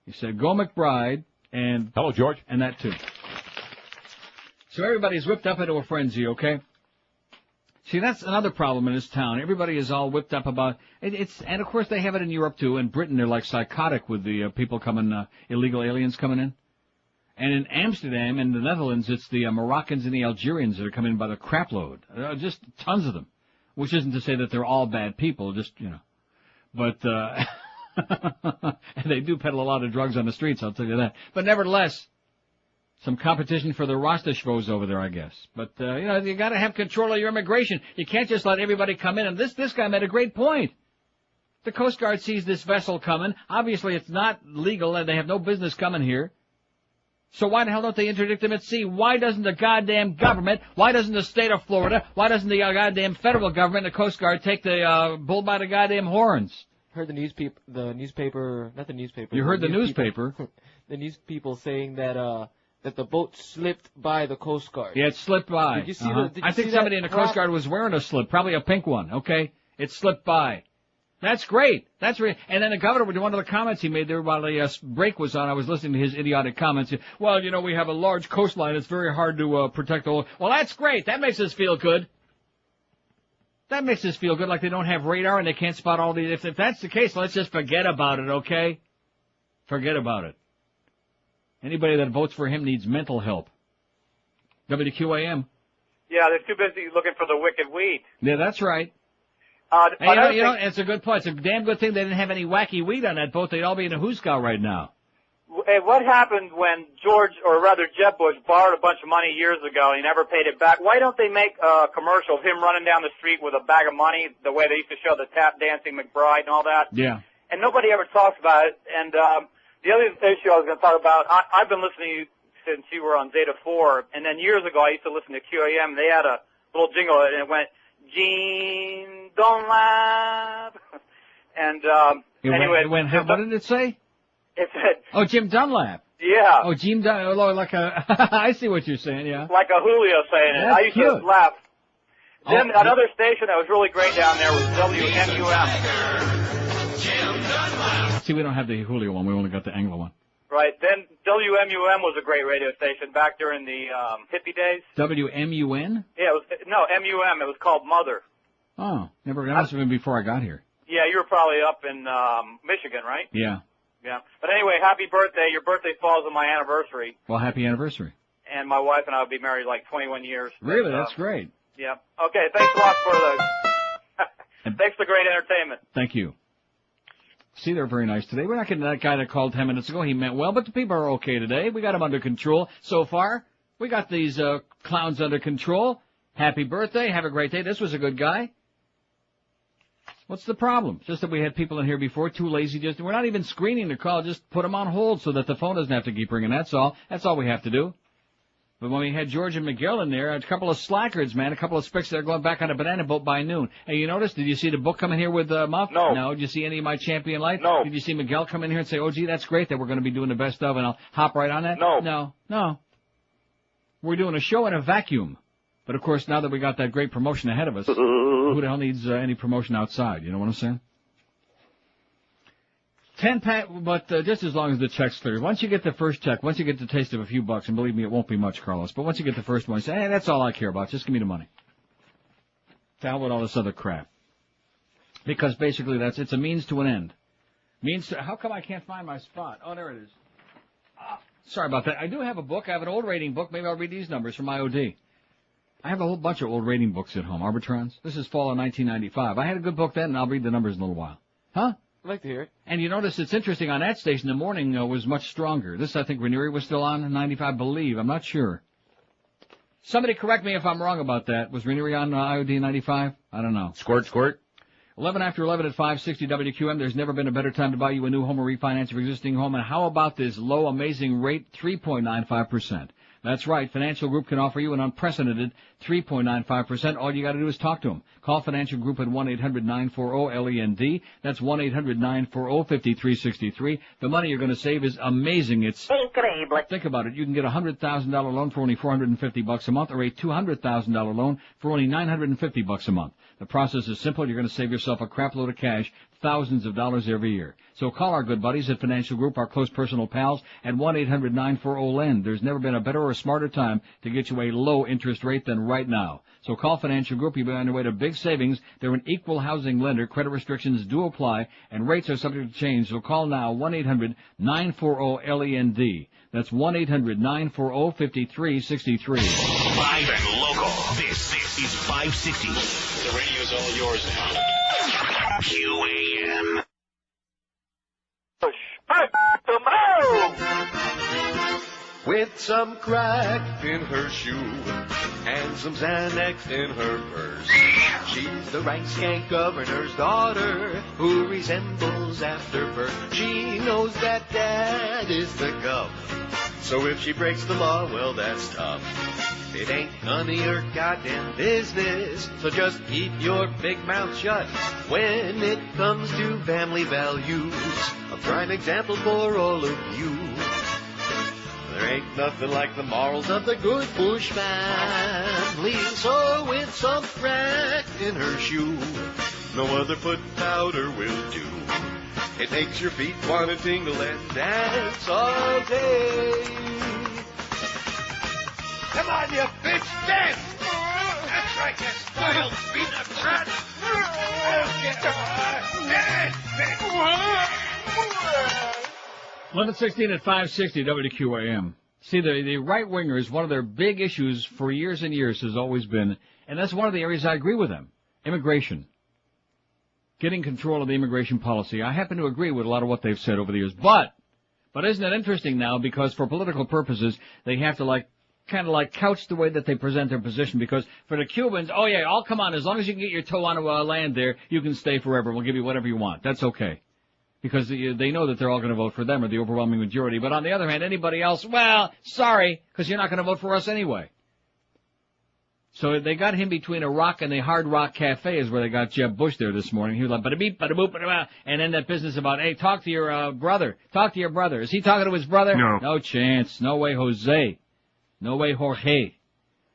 S1: He said, go McBride and...
S6: Hello, George.
S1: And that, too. So everybody's whipped up into a frenzy, okay? See, that's another problem in this town. Everybody is all whipped up about... And, of course, they have it in Europe, too. In Britain, they're like psychotic with the people coming, illegal aliens coming in. And in Amsterdam and the Netherlands, it's the Moroccans and the Algerians that are coming in by the crapload. Just tons of them. Which isn't to say that they're all bad people, just, you know. But, and they do peddle a lot of drugs on the streets, I'll tell you that. But nevertheless, some competition for the Rasta schvoes over there, I guess. But, you gotta have control of your immigration. You can't just let everybody come in. And this guy made a great point. The Coast Guard sees this vessel coming. Obviously, it's not legal and they have no business coming here. So why the hell don't they interdict them at sea? Why doesn't the goddamn government, why doesn't the state of Florida, why doesn't the goddamn federal government and the Coast Guard take the bull by the goddamn horns?
S5: Heard the newspaper, not the newspaper.
S1: You heard the newspaper.
S5: The news people saying that the boat slipped by the Coast Guard.
S1: Yeah, it slipped by.
S5: Did you see
S1: I think somebody in the Coast Guard was wearing a slip, probably a pink one, okay? It slipped by. That's great. That's And then the governor, one of the comments he made there while the break was on, I was listening to his idiotic comments. Well, we have a large coastline. It's very hard to protect the whole... Well, that's great. That makes us feel good. That makes us feel good, like they don't have radar and they can't spot all these... If that's the case, let's just forget about it, okay? Forget about it. Anybody that votes for him needs mental help. WQAM.
S13: Yeah, they're too busy looking for the wicked weed.
S1: Yeah, that's right. It's a good point. It's a damn good thing they didn't have any wacky weed on that boat. They'd all be in a hoosegow right now.
S13: Hey, what happened when Jeb Bush borrowed a bunch of money years ago and he never paid it back? Why don't they make a commercial of him running down the street with a bag of money, the way they used to show the tap dancing McBride and all that?
S1: Yeah.
S13: And nobody ever talks about it. And the other issue I was going to talk about, I've been listening to you since you were on Zeta 4, and then years ago I used to listen to QAM. They had a little jingle, and it went, Gene Dunlap. And anyway,
S1: what did it say?
S13: It said,
S1: oh, Jim Dunlap.
S13: Yeah.
S1: Oh, Jim Dunlap, like a, I see what you're saying, yeah.
S13: Like a Julio saying it.
S1: That's
S13: I used
S1: cute.
S13: to laugh. Then another station that was really great down there was WMUM.
S1: See, we don't have the Julio one. We only got the Anglo one.
S13: Right. Then WMUM was a great radio station back during the hippie days.
S1: WMUN?
S13: Yeah, MUM. It was called Mother.
S1: Oh, that must have been before I got here.
S13: Yeah, you were probably up in Michigan, right?
S1: Yeah.
S13: Yeah. But anyway, happy birthday. Your birthday falls on my anniversary.
S1: Well, happy anniversary.
S13: And my wife and I will be married like 21 years.
S1: Really? That's great.
S13: Yeah. Okay, thanks a lot for thanks for the great entertainment.
S1: Thank you. See, they're very nice today. We're not getting that guy that called 10 minutes ago. He meant well, but the people are okay today. We got them under control so far. We got these clowns under control. Happy birthday. Have a great day. This was a good guy. What's the problem? Just that we had people in here before, too lazy. We're not even screening the call. Just put them on hold so that the phone doesn't have to keep ringing. That's all. That's all we have to do. But when we had George and Miguel in there, a couple of slackers, man, a couple of spicks that are going back on a banana boat by noon. Hey, you notice? Did you see the book coming here with Muff?
S24: No.
S1: No. Did you see any of my Champion Light?
S24: No.
S1: Did you see Miguel come in here and say, oh, gee, that's great that we're going to be doing the best of, and I'll hop right on that?
S24: No.
S1: No. We're doing a show in a vacuum. But, of course, now that we got that great promotion ahead of us, who the hell needs any promotion outside? You know what I'm saying? 10-pack, but just as long as the check's clear. Once you get the first check, once you get the taste of a few bucks, and believe me, it won't be much, Carlos, but once you get the first one, you say, hey, that's all I care about. Just give me the money. To hell with all this other crap. Because basically it's a means to an end. How come I can't find my spot? Oh, there it is. Sorry about that. I do have a book. I have an old rating book. Maybe I'll read these numbers from IOD. I have a whole bunch of old rating books at home. Arbitrons. This is fall of 1995. I had a good book then, and I'll read the numbers in a little while. Huh?
S5: I'd like to hear it.
S1: And you notice it's interesting, on that station, the morning was much stronger. This, I think, Ranieri was still on 95, I believe. I'm not sure. Somebody correct me if I'm wrong about that. Was Ranieri on IOD 95? I don't know.
S6: Squirt.
S1: 11 after 11 at 560 WQM. There's never been a better time to buy you a new home or refinance your existing home. And how about this low, amazing rate, 3.95%? That's right. Financial Group can offer you an unprecedented 3.95%. All you got to do is talk to them. Call Financial Group at 1-800-940-LEND. That's 1-800-940-5363. The money you're going to save is amazing. It's incredible. Think about it. You can get a $100,000 loan for only $450 a month, or a $200,000 loan for only $950 a month. The process is simple. You're going to save yourself a crap load of cash, thousands of dollars every year. So call our good buddies at Financial Group, our close personal pals, at 1-800-940-LEND. There's never been a better or smarter time to get you a low interest rate than right now. So call Financial Group. You'll be on your way to big savings. They're an equal housing lender. Credit restrictions do apply, and rates are subject to change. So call now, 1-800-940-LEND. That's 1-800-940-5363.
S2: Live and local. This is 560.
S22: The radio's all yours now.
S2: QAM.
S16: With some crack in her shoe and some Xanax in her purse, she's the rank skank governor's daughter who resembles afterbirth. She knows that dad is the gov, so if she breaks the law, well, that's tough. It ain't none of your goddamn business, so just keep your big mouth shut when it comes to family values. A prime example for all of you. There ain't nothing like the morals of the good Bush family. So with some crack in her shoe, no other foot powder will do. It makes your feet want to tingle and dance all day.
S22: Come on, you bitch, dance! That's right, you spoiled peanut brat! Dance, bitch!
S1: 11:16 at 560 WQAM. See, the right-wingers, one of their big issues for years and years has always been, and that's one of the areas I agree with them, immigration. Getting control of the immigration policy. I happen to agree with a lot of what they've said over the years. But isn't it interesting now, because for political purposes, they have to kind of couch the way that they present their position, because for the Cubans, oh yeah, I'll come on, as long as you can get your toe onto land there, you can stay forever. We'll give you whatever you want. That's okay. Because they know that they're all going to vote for them, or the overwhelming majority. But on the other hand, anybody else, well, sorry, because you're not going to vote for us anyway. So they got him between a rock and the Hard Rock Cafe is where they got Jeb Bush there this morning. He was like, bada-beep, bada-boop, bada-boop, and then that business about, hey, talk to your brother. Talk to your brother. Is he talking to his brother?
S6: No.
S1: No chance. No way, Jose. No way, Jorge.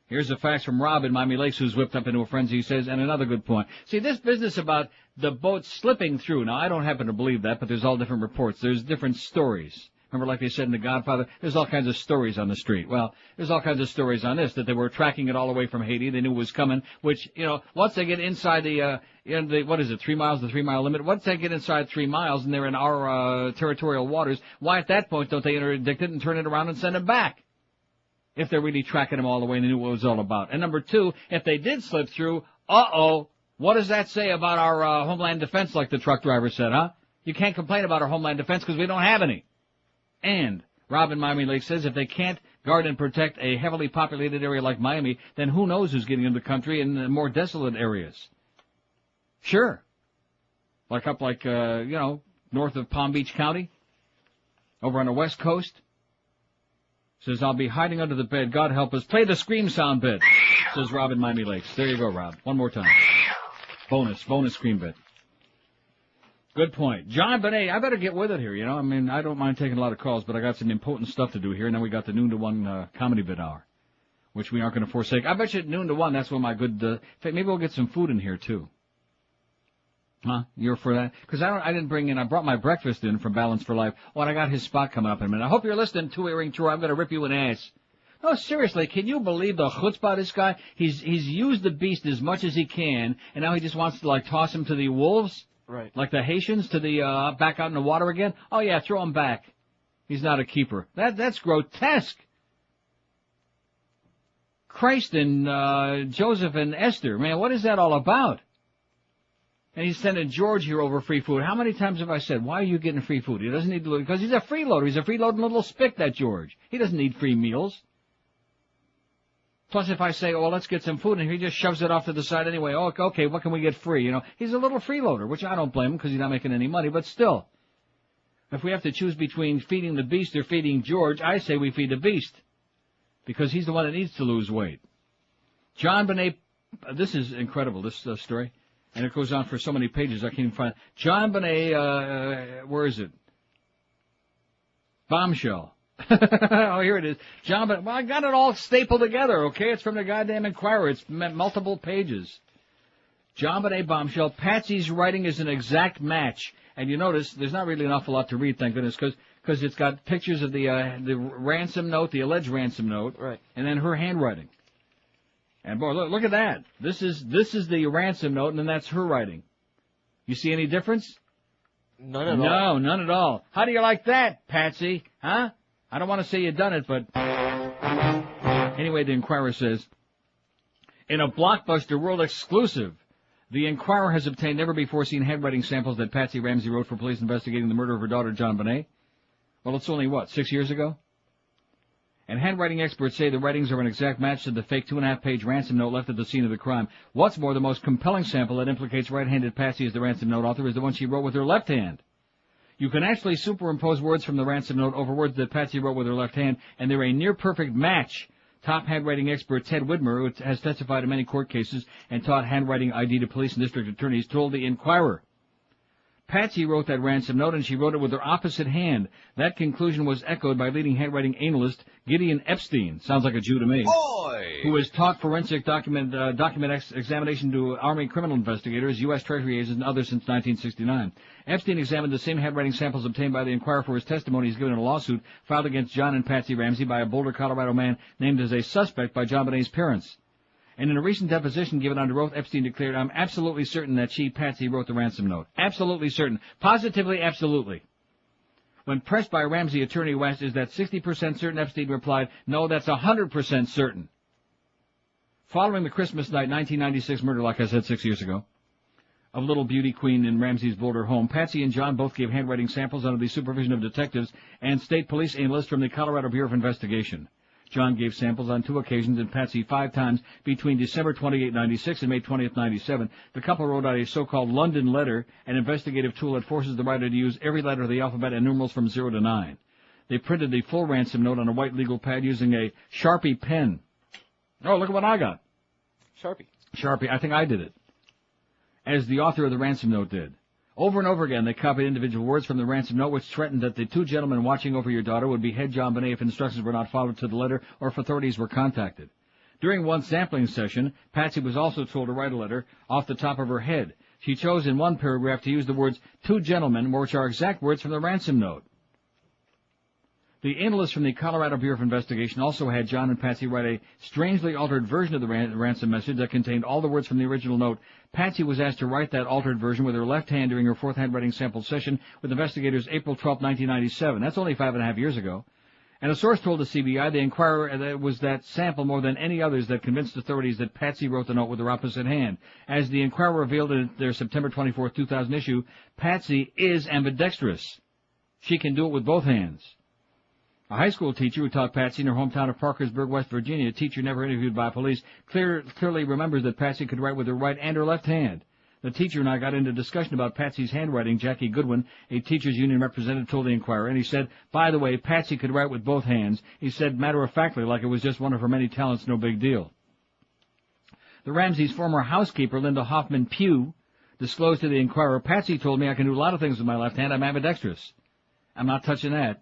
S1: Here's a fax from Rob in Miami Lakes, who's whipped up into a frenzy. He says, and another good point. See, this business about the boat slipping through, now I don't happen to believe that, but there's all different reports. There's different stories. Remember, like they said in The Godfather, there's all kinds of stories on the street. Well, there's all kinds of stories on this, that they were tracking it all the way from Haiti. They knew it was coming, which, once they get inside the 3 miles, the 3 mile limit, once they get inside 3 miles and they're in our territorial waters, why at that point don't they interdict it and turn it around and send it back? If they're really tracking them all the way and they knew what it was all about. And number two, if they did slip through, what does that say about our homeland defense, like the truck driver said, huh? You can't complain about our homeland defense because we don't have any. And Robin Miami Lake says if they can't guard and protect a heavily populated area like Miami, then who knows who's getting into the country in the more desolate areas. Sure. Like up north of Palm Beach County, over on the West Coast. Says, I'll be hiding under the bed. God help us. Play the scream sound bit, says Robin Miami Lakes. There you go, Rob. One more time. Bonus scream bit. Good point. John Bonet, I better get with it here, you know. I mean, I don't mind taking a lot of calls, but I got some important stuff to do here, and then we got the noon to 1 comedy bit hour, which we aren't going to forsake. I bet you at noon to 1, that's when my good, maybe we'll get some food in here, too. Huh? You're for that? Because I brought my breakfast in from Balance for Life. Oh, and I got his spot coming up in a minute. I hope you're listening, two-earring Troy. I'm going to rip you an ass. No, seriously, can you believe the chutzpah of this guy? He's used the beast as much as he can, and now he just wants to, toss him to the wolves?
S5: Right.
S1: Like the Haitians to the, back out in the water again? Oh, yeah, throw him back. He's not a keeper. That's grotesque. Christ and, Joseph and Esther. Man, what is that all about? And he's sending George here over free food. How many times have I said, why are you getting free food? He doesn't need to, because he's a freeloader. He's a freeloading little spick, that George. He doesn't need free meals. Plus, if I say, let's get some food, and he just shoves it off to the side anyway. Oh, okay, what can we get free? You know, he's a little freeloader, which I don't blame him because he's not making any money, but still. If we have to choose between feeding the beast or feeding George, I say we feed the beast. Because he's the one that needs to lose weight. John Bonet, this is incredible, this story. And it goes on for so many pages, I can't even find it. John Bonet, where is it? Bombshell. Oh, here it is. John Bonet, I got it all stapled together, okay? It's from the goddamn Inquirer. It's multiple pages. John Bonet Bombshell. Patsy's writing is an exact match. And you notice there's not really an awful lot to read, thank goodness, because it's got pictures of the ransom note, the alleged ransom note,
S5: right, and
S1: then her handwriting. And boy, look at that. This is the ransom note, and then that's her writing. You see any difference?
S5: None at all.
S1: No, none at all. How do you like that, Patsy? Huh? I don't want to say you've done it, but anyway, the Inquirer says, in a Blockbuster World exclusive, the Inquirer has obtained never-before-seen handwriting samples that Patsy Ramsey wrote for police investigating the murder of her daughter, John Bonet. Well, it's only, 6 years ago? And handwriting experts say the writings are an exact match to the fake 2.5-page ransom note left at the scene of the crime. What's more, the most compelling sample that implicates right-handed Patsy as the ransom note author is the one she wrote with her left hand. You can actually superimpose words from the ransom note over words that Patsy wrote with her left hand, and they're a near-perfect match. Top handwriting expert Ted Widmer, who has testified in many court cases and taught handwriting ID to police and district attorneys, told the Inquirer. Patsy wrote that ransom note, and she wrote it with her opposite hand. That conclusion was echoed by leading handwriting analyst Gideon Epstein. Sounds like a Jew to me.
S2: Boy!
S1: Who has taught forensic document examination to Army criminal investigators, U.S. Treasury agents, and others since 1969. Epstein examined the same handwriting samples obtained by the Inquirer for his testimony he's given in a lawsuit filed against John and Patsy Ramsey by a Boulder, Colorado man named as a suspect by John Bonet's parents. And in a recent deposition given under oath, Epstein declared, I'm absolutely certain that she, Patsy, wrote the ransom note. Absolutely certain. Positively, absolutely. When pressed by Ramsey attorney West, is that 60% certain? Epstein replied, no, that's 100% certain. Following the Christmas night 1996 murder, like I said 6 years ago, of little beauty queen in Ramsey's Boulder home, Patsy and John both gave handwriting samples under the supervision of detectives and state police analysts from the Colorado Bureau of Investigation. John gave samples on 2 occasions and Patsy 5 times between December 28, 96 and May 20th, 97. The couple wrote out a so-called London letter, an investigative tool that forces the writer to use every letter of the alphabet and numerals from 0 to 9. They printed the full ransom note on a white legal pad using a Sharpie pen. Oh, look at what I got. Sharpie. I think I did it. As the author of the ransom note did. Over and over again, they copied individual words from the ransom note, which threatened that the 2 gentlemen watching over your daughter would behead John Bonet if instructions were not followed to the letter or if authorities were contacted. During one sampling session, Patsy was also told to write a letter off the top of her head. She chose in one paragraph to use the words 2 gentlemen, which are exact words from the ransom note. The analyst from the Colorado Bureau of Investigation also had John and Patsy write a strangely altered version of the ransom message that contained all the words from the original note. Patsy was asked to write that altered version with her left hand during her 4th handwriting sample session with investigators April 12, 1997. That's only 5.5 years ago. And a source told the CBI the Inquirer that it was that sample more than any others that convinced authorities that Patsy wrote the note with her opposite hand. As the Inquirer revealed in their September 24, 2000 issue, Patsy is ambidextrous. She can do it with both hands. A high school teacher who taught Patsy in her hometown of Parkersburg, West Virginia, a teacher never interviewed by police, clearly remembers that Patsy could write with her right and her left hand. The teacher and I got into discussion about Patsy's handwriting. Jackie Goodwin, a teachers union representative, told the Inquirer, and he said, by the way, Patsy could write with both hands. He said matter-of-factly, like it was just one of her many talents, no big deal. The Ramseys' former housekeeper, Linda Hoffman Pugh, disclosed to the Inquirer, Patsy told me I can do a lot of things with my left hand. I'm ambidextrous. I'm not touching that.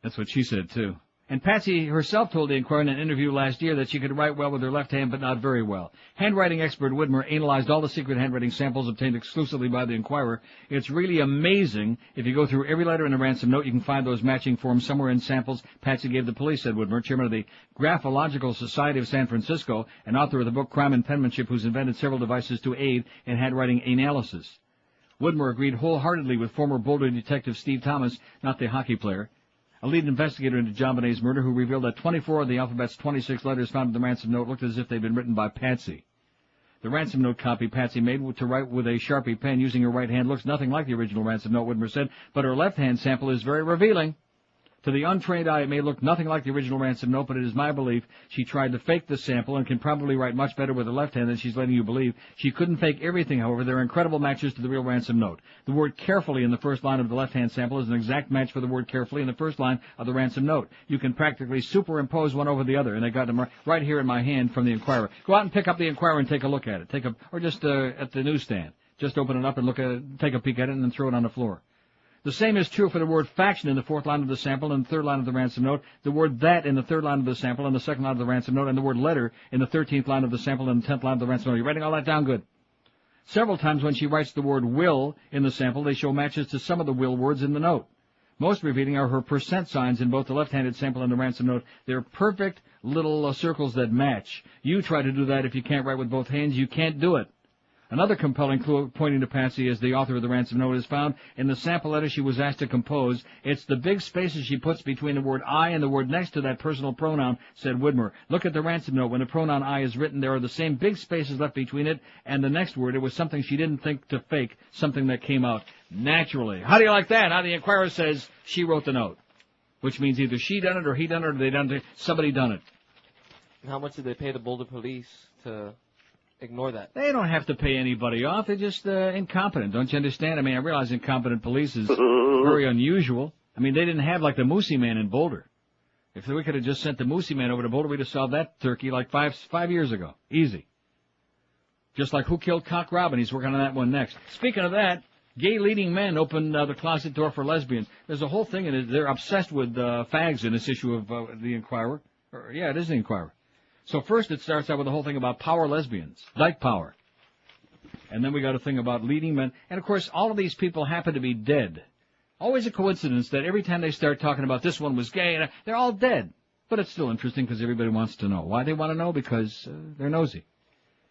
S1: That's what she said, too. And Patsy herself told the Inquirer in an interview last year that she could write well with her left hand, but not very well. Handwriting expert Widmer analyzed all the secret handwriting samples obtained exclusively by the Inquirer. It's really amazing. If you go through every letter in the ransom note, you can find those matching forms somewhere in samples Patsy gave the police, said Widmer, chairman of the Graphological Society of San Francisco and author of the book Crime and Penmanship, who's invented several devices to aid in handwriting analysis. Widmer agreed wholeheartedly with former Boulder detective Steve Thomas, not the hockey player, a lead investigator into John Bonet's murder, who revealed that 24 of the alphabet's 26 letters found in the ransom note looked as if they'd been written by Patsy. The ransom note copy Patsy made to write with a Sharpie pen using her right hand looks nothing like the original ransom note, Widmer said, but her left hand sample is very revealing. To the untrained eye, it may look nothing like the original ransom note, but it is my belief she tried to fake the sample and can probably write much better with her left hand than she's letting you believe. She couldn't fake everything, however. There are incredible matches to the real ransom note. The word carefully in the first line of the left-hand sample is an exact match for the word carefully in the first line of the ransom note. You can practically superimpose one over the other, and I got them right here in my hand from the Inquirer. Go out and pick up the Inquirer and take a look at it. Or just at the newsstand. Just open it up and look at it, take a peek at it, and then throw it on the floor. The same is true for the word faction in the fourth line of the sample and the third line of the ransom note, the word that in the third line of the sample and the second line of the ransom note, and the word letter in the 13th line of the sample and the 10th line of the ransom note. You're writing all that down good. Several times when she writes the word will in the sample, they show matches to some of the will words in the note. Most revealing are her percent signs in both the left-handed sample and the ransom note. They're perfect little circles that match. You try to do that if you can't write with both hands. You can't do it. Another compelling clue pointing to Patsy as the author of the ransom note is found in the sample letter she was asked to compose. It's the big spaces she puts between the word I and the word next to that personal pronoun, said Widmer. Look at the ransom note. When the pronoun I is written, there are the same big spaces left between it and the next word. It was something she didn't think to fake, something that came out naturally. How do you like that? How the Inquirer says she wrote the note, which means either she done it or he done it or they done it. Somebody done it.
S5: How much did they pay the Boulder police to ignore that?
S1: They don't have to pay anybody off. They're just incompetent. Don't you understand? I mean, I realize incompetent police is very unusual. I mean, they didn't have like the Moosey Man in Boulder. If we could have just sent the Moosey Man over to Boulder, we'd have solved that turkey like five years ago. Easy. Just like Who Killed Cock Robin? He's working on that one next. Speaking of that, gay leading men open the closet door for lesbians. There's a whole thing in it. They're obsessed with fags in this issue of the Inquirer. Yeah, it is the Inquirer. So first it starts out with the whole thing about power lesbians, dyke power. And then we got a thing about leading men. And, of course, all of these people happen to be dead. Always a coincidence that every time they start talking about this one was gay, they're all dead. But it's still interesting because everybody wants to know. Why they want to know? Because they're nosy.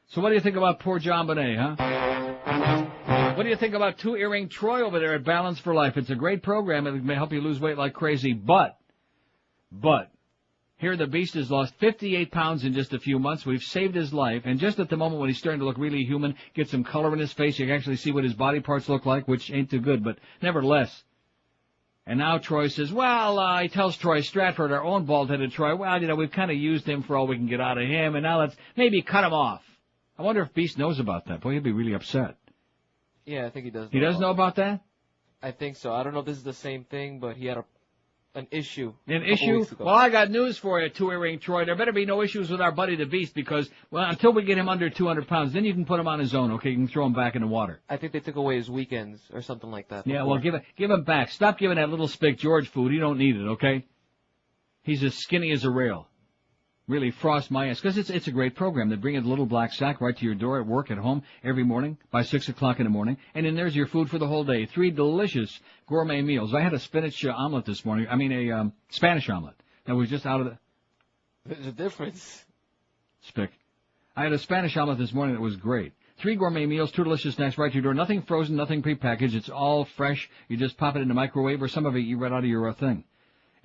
S1: So what do you think about poor John Bonet, huh? What do you think about Two Earring Troy over there at Balance for Life? It's a great program. It may help you lose weight like crazy. But, here the beast has lost 58 pounds in just a few months. We've saved his life. And just at the moment when he's starting to look really human, get some color in his face, you can actually see what his body parts look like, which ain't too good, but nevertheless. And now Troy says, well, he tells Troy Stratford, our own bald-headed Troy, well, we've kind of used him for all we can get out of him, and now let's maybe cut him off. I wonder if Beast knows about that. Boy, he'd be really upset.
S5: Yeah, I think he does.
S1: He does know about that?
S5: I think so. I don't know if this is the same thing, but he had an issue.
S1: An issue? Well, I got news for you, Two-Earring Troy. There better be no issues with our buddy the Beast because, well, until we get him under 200 pounds, then you can put him on his own, okay? You can throw him back in the water.
S5: I think they took away his weekends or something like that.
S1: Yeah, well, give him back. Stop giving that little spick George food. He don't need it, okay? He's as skinny as a rail. Really frost my ass. Because it's a great program. They bring a little black sack right to your door at work, at home, every morning by 6 o'clock in the morning. And then there's your food for the whole day. 3 delicious gourmet meals. I had a spinach omelet this morning. I mean, a Spanish omelet. That was just out of the...
S5: There's a difference.
S1: Spick. I had a Spanish omelet this morning that was great. 3 gourmet meals, 2 delicious snacks right to your door. Nothing frozen, nothing prepackaged. It's all fresh. You just pop it in the microwave, or some of it you read out of your thing.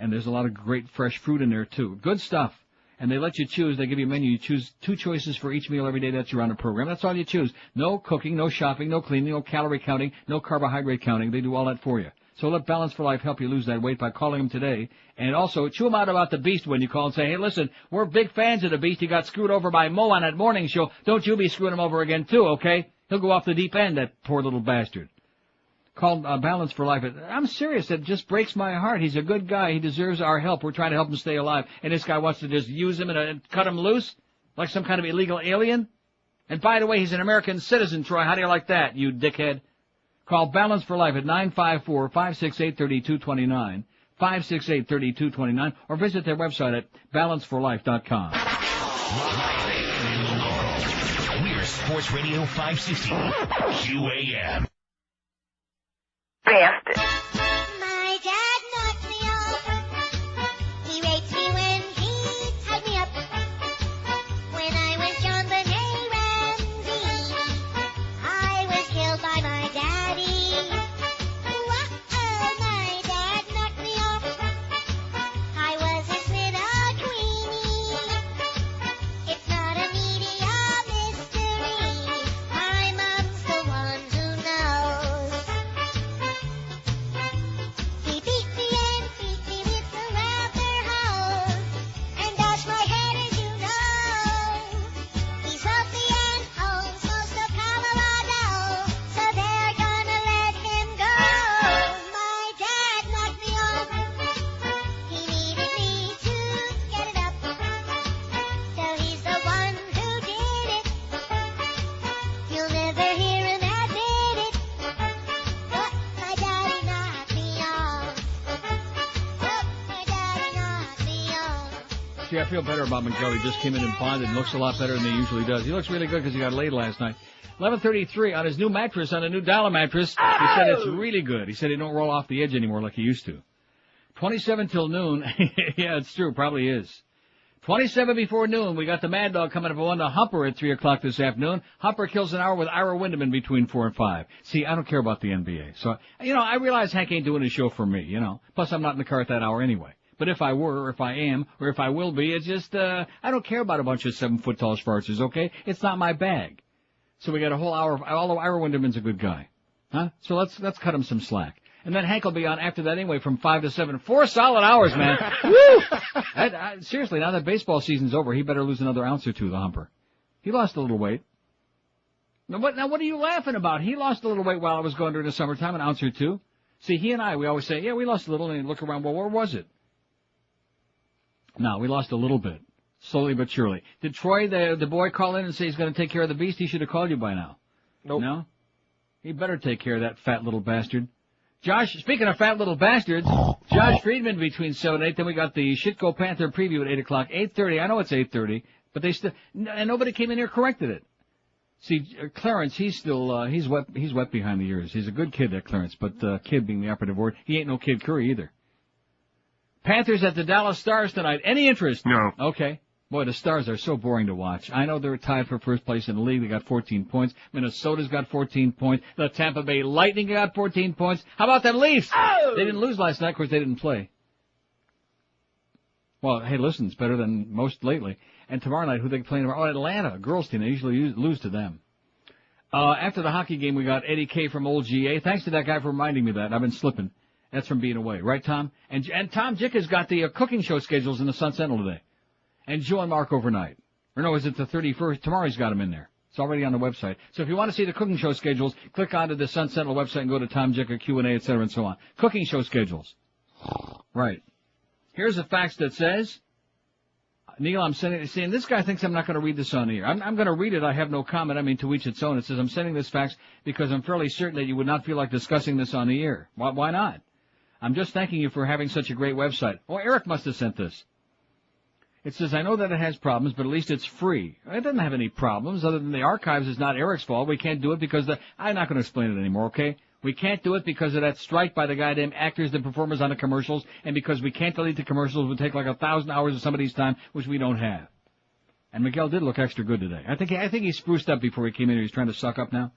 S1: And there's a lot of great fresh fruit in there, too. Good stuff. And they let you choose. They give you a menu. You choose 2 choices for each meal every day that you're on the program. That's all you choose. No cooking, no shopping, no cleaning, no calorie counting, no carbohydrate counting. They do all that for you. So let Balance for Life help you lose that weight by calling them today. And also, chew them out about the Beast when you call and say, hey, listen, we're big fans of the Beast. He got screwed over by Mo on that morning show. Don't you be screwing him over again, too, okay? He'll go off the deep end, that poor little bastard. Called Balance for Life. I'm serious. It just breaks my heart. He's a good guy. He deserves our help. We're trying to help him stay alive. And this guy wants to just use him and cut him loose like some kind of illegal alien. And by the way, he's an American citizen, Troy. How do you like that, you dickhead? Call Balance for Life at 954-568-3229, 568-3229, or visit their website at balanceforlife.com.
S2: We're Sports Radio 560, QAM.
S9: Bastard. My dad knocked me off. He raped me when he tied me up. When I was John Benet Ramsey, I was killed by my daddy. Whoa, my dad knocked me off. I was his little queenie. It's not a media mystery. My mom's the one who knows. He beat me and beat me with the rubber hose and dashed my head, as you know. He's wealthy and owns most of Colorado, so they're gonna let him go. My dad knocked me off. He needed me to get it up, so he's the one who did it. You'll never hear him admit it, but my daddy knocked me off. But my daddy knocked me off.
S1: See, I feel better about Miguel. He just came in and bonded and looks a lot better than he usually does. He looks really good because he got laid last night. 11:33 on his new mattress, on a new Dollar mattress. He said it's really good. He said he don't roll off the edge anymore like he used to. 27 till noon. Yeah, it's true. Probably is. 27 before noon. We got the Mad Dog coming up on the Humper at 3 o'clock this afternoon. Humper kills an hour with Ira Windeman between 4 and 5. See, I don't care about the NBA. So, I realize Hank ain't doing his show for me, Plus, I'm not in the car at that hour anyway. But if I were, or if I am, or if I will be, it's just, I don't care about a bunch of 7-foot-tall Schwarzers, okay? It's not my bag. So we got a whole hour although Ira Windeman's a good guy. Huh? So let's cut him some slack. And then Hank will be on after that anyway from 5 to 7. 4 solid hours, man. Woo! Seriously, now that baseball season's over, he better lose another ounce or two, the Humper. He lost a little weight. Now what are you laughing about? He lost a little weight while I was going during the summertime, an ounce or two. See, he and I, we always say, yeah, we lost a little, and you look around, well, where was it? No, we lost a little bit. Slowly but surely. Did Troy, the boy, call in and say he's going to take care of the Beast? He should have called you by now.
S5: Nope.
S1: No? He better take care of that fat little bastard. Josh, speaking of fat little bastards, Josh Friedman between 7 and 8. Then we got the Shitco Panther preview at 8 o'clock. 8:30. I know it's 8:30, but they still, and nobody came in here corrected it. See, Clarence, he's still, he's wet behind the ears. He's a good kid, that Clarence, but, kid being the operative word, he ain't no Kid Curry either. Panthers at the Dallas Stars tonight. Any interest?
S8: No.
S1: Okay. Boy, the Stars are so boring to watch. I know they're tied for first place in the league. They got 14 points. Minnesota's got 14 points. The Tampa Bay Lightning got 14 points. How about them Leafs? Oh! They didn't lose last night. Of course, they didn't play. Well, hey, listen, it's better than most lately. And tomorrow night, who they playing tomorrow? Oh, Atlanta, girls team. They usually lose to them. After the hockey game, we got Eddie K from Old GA. Thanks to that guy for reminding me of that. I've been slipping. That's from being away. Right, Tom? And Tom Jick has got the cooking show schedules in the Sun Sentinel today. And Joe and Mark overnight. Or no, is it the 31st? Tomorrow he's got them in there. It's already on the website. So if you want to see the cooking show schedules, click onto the Sun Sentinel website and go to Tom Jick, Q&A, et cetera, and so on. Cooking show schedules. Right. Here's a fax that says, Neil, I'm saying this guy thinks I'm not going to read this on the air. I'm going to read it. I have no comment. I mean, to each its own. It says, I'm sending this fax because I'm fairly certain that you would not feel like discussing this on the air. Why not? I'm just thanking you for having such a great website. Oh, Eric must have sent this. It says, I know that it has problems, but at least it's free. It doesn't have any problems other than the archives is not Eric's fault. We can't do it because I'm not going to explain it anymore, okay? We can't do it because of that strike by the goddamn actors and performers on the commercials, and because we can't delete the commercials. It would take like 1,000 hours of somebody's time, which we don't have. And Miguel did look extra good today. I think he spruced up before he came in here. He's trying to suck up now.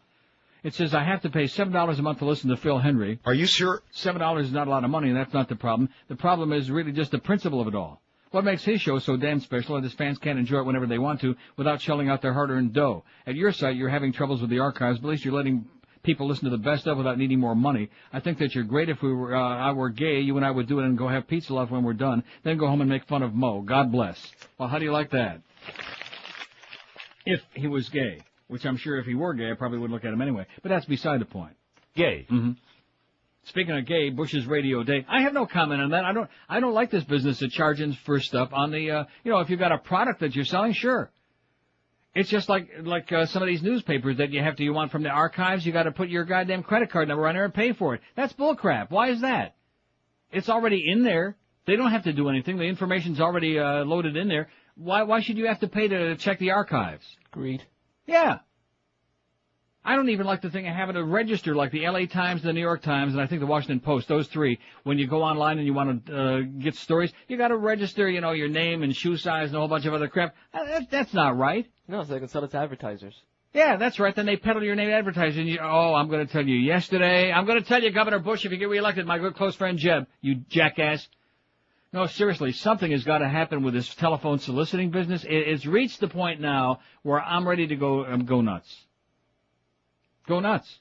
S1: It says I have to pay $7 a month to listen to Phil Henry.
S8: Are you sure?
S1: $7 is not a lot of money, and that's not the problem. The problem is really just the principle of it all. What makes his show so damn special is his fans can't enjoy it whenever they want to without shelling out their hard-earned dough. At your site, you're having troubles with the archives, but at least you're letting people listen to the best of without needing more money. I think that you're great. If I were gay, you and I would do it and go have pizza left when we're done, then go home and make fun of Mo. God bless. Well, how do you like that? If he was gay, which I'm sure if he were gay, I probably would look at him anyway. But that's beside the point.
S6: Gay.
S1: Mm-hmm. Speaking of gay, Bush's radio day. I have no comment on that. I don't like this business of charging for stuff on the, if you've got a product that you're selling, sure. It's just like some of these newspapers that you want from the archives. You got to put your goddamn credit card number on there and pay for it. That's bullcrap. Why is that? It's already in there. They don't have to do anything. The information's already loaded in there. Why should you have to pay to check the archives?
S5: Agreed.
S1: Yeah. I don't even like the thing of having to register like the LA Times, the New York Times, and I think the Washington Post, those three. When you go online and you want to get stories, you got to register, your name and shoe size and a whole bunch of other crap. That's not right.
S5: No, so they can sell it to advertisers.
S1: Yeah, that's right. Then they peddle your name advertising. I'm going to tell you yesterday. I'm going to tell you, Governor Bush, if you get reelected, my good close friend Jeb, you jackass. No, seriously, something has got to happen with this telephone soliciting business. It's reached the point now where I'm ready to go nuts. Go nuts.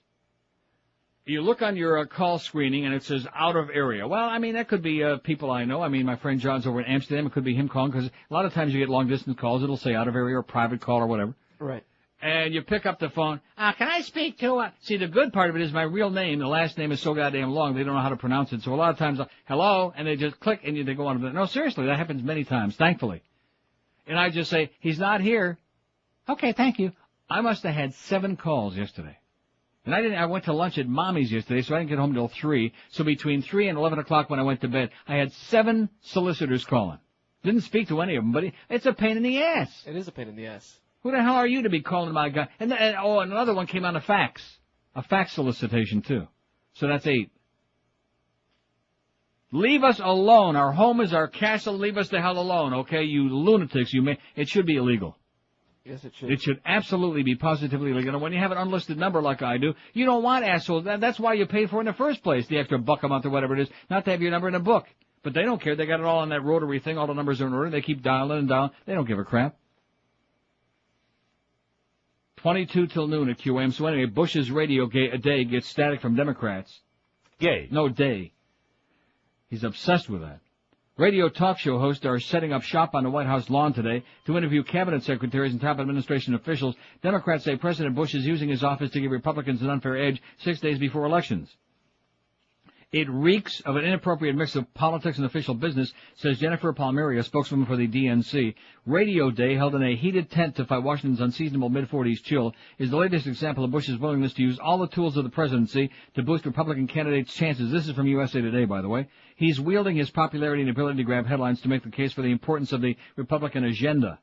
S1: You look on your call screening and it says out of area. Well, I mean, that could be people I know. I mean, my friend John's over in Amsterdam. It could be him calling because a lot of times you get long distance calls. It'll say out of area or private call or whatever.
S5: Right.
S1: And you pick up the phone. Can I speak to See, the good part of it is my real name. The last name is so goddamn long they don't know how to pronounce it. So a lot of times, hello, and they just click and they go on. No, seriously, that happens many times, thankfully. And I just say, he's not here. Okay, thank you. I must have had 7 calls yesterday. And I went to lunch at Mommy's yesterday, so I didn't get home till 3. So between 3 and 11 o'clock when I went to bed, I had 7 solicitors calling. Didn't speak to any of them, but it's a pain in the ass.
S5: It is a pain in the ass.
S1: Who the hell are you to be calling my guy? And another one came on a fax solicitation too. So that's 8. Leave us alone. Our home is our castle. Leave us the hell alone, okay? You lunatics. It should be illegal.
S5: Yes, it should.
S1: It should absolutely be positively illegal. And when you have an unlisted number like I do, you don't want assholes. That's why you pay for it in the first place, the extra $1 a month or whatever it is, not to have your number in a book. But they don't care. They got it all on that rotary thing. All the numbers are in order. They keep dialing and dialing. They don't give a crap. 22 till noon at QM. So anyway, Bush's radio day gets static from Democrats.
S6: Gay.
S1: No, day. He's obsessed with that. Radio talk show hosts are setting up shop on the White House lawn today to interview cabinet secretaries and top administration officials. Democrats say President Bush is using his office to give Republicans an unfair edge 6 days before elections. It reeks of an inappropriate mix of politics and official business, says Jennifer Palmieri, a spokeswoman for the DNC. Radio Day, held in a heated tent to fight Washington's unseasonable mid-40s chill, is the latest example of Bush's willingness to use all the tools of the presidency to boost Republican candidates' chances. This is from USA Today, by the way. He's wielding his popularity and ability to grab headlines to make the case for the importance of the Republican agenda.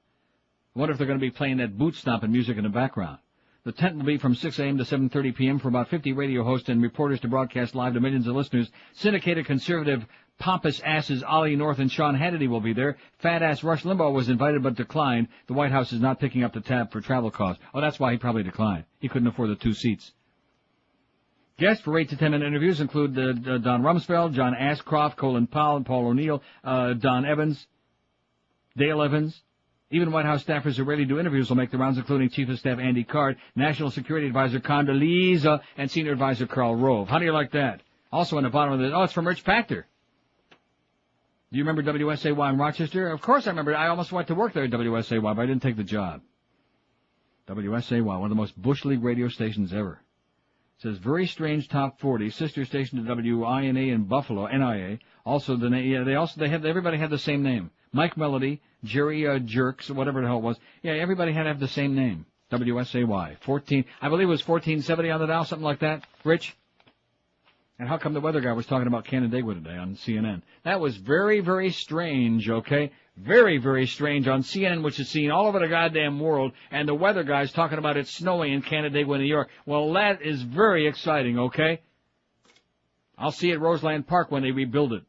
S1: I wonder if they're going to be playing that boot-stomping music in the background. The tent will be from 6 a.m. to 7:30 p.m. for about 50 radio hosts and reporters to broadcast live to millions of listeners. Syndicated conservative pompous asses Ollie North and Sean Hannity will be there. Fat-ass Rush Limbaugh was invited but declined. The White House is not picking up the tab for travel costs. Oh, that's why he probably declined. He couldn't afford the 2 seats. Guests for 8 to 10 minute interviews include Don Rumsfeld, John Ashcroft, Colin Powell, Paul O'Neill, Don Evans, Dale Evans. Even White House staffers who rarely do interviews will make the rounds, including Chief of Staff Andy Card, National Security Advisor Condoleezza, and Senior Advisor Karl Rove. How do you like that? Also on the bottom of it's from Rich Pachter. Do you remember WSAY in Rochester? Of course I remember. I almost went to work there at WSAY, but I didn't take the job. WSAY, one of the most Bush League radio stations ever. It says, very strange top 40, sister station to WINA in Buffalo, NIA. Also, everybody had the same name. Mike Melody, Jerry Jerks, whatever the hell it was. Yeah, everybody had to have the same name. WSAY. 14, I believe it was 1470 on the dial, something like that. Rich? And how come the weather guy was talking about Canandaigua today on CNN? That was very, very strange, okay? Very, very strange on CNN, which is seen all over the goddamn world, and the weather guy's talking about it snowing in Canandaigua, New York. Well, that is very exciting, okay? I'll see you at Roseland Park when they rebuild it.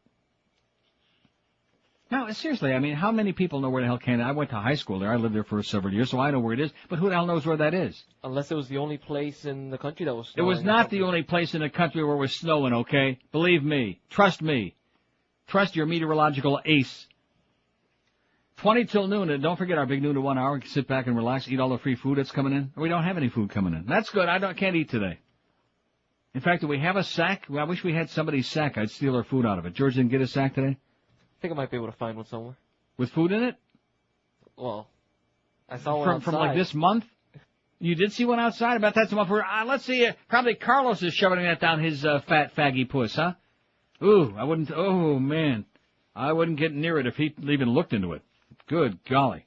S1: No, seriously, I mean, how many people know where the hell Canada? I went to high school there. I lived there for several years, so I know where it is. But who the hell knows where that is?
S5: Unless it was the only place in the country that was
S1: It
S5: snowing.
S1: was not the only place in the country where it was snowing, okay? Believe me. Trust me. Trust your meteorological ace. 20 till noon, and don't forget our big noon to 1 hour. We can sit back and relax, eat all the free food that's coming in. We don't have any food coming in. That's good. Can't eat today. In fact, do we have a sack? Well, I wish we had somebody's sack. I'd steal our food out of it. George didn't get a sack today?
S5: I think I might be able to find one somewhere.
S1: With food in it?
S5: Well, I saw one outside.
S1: From like this month? You did see one outside? I bet that's the one for, let's see, probably Carlos is shoving that down his fat faggy puss, huh? Ooh, man. I wouldn't get near it if he even looked into it. Good golly.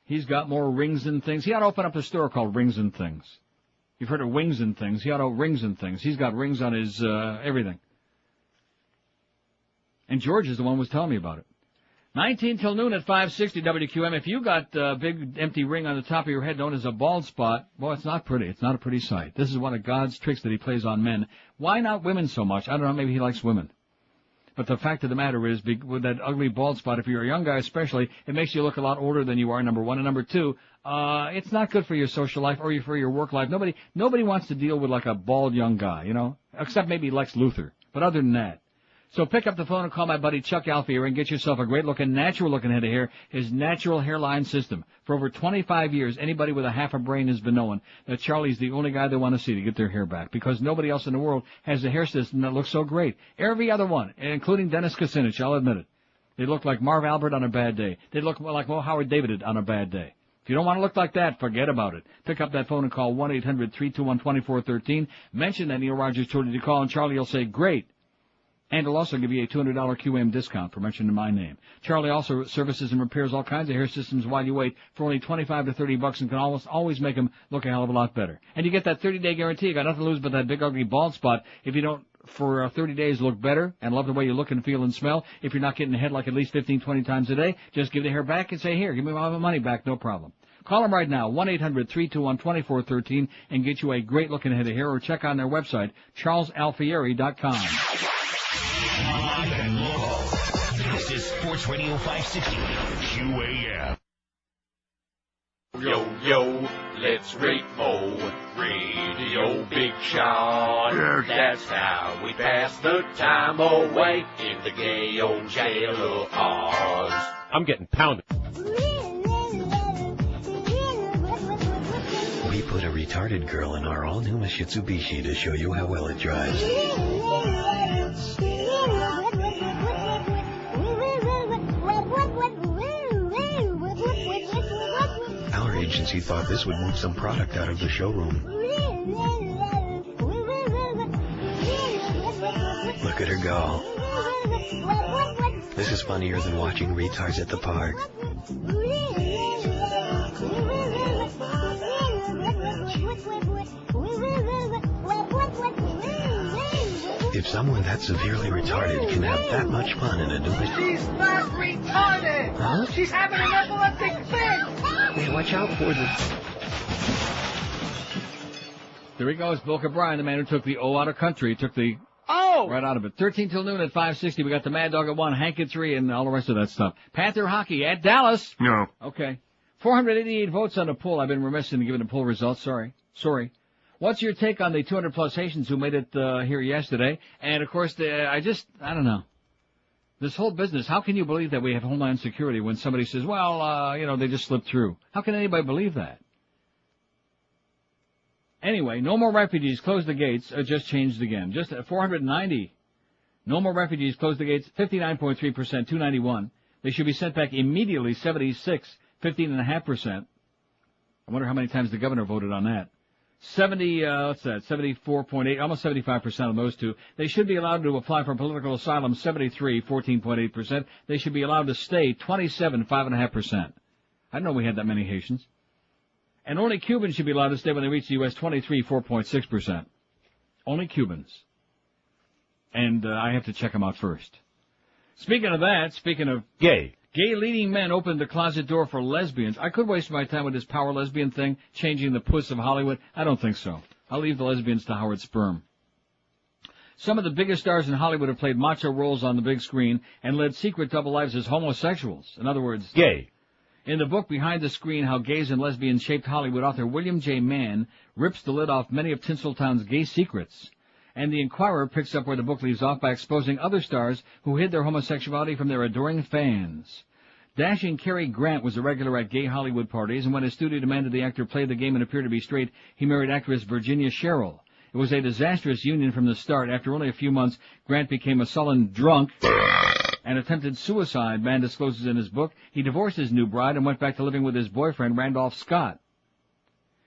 S1: He's got more rings and things. He ought to open up a store called Rings and Things. You've heard of Wings and Things. He ought to rings and things. He's got rings on his everything. And George is the one who was telling me about it. 19 till noon at 560 WQM. If you got a big empty ring on the top of your head known as a bald spot, well, it's not pretty. It's not a pretty sight. This is one of God's tricks that he plays on men. Why not women so much? I don't know. Maybe he likes women. But the fact of the matter is, with that ugly bald spot, if you're a young guy especially, it makes you look a lot older than you are, number one. And number two, it's not good for your social life or for your work life. Nobody wants to deal with like a bald young guy, you know, except maybe Lex Luthor. But other than that. So pick up the phone and call my buddy Chuck Alfieri and get yourself a great-looking, natural-looking head of hair, his natural hairline system. For over 25 years, anybody with a half a brain has been knowing that Charlie's the only guy they want to see to get their hair back, because nobody else in the world has a hair system that looks so great. Every other one, including Dennis Kucinich, I'll admit it. They look like Marv Albert on a bad day. They look like Mo Howard David on a bad day. If you don't want to look like that, forget about it. Pick up that phone and call 1-800-321-2413. Mention that Neil Rogers told you to call, and Charlie will say, great. And he'll also give you a $200 QM discount for mentioning my name. Charlie also services and repairs all kinds of hair systems while you wait for only $25 to $30 and can always make them look a hell of a lot better. And you get that 30-day guarantee. You got nothing to lose but that big ugly bald spot. If you don't, for 30 days, look better and love the way you look and feel and smell, if you're not getting ahead like at least 15, 20 times a day, just give the hair back and say, here, give me all my money back, no problem. Call them right now, 1-800-321-2413, and get you a great-looking head of hair, or check on their website, charlesalfieri.com.
S2: Live and local. This is Sports Radio 560 QAM.
S22: Yo, yo, let's rate Mo. Radio Big Sean.
S10: Yes.
S22: That's how we pass the time away in the gay old jail of Oz.
S6: I'm getting pounded.
S8: We put a retarded girl in our all-new Mitsubishi to show you how well it drives. Our agency thought this would move some product out of the showroom. Look at her go. This is funnier than watching retards at the park. If someone that severely retarded can have that much fun in a new...
S20: She's not retarded!
S8: Huh?
S20: She's having an epileptic fit!
S8: Hey, watch out for them.
S1: There he goes, Bill O'Brien, the man who took the O out of country, took the right out of it. 13 till noon at 560. We got the Mad Dog at 1, Hank at 3, and all the rest of that stuff. Panther hockey at Dallas.
S10: No.
S1: Okay. 488 votes on the poll. I've been remiss in giving the poll results. Sorry. What's your take on the 200-plus Haitians who made it here yesterday? And, of course, I don't know. This whole business, how can you believe that we have Homeland Security when somebody says, well, they just slipped through? How can anybody believe that? Anyway, no more refugees. Close the gates. Just changed again. Just 490. No more refugees. Close the gates. 59.3%. 291. They should be sent back immediately. 76. 15.5%. I wonder how many times the governor voted on that. 74.8, almost 75% of those two. They should be allowed to apply for political asylum, 73, 14.8%. They should be allowed to stay, 27, 5.5%. I didn't know we had that many Haitians. And only Cubans should be allowed to stay when they reach the U.S., 23, 4.6%. Only Cubans. And I have to check them out first. Speaking of
S6: gay
S1: leading men opened the closet door for lesbians. I could waste my time with this power lesbian thing, changing the puss of Hollywood. I don't think so. I'll leave the lesbians to Howard Sperm. Some of the biggest stars in Hollywood have played macho roles on the big screen and led secret double lives as homosexuals. In other words,
S6: gay.
S1: In the book Behind the Screen, How Gays and Lesbians Shaped Hollywood, author William J. Mann rips the lid off many of Tinseltown's gay secrets. And the Inquirer picks up where the book leaves off by exposing other stars who hid their homosexuality from their adoring fans. Dashing Cary Grant was a regular at gay Hollywood parties, and when his studio demanded the actor play the game and appear to be straight, he married actress Virginia Sherrill. It was a disastrous union from the start. After only a few months, Grant became a sullen drunk and attempted suicide, Mann discloses in his book. He divorced his new bride and went back to living with his boyfriend, Randolph Scott.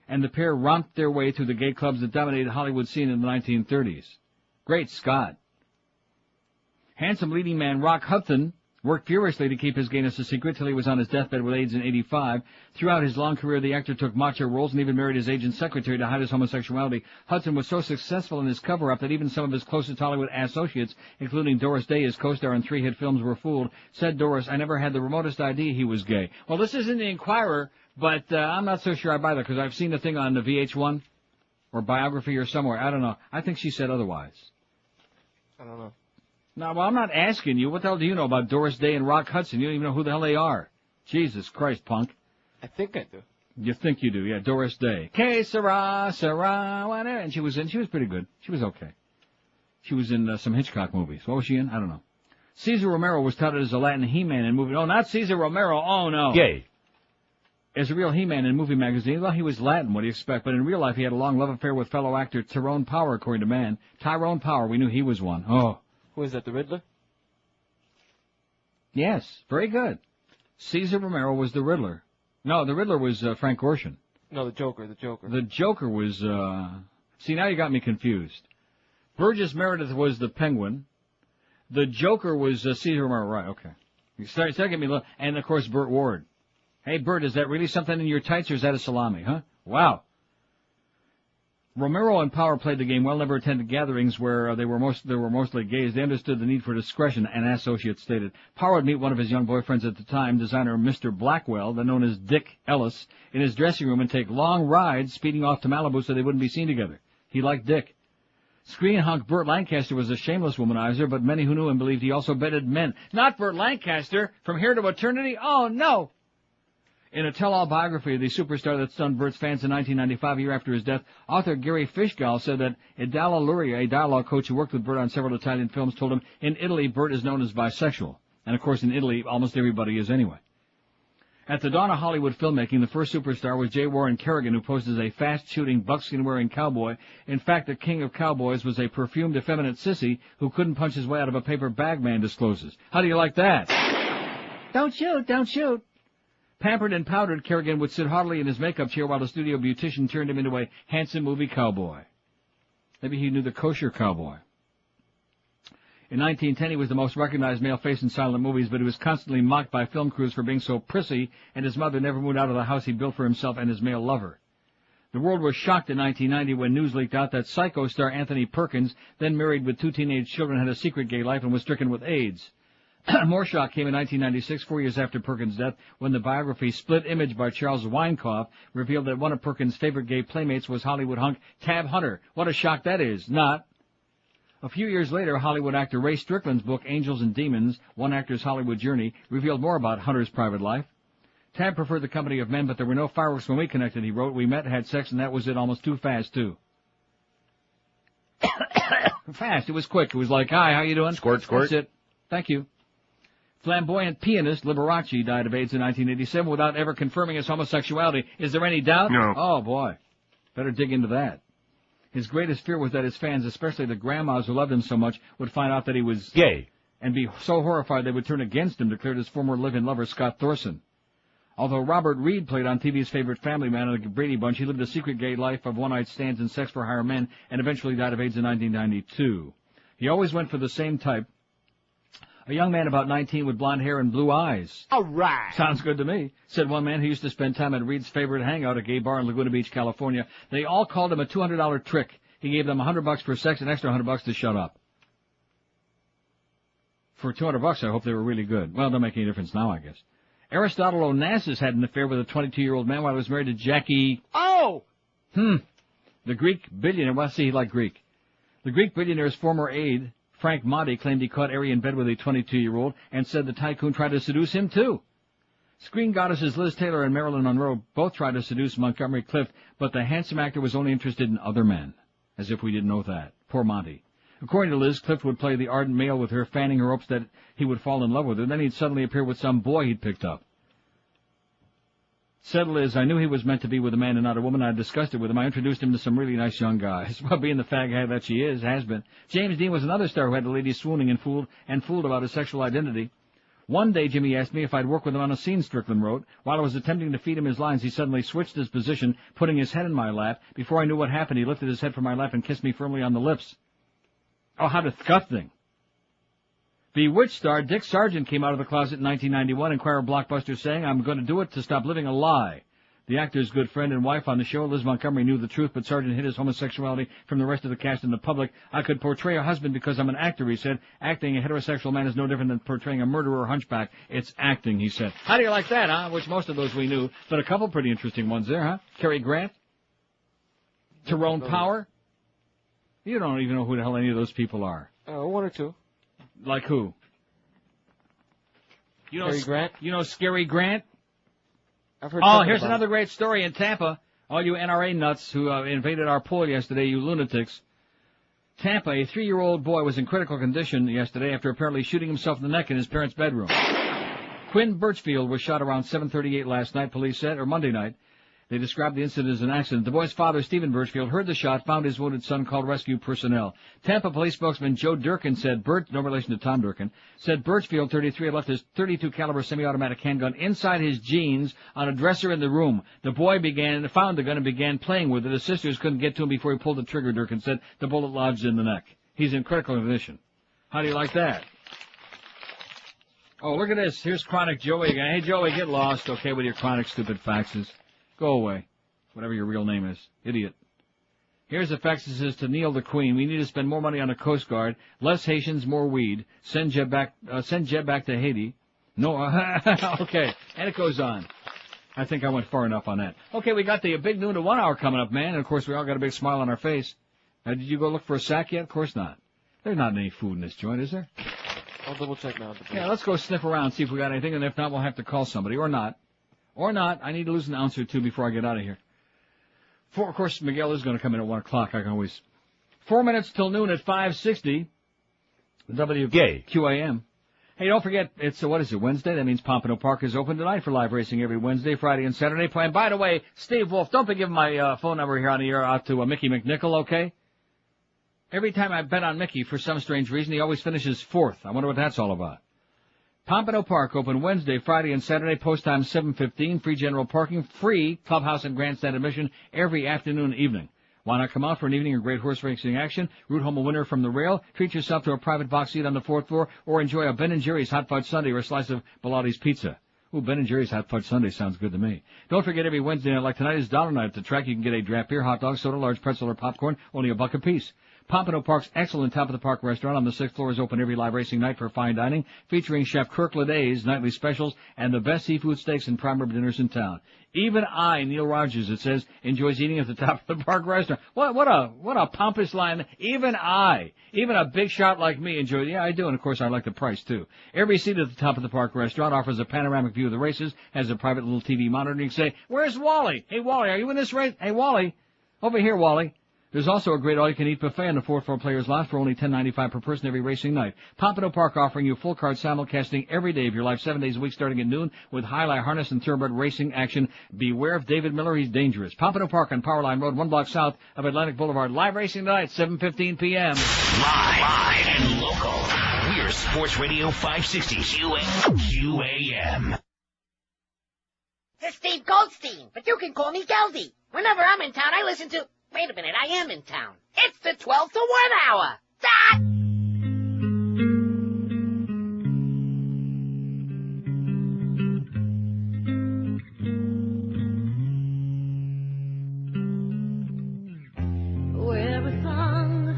S1: And the pair romped their way through the gay clubs that dominated the Hollywood scene in the 1930s. Great Scott. Handsome leading man Rock Hudson worked furiously to keep his gayness a secret till he was on his deathbed with AIDS in '85. Throughout his long career, the actor took macho roles and even married his agent's secretary to hide his homosexuality. Hudson was so successful in his cover-up that even some of his closest Hollywood associates, including Doris Day, his co-star in 3 hit films, were fooled. Said Doris, "I never had the remotest idea he was gay." Well, this isn't the Inquirer, but I'm not so sure I buy that, because I've seen the thing on the VH1 or Biography or somewhere. I don't know. I think she said otherwise.
S5: I don't know.
S1: No, well, I'm not asking you. What the hell do you know about Doris Day and Rock Hudson? You don't even know who the hell they are. Jesus Christ, punk.
S5: I think I do.
S1: You think you do, yeah, Doris Day. Que sera, whatever. And she was pretty good. She was okay. She was in some Hitchcock movies. What was she in? I don't know. Cesar Romero was touted as a Latin He-Man in movie. Oh, not Cesar Romero. Oh, no.
S6: Gay.
S1: As a real He-Man in movie magazine, well, he was Latin. What do you expect? But in real life, he had a long love affair with fellow actor Tyrone Power, according to Mann. Tyrone Power, we knew he was one. Oh.
S5: Who is that, the Riddler?
S1: Yes, very good. Cesar Romero was the Riddler. No, the Riddler was Frank Gorshin.
S5: No, the Joker.
S1: The Joker was, see, now you got me confused. Burgess Meredith was the Penguin. The Joker was Cesar Romero. Right, okay. You start getting me, and of course Burt Ward. Hey, Burt, is that really something in your tights, or is that a salami, huh? Wow. Romero and Power played the game well, never attended gatherings where they were mostly gays. They understood the need for discretion, an associate stated. Power would meet one of his young boyfriends at the time, designer Mr. Blackwell, then known as Dick Ellis, in his dressing room and take long rides, speeding off to Malibu so they wouldn't be seen together. He liked Dick. Screen hunk Burt Lancaster was a shameless womanizer, but many who knew him believed he also bedded men. Not Burt Lancaster! From Here to Eternity? Oh, no! In a tell-all biography of the superstar that stunned Burt's fans in 1995, a year after his death, author Gary Fishgall said that Idala Luria, a dialogue coach who worked with Burt on several Italian films, told him, in Italy, Burt is known as bisexual. And, of course, in Italy, almost everybody is anyway. At the dawn of Hollywood filmmaking, the first superstar was J. Warren Kerrigan, who posed as a fast-shooting, buckskin-wearing cowboy. In fact, the king of cowboys was a perfumed, effeminate sissy who couldn't punch his way out of a paper bag, man discloses. How do you like that? Don't shoot, don't shoot. Pampered and powdered, Kerrigan would sit haughtily in his makeup chair while the studio beautician turned him into a handsome movie cowboy. Maybe he knew the kosher cowboy. In 1910, he was the most recognized male face in silent movies, but he was constantly mocked by film crews for being so prissy, and his mother never moved out of the house he built for himself and his male lover. The world was shocked in 1990 when news leaked out that Psycho star Anthony Perkins, then married with 2 teenage children, had a secret gay life and was stricken with AIDS. More shock came in 1996, 4 years after Perkins' death, when the biography Split Image by Charles Weinkauf revealed that one of Perkins' favorite gay playmates was Hollywood hunk Tab Hunter. What a shock that is. Not. A few years later, Hollywood actor Ray Strickland's book Angels and Demons, One Actor's Hollywood Journey, revealed more about Hunter's private life. Tab preferred the company of men, but there were no fireworks when we connected, he wrote. We met, had sex, and that was it, almost too fast, too. Fast. It was quick. It was like, hi, how you doing?
S6: Squirt, squirt.
S1: That's it. Thank you. Flamboyant pianist Liberace died of AIDS in 1987 without ever confirming his homosexuality. Is there any doubt?
S6: No.
S1: Oh, boy. Better dig into that. His greatest fear was that his fans, especially the grandmas who loved him so much, would find out that he was
S6: gay
S1: and be so horrified they would turn against him, declared his former live-in lover Scott Thorson. Although Robert Reed played on TV's favorite family man on the Brady Bunch, he lived a secret gay life of one-night stands and sex for hire men and eventually died of AIDS in 1992. He always went for the same type. A young man about 19 with blonde hair and blue eyes.
S20: All right.
S1: Sounds good to me, said one man who used to spend time at Reed's favorite hangout, a gay bar in Laguna Beach, California. They all called him a $200 trick. He gave them $100 for sex, an extra $100 to shut up. For $200, I hope they were really good. Well, it don't make any difference now, I guess. Aristotle Onassis had an affair with a 22-year-old man while he was married to Jackie...
S20: Oh!
S1: The Greek billionaire. Well, see, he liked Greek. The Greek billionaire's former aide, Frank Motti, claimed he caught Ari in bed with a 22-year-old and said the tycoon tried to seduce him, too. Screen goddesses Liz Taylor and Marilyn Monroe both tried to seduce Montgomery Clift, but the handsome actor was only interested in other men. As if we didn't know that. Poor Monty. According to Liz, Clift would play the ardent male with her, fanning her hopes that he would fall in love with her. Then he'd suddenly appear with some boy he'd picked up. Said Liz, I knew he was meant to be with a man and not a woman. I discussed it with him. I introduced him to some really nice young guys. Well, being the fag hag that she has been. James Dean was another star who had the ladies swooning and fooled about his sexual identity. One day, Jimmy asked me if I'd work with him on a scene, Strickland wrote. While I was attempting to feed him his lines, he suddenly switched his position, putting his head in my lap. Before I knew what happened, he lifted his head from my lap and kissed me firmly on the lips. Oh, how disgusting. Bewitched star Dick Sargent came out of the closet in 1991, Inquirer Blockbuster saying, I'm going to do it to stop living a lie. The actor's good friend and wife on the show, Liz Montgomery, knew the truth, but Sargent hid his homosexuality from the rest of the cast and the public. I could portray a husband because I'm an actor, he said. Acting a heterosexual man is no different than portraying a murderer or hunchback. It's acting, he said. How do you like that, huh? Which most of those we knew, but a couple pretty interesting ones there, huh? Cary Grant? Tyrone Power? You don't even know who the hell any of those people are.
S5: One or two.
S1: Like who?
S5: Cary Grant?
S1: You know Scary Grant?
S5: I've heard
S1: here's another great story in Tampa. All you NRA nuts who invaded our pool yesterday, you lunatics. Tampa, a 3-year-old boy was in critical condition yesterday after apparently shooting himself in the neck in his parents' bedroom. Quinn Birchfield was shot around 7:38 last night, police said, or Monday night. They described the incident as an accident. The boy's father, Stephen Birchfield, heard the shot, found his wounded son, called rescue personnel. Tampa police spokesman Joe Durkin said, no relation to Tom Durkin, said Birchfield, 33, had left his .32 caliber semi-automatic handgun inside his jeans on a dresser in the room. The boy found the gun and began playing with it. His sisters couldn't get to him before he pulled the trigger, Durkin said. The bullet lodged in the neck. He's in critical condition. How do you like that? Oh, look at this. Here's Chronic Joey again. Hey, Joey, get lost, okay, with your chronic stupid faxes. Go away. Whatever your real name is. Idiot. Here's a fax that says to Neil the Queen, we need to spend more money on the Coast Guard. Less Haitians, more weed. Send Jeb back to Haiti. No, okay. And it goes on. I think I went far enough on that. Okay, we got the big noon to 1 hour coming up, man. And of course, we all got a big smile on our face. Did you go look for a sack yet? Of course not. There's not any food in this joint, is there?
S5: I'll double check now.
S1: Yeah, let's go sniff around, see if we got anything. And if not, we'll have to call somebody. Or not. Or not. I need to lose an ounce or two before I get out of here. Of course, Miguel is going to come in at 1 o'clock. I can always. 4 minutes till noon at 560. WQAM. Hey, don't forget, it's, Wednesday? That means Pompano Park is open tonight for live racing every Wednesday, Friday, and Saturday. And by the way, Steve Wolf, don't be giving my phone number here on the air out to Mickey McNichol, okay? Every time I bet on Mickey, for some strange reason, he always finishes fourth. I wonder what that's all about. Pompano Park open Wednesday, Friday, and Saturday. Post time 7:15. Free general parking. Free clubhouse and grandstand admission every afternoon and evening. Why not come out for an evening of great horse racing action? Root home a winner from the rail. Treat yourself to a private box seat on the 4th floor, or enjoy a Ben & Jerry's Hot Fudge Sundae or a slice of Bilatti's pizza. Ooh, Ben & Jerry's Hot Fudge Sundae sounds good to me. Don't forget, every Wednesday night like tonight is Dollar Night at the track. You can get a draft beer, hot dog, soda, large pretzel, or popcorn, only $1 apiece. Pompano Park's excellent top-of-the-park restaurant on the 6th floor is open every live racing night for fine dining, featuring Chef Kirk Leday's nightly specials and the best seafood steaks and prime rib dinners in town. Even I, Neil Rogers, it says, enjoys eating at the top-of-the-park restaurant. What a pompous line. Even I, even a big shot like me, enjoy. Yeah, I do, and of course I like the price too. Every seat at the top-of-the-park restaurant offers a panoramic view of the races, has a private little TV monitor, and you can say, "Where's Wally? Hey, Wally, are you in this race? Hey, Wally, over here, Wally." There's also a great all-you-can-eat buffet on the 4th floor players' lot for only $10.95 per person every racing night. Pompano Park offering you full card simulcasting every day of your life, 7 days a week starting at noon with highlight harness and thoroughbred racing action. Beware of David Miller, he's dangerous. Pompano Park on Powerline Road, 1 block south of Atlantic Boulevard. Live racing tonight, 7:15 p.m.
S2: Live and local. We're Sports Radio 560 QAM.
S9: It's Steve Goldstein, but you can call me Geldy. Whenever I'm in town, I listen to... Wait a minute, I am in town. It's the 12 to 1 hour.
S7: Wear a thong,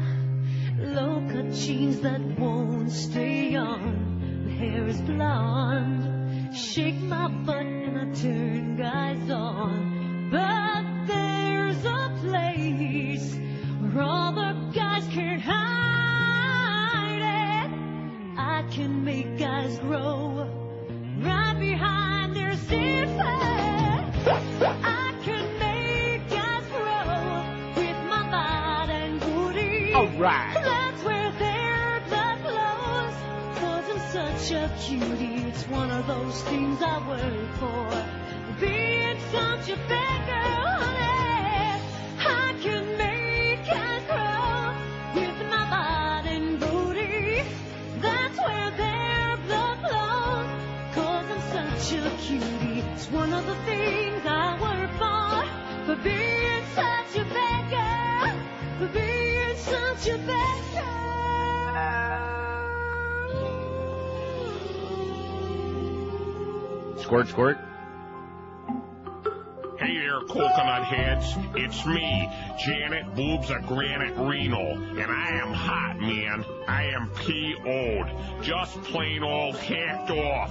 S7: low-cut jeans that won't stay on. My hair is blonde, shake my butt and I turn guys on. But there's a place where all the guys can't hide. I can make guys grow with my body and booty.
S6: All right.
S7: That's where their blood flows. 'Cause I'm such a cutie. It's one of those things I work for. Being such a bad girl, honey. I can make guys grow with my body and booty. That's where their blood flows. 'Cause I'm such a cutie. It's one of the things I work for being such a bad girl, for being such a bad girl.
S1: Squirt, squirt.
S6: Hey there, coconut heads. It's me, Janet Boobs of Granite Reno, and I am hot, man. I am P.O.'d. Just plain old hacked off.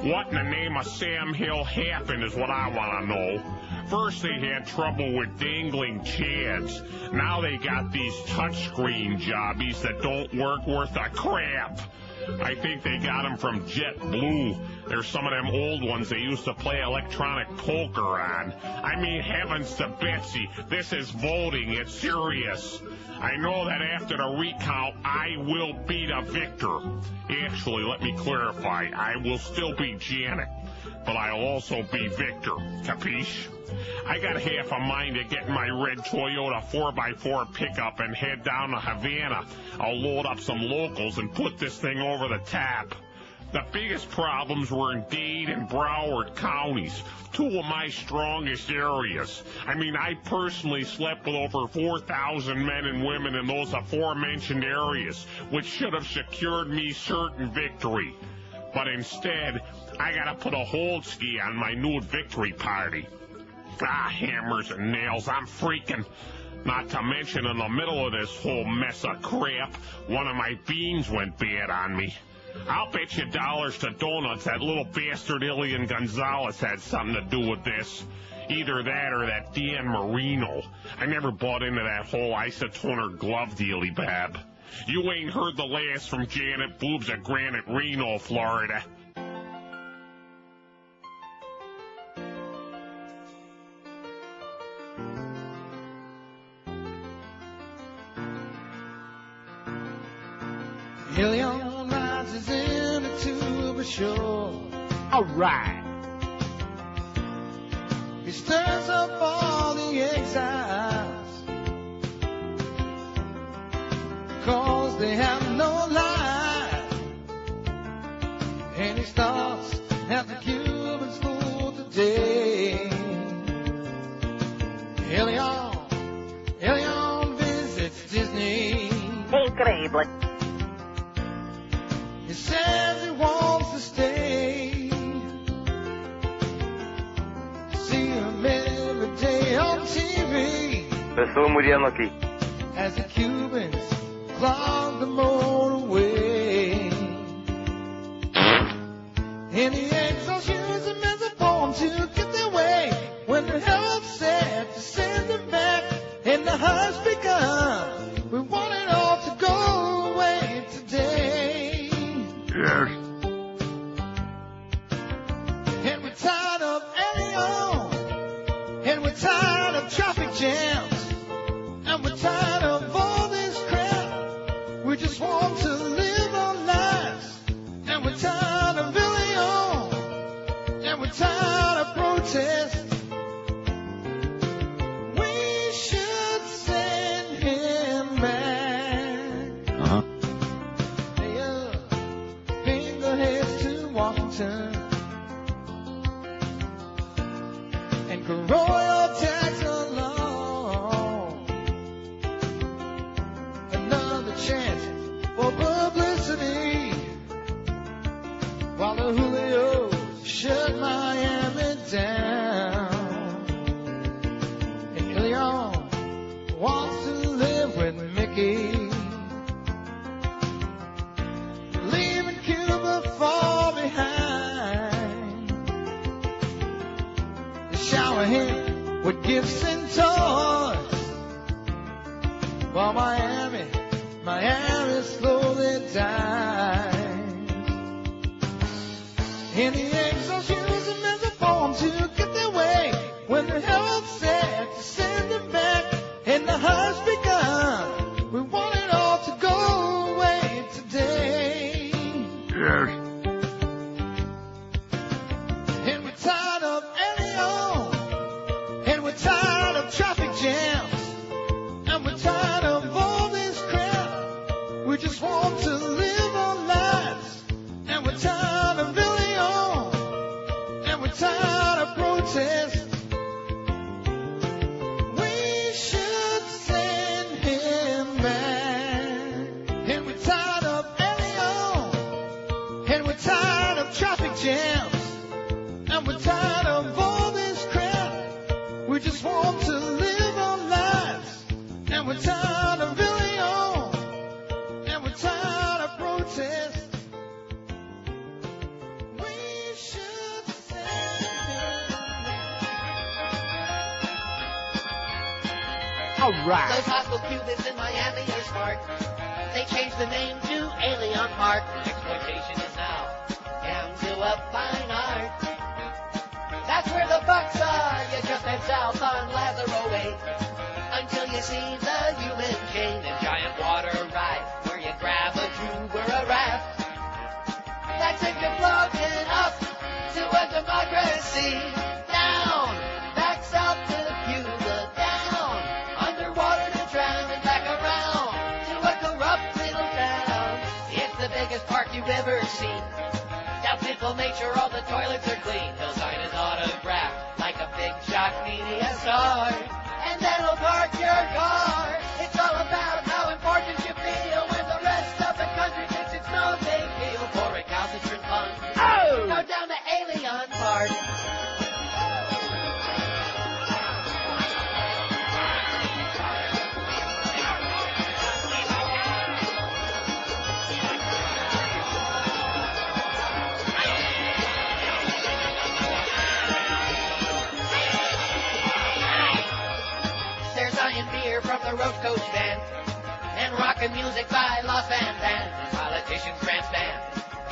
S6: What in the name of Sam Hill happened is what I want to know. First they had trouble with dangling chads. Now they got these touchscreen jobbies that don't work worth a crap. I think they got them from JetBlue. There's some of them old ones they used to play electronic poker on. I mean, heavens to Betsy, this is voting. It's serious. I know that after the recount, I will be the victor. Actually, let me clarify. I will still be Janet, but I'll also be Victor. Capiche? I got half a mind to get in my red Toyota 4x4 pickup and head down to Havana. I'll load up some locals and put this thing over the top. The biggest problems were in Dade and Broward counties, two of my strongest areas. I mean, I personally slept with over 4,000 men and women in those aforementioned areas, which should have secured me certain victory. But instead, I gotta put a hold ski on my new victory party. Ah, hammers and nails, I'm freaking. Not to mention, in the middle of this whole mess of crap, one of my beans went bad on me. I'll bet you dollars to donuts that little bastard Ilian Gonzalez had something to do with this. Either that or that Dan Marino. I never bought into that whole isotoner glove dealy, Bab. You ain't heard the last from Janet Boobs at Granite Reno, Florida.
S20: Ilion rises into the shore.
S6: All right.
S20: He stirs up all the exiles, 'cause they have no life. And he starts at the Cuban school today. Ilion visits Disney.
S9: Increíble.
S20: He says he wants to stay. See him every day on TV.
S3: Estoy muriendo aquí.
S20: As the Cubans clog the motorway. And the exhaust use them as a form to get their way. When the help said to send them back and the hush begun, we want it all to go away today.
S6: Yes.
S20: And we're tired of Elion, and we're tired of traffic jams, and we're tired of all this crap. We just want to live our lives, and we're tired of Elion, and we're tired of protest. We should send him back.
S1: Uh-huh.
S20: And royal tax along. Another chance for publicity, while the Julio shut Miami down. And Ilion wants to live with Mickey, leaving Cuba far behind. Shower him with gifts and toys, while Miami slowly dies. And the exhaust use them as a form to get their way. All right.
S9: Those hostile Cubans in Miami are smart. They changed the name to Alien Park. Exploitation is now down to a fine art. That's where the bucks are. You just head south on Lazaro Way until you see the human chain and giant water ride where you grab a tube or a raft. That's if you're floating up to a democracy. Down, back south to Cuba. Down, underwater to drown and back around to a corrupt little town. It's the biggest park you've ever seen. Down simple nature, all the toilets are clean. They'll sign an autograph like a big shock media star. And then he'll park your car. It's all about how important you feel when the rest of the country thinks it's no big deal for recalcitrant fun. Oh! Go down to Alien Park. Beer from the road coach band and rockin' music by Los Van Zandt and politicians grandstand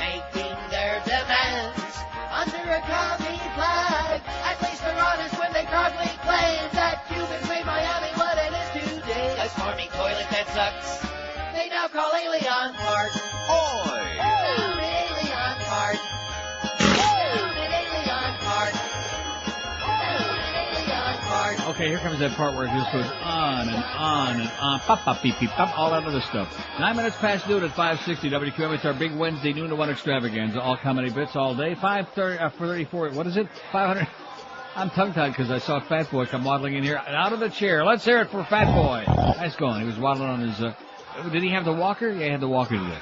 S9: making their demands under a commie flag. At least they're honest when they proudly claim that Cubans made Miami what it is today. A smarmy toilet that sucks they now call Alien Park. Oi! Down at Alien Park. Down at Alien Park.
S1: Okay, here comes that part where it just goes on and on and on. Pop, pop, beep, beep, pop, all that other stuff. 9 minutes past noon at 560 WQM. It's our big Wednesday noon to 1 extravaganza. All comedy bits all day. 534, what is it? 500. I'm tongue-tied because I saw Fat Boy come waddling in here and out of the chair. Let's hear it for Fat Boy. Nice going. He was waddling on his, did he have the walker? Yeah, he had the walker today.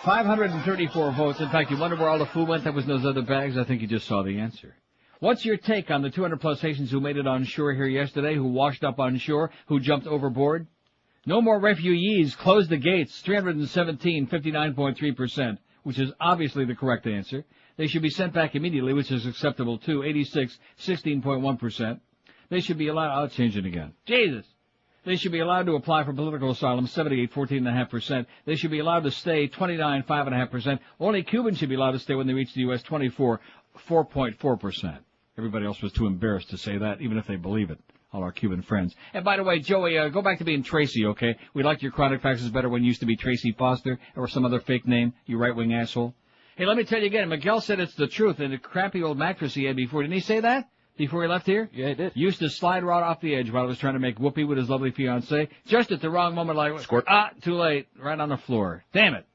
S1: 534 votes. In fact, you wonder where all the food went that was in those other bags? I think you just saw the answer. What's your take on the 200-plus Haitians who made it on shore here yesterday, who washed up on shore, who jumped overboard? No more refugees. Close the gates. 317, 59.3%, which is obviously the correct answer. They should be sent back immediately, which is acceptable too. 86, 16.1%. They should be allowed. I'll change it again. Jesus. They should be allowed to apply for political asylum. 78, 14.5%. They should be allowed to stay. 29, 5.5%. Only Cubans should be allowed to stay when they reach the U.S. 24, 4.4%. Everybody else was too embarrassed to say that, even if they believe it, all our Cuban friends. And by the way, Joey, go back to being Tracy, okay? We liked your chronic faxes better when you used to be Tracy Foster or some other fake name, you right-wing asshole. Hey, let me tell you again, Miguel said it's the truth, and the crappy old mattress he had before. Didn't he say that before he left here?
S5: Yeah, he did.
S1: Used to slide right off the edge while I was trying to make whoopee with his lovely fiancée. Just at the wrong moment, like, squirt. Too late, right on the floor. Damn it.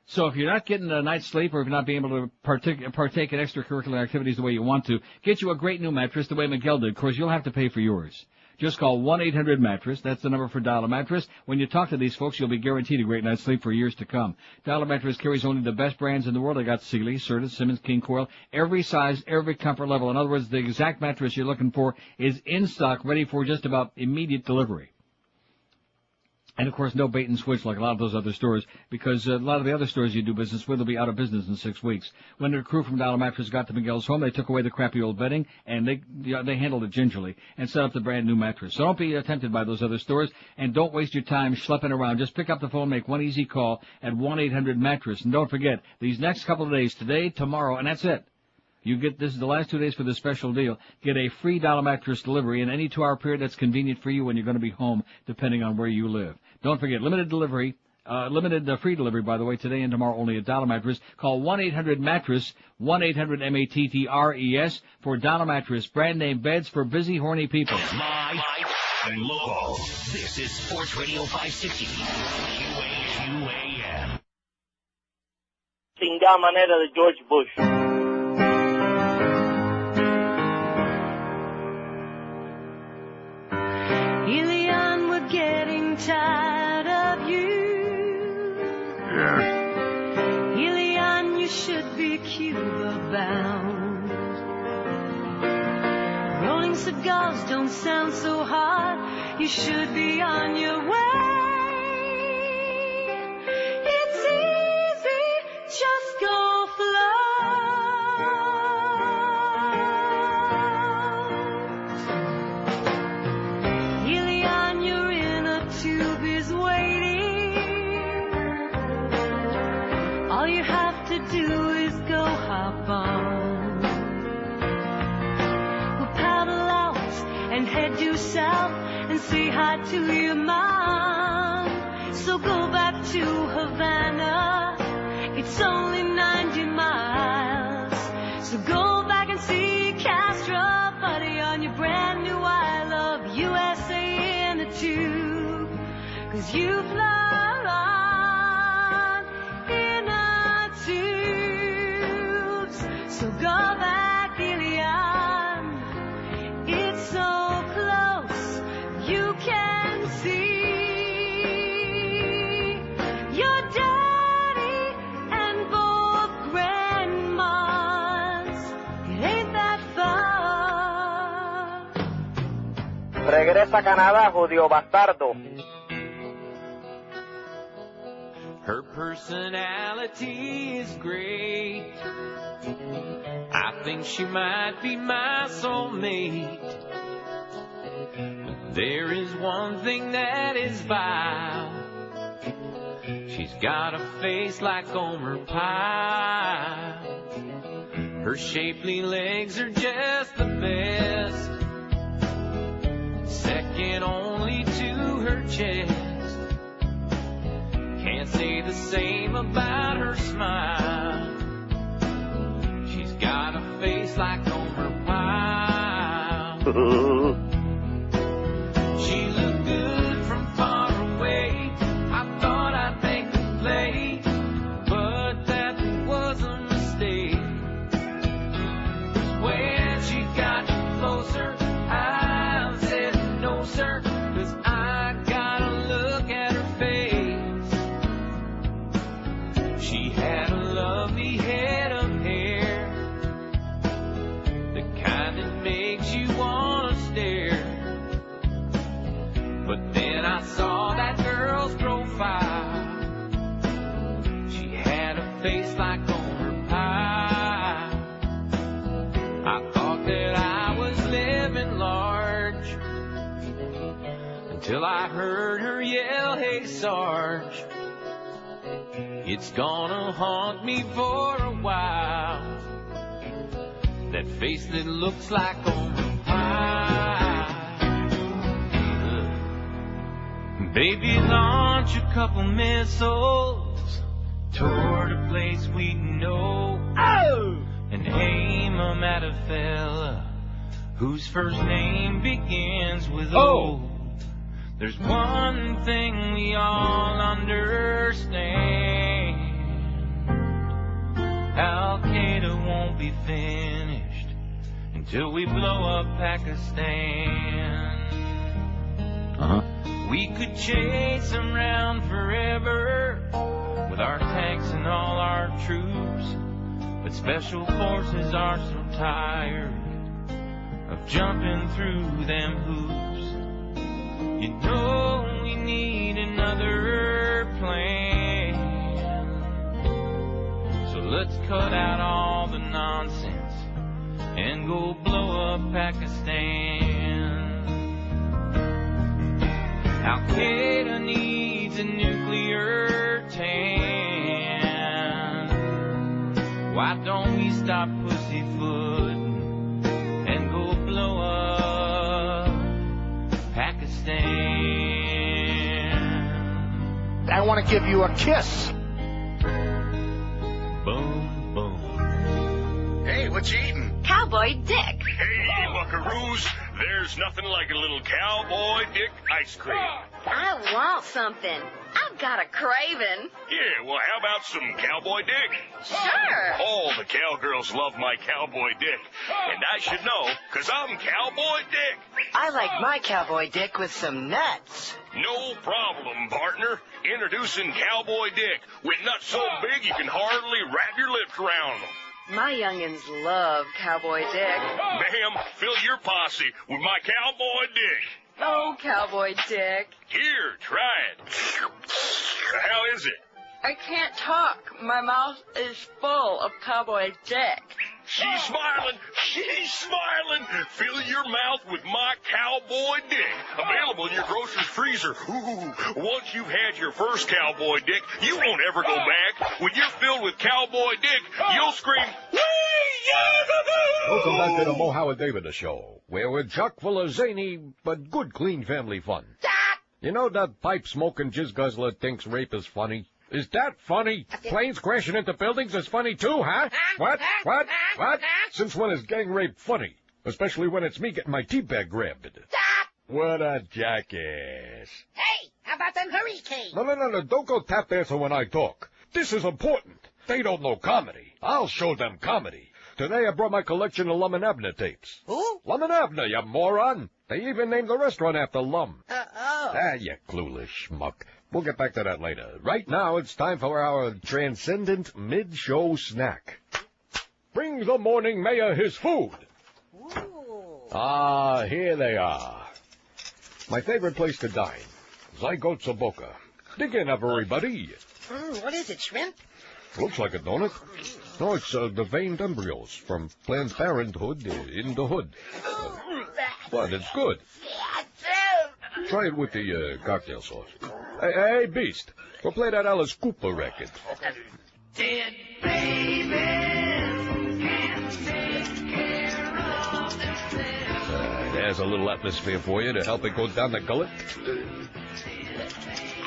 S1: So if you're not getting a night's sleep or if you're not being able to partake in extracurricular activities the way you want to, get you a great new mattress the way Miguel did. Of course, you'll have to pay for yours. Just call 1-800-MATTRESS. That's the number for Dial-A-Mattress. When you talk to these folks, you'll be guaranteed a great night's sleep for years to come. Dial-A-Mattress carries only the best brands in the world. They got Sealy, Serta, Simmons, King Coil, every size, every comfort level. In other words, the exact mattress you're looking for is in stock, ready for just about immediate delivery. And, of course, no bait and switch like a lot of those other stores, because a lot of the other stores you do business with will be out of business in 6 weeks. When the crew from Dial-A-Mattress got to Miguel's home, they took away the crappy old bedding, and they handled it gingerly and set up the brand new mattress. So don't be tempted by those other stores, and don't waste your time schlepping around. Just pick up the phone, make one easy call at 1-800-MATTRESS. And don't forget, these next couple of days, today, tomorrow, and that's it. You get, this is the last 2 days for this special deal. Get a free Dial-A-Mattress delivery in any 2-hour period that's convenient for you when you're going to be home, depending on where you live. Don't forget, limited free delivery, by the way, today and tomorrow only at Dial-A-Mattress. Call 1-800-MATTRESS, 1-800-MATTRESS for Dial-A-Mattress, brand name beds for busy, horny people.
S2: Live and local. This is Sports Radio 560. QAM.
S23: Chingada manera de George Bush.
S7: Elian, we're getting tired of you.
S17: Yeah.
S7: Elian, you should be Cuba bound. Rolling cigars don't sound so hard. You should be on your way. It's easy, just go float. Elian, head due south and say hi to your mom. So go back to Havana, it's only 90 miles. So go back and see Castro, buddy, on your brand new I Love USA in the tube. 'Cause you flown in a tubes. So go back, Ilian, it's so close, you can see your daddy and both grandmas. It ain't that far.
S3: Regresa a Canadá, judío bastardo.
S4: Her personality is great. I think she might be my soulmate. But there is one thing that is vile. She's got a face like Gomer Pyle. Her shapely legs are just the best, second only to her chest. Can't say the same about her smile. She's got a face like Gomer Pyle. She looked good from far away. I thought I'd make a play, but that was a mistake. 'Cause when she got closer, I said no sir, 'cause I gotta look at her face. She had a lovely head of hair, the kind that makes you wanna stare. But then I saw that girl's profile. She had a face like Gomer Pyle. I thought that I was living large until I heard her yell, "Hey Sarge." It's gonna haunt me for a while, that face that looks like Gomer Pyle. Baby, launch a couple missiles toward a place we know, and aim 'em at a fella whose first name begins with O. There's one thing we all understand: Al-Qaeda won't be finished until we blow up Pakistan. We could chase them round forever with our tanks and all our troops, but special forces are so tired of jumping through them hoops. You know we need another plan, so let's cut out all the nonsense and go blow up Pakistan. Al-Qaeda needs a nuclear tan. Why don't we stop pussyfooting and go blow up Pakistan?
S20: I want to give you a kiss.
S22: Boom, boom. Hey, what you eating?
S18: Cowboy Dick.
S22: Hey, buckaroos. There's nothing like a little Cowboy Dick ice cream.
S18: I want something. I've got a craving.
S22: Yeah, well, how about some Cowboy Dick?
S18: Sure.
S22: All the cowgirls love my Cowboy Dick. And I should know, 'cause I'm Cowboy Dick.
S19: I like my Cowboy Dick with some nuts.
S22: No problem, partner. Introducing Cowboy Dick, with nuts so big you can hardly wrap your lips around them.
S18: My youngins love Cowboy Dick.
S22: Ma'am, fill your posse with my Cowboy Dick.
S18: Oh, Cowboy Dick.
S22: Here, try it. How is it?
S18: I can't talk. My mouth is full of Cowboy Dick.
S22: She's smiling. She's smiling. Fill your mouth with my Cowboy Dick. Available in your grocer's freezer. Ooh, once you've had your first Cowboy Dick, you won't ever go back. When you're filled with Cowboy Dick, you'll scream, "Whee!"
S10: Welcome back to the Mo Howard David Show, where we're chock full of zany but good, clean family fun. You know that pipe-smoking jizz-guzzler thinks rape is funny? Is that funny? Planes crashing into buildings is funny too, huh? What? Since when is gang rape funny? Especially when it's me getting my teabag grabbed. What a jackass.
S9: Hey, how about them hurricanes?
S10: No, don't go tap dancing when I talk. This is important. They don't know comedy. I'll show them comedy. Today I brought my collection of Lum and Abner tapes.
S9: Who?
S10: Lum and Abner, you moron. They even named the restaurant after Lum.
S9: Oh.
S10: You clueless schmuck. We'll get back to that later. Right now, it's time for our transcendent mid-show snack. Bring the morning mayor his food.
S9: Ooh.
S10: Here they are. My favorite place to dine, Zygotes Boca. Dig in, everybody.
S9: What is it, shrimp?
S10: Looks like it, don't it? No, it's the veined embryos from Planned Parenthood in the hood. But it's good. Try it with the cocktail sauce. Hey, Beast, go play that Alice Cooper record.
S9: Dead babies can't take care of themselves.
S10: There's a little atmosphere for you to help it go down the gullet.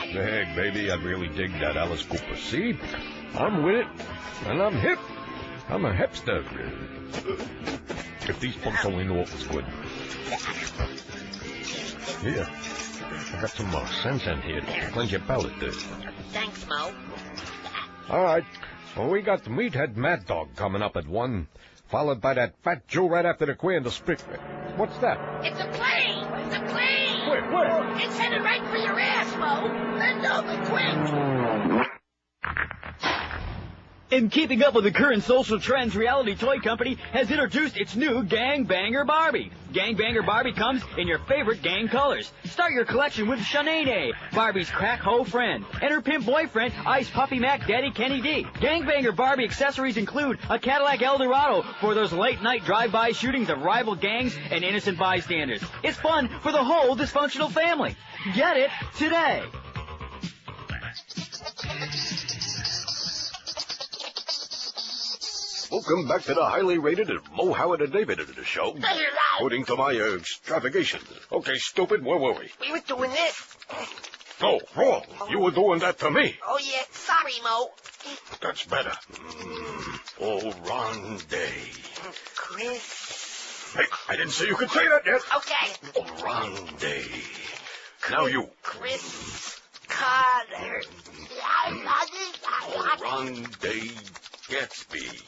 S10: Hey, baby, I really dig that Alice Cooper. See? I'm with it, and I'm hip. I'm a hipster. If these punks only knew what was good. Here, I got some sense in here to cleanse your palate.
S9: Thanks, Mo.
S10: All right. Well, we got the Meathead Mad Dog coming up at 1, followed by that Fat Joe right after the Queen and the Spit. What's that?
S9: It's a plane! It's a plane!
S10: Where?
S9: It's headed right for your ass, Mo! Bend over quick!
S11: In keeping up with the current social trends, Reality Toy Company has introduced its new Gang Banger Barbie. Gang Banger Barbie comes in your favorite gang colors. Start your collection with Shanae, Barbie's crack hoe friend, and her pimp boyfriend, Ice Puffy Mac Daddy Kenny D. Gang Banger Barbie accessories include a Cadillac Eldorado for those late-night drive-by shootings of rival gangs and innocent bystanders. It's fun for the whole dysfunctional family. Get it today.
S10: Welcome back to the highly rated Mo Howard and David Show. According to my extravagation. Okay, stupid, where were we?
S9: We were doing this.
S10: Oh, wrong. You were doing that to me.
S9: Oh, yeah. Sorry, Mo.
S10: That's better. Oh, Ronde.
S9: Chris.
S10: Hey, I didn't say you could say that yet.
S9: Okay.
S10: Oh, Ronde. Now you.
S9: Chris Carter.
S10: Oh, Ronde Gatsby.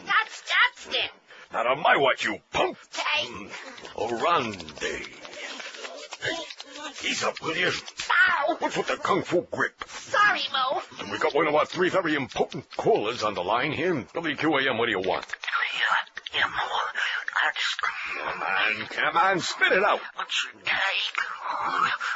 S9: That's it.
S10: Not on my watch, you punk.
S9: Okay.
S10: Orande. Ease up, will you?
S9: Ow.
S10: What's with the kung fu grip?
S9: Sorry, Mo.
S10: We got one of our 3 very important callers on the line here. WQAM, what do you want?
S9: Yeah, Mo.
S10: Come on, spit it out.
S9: What's your take?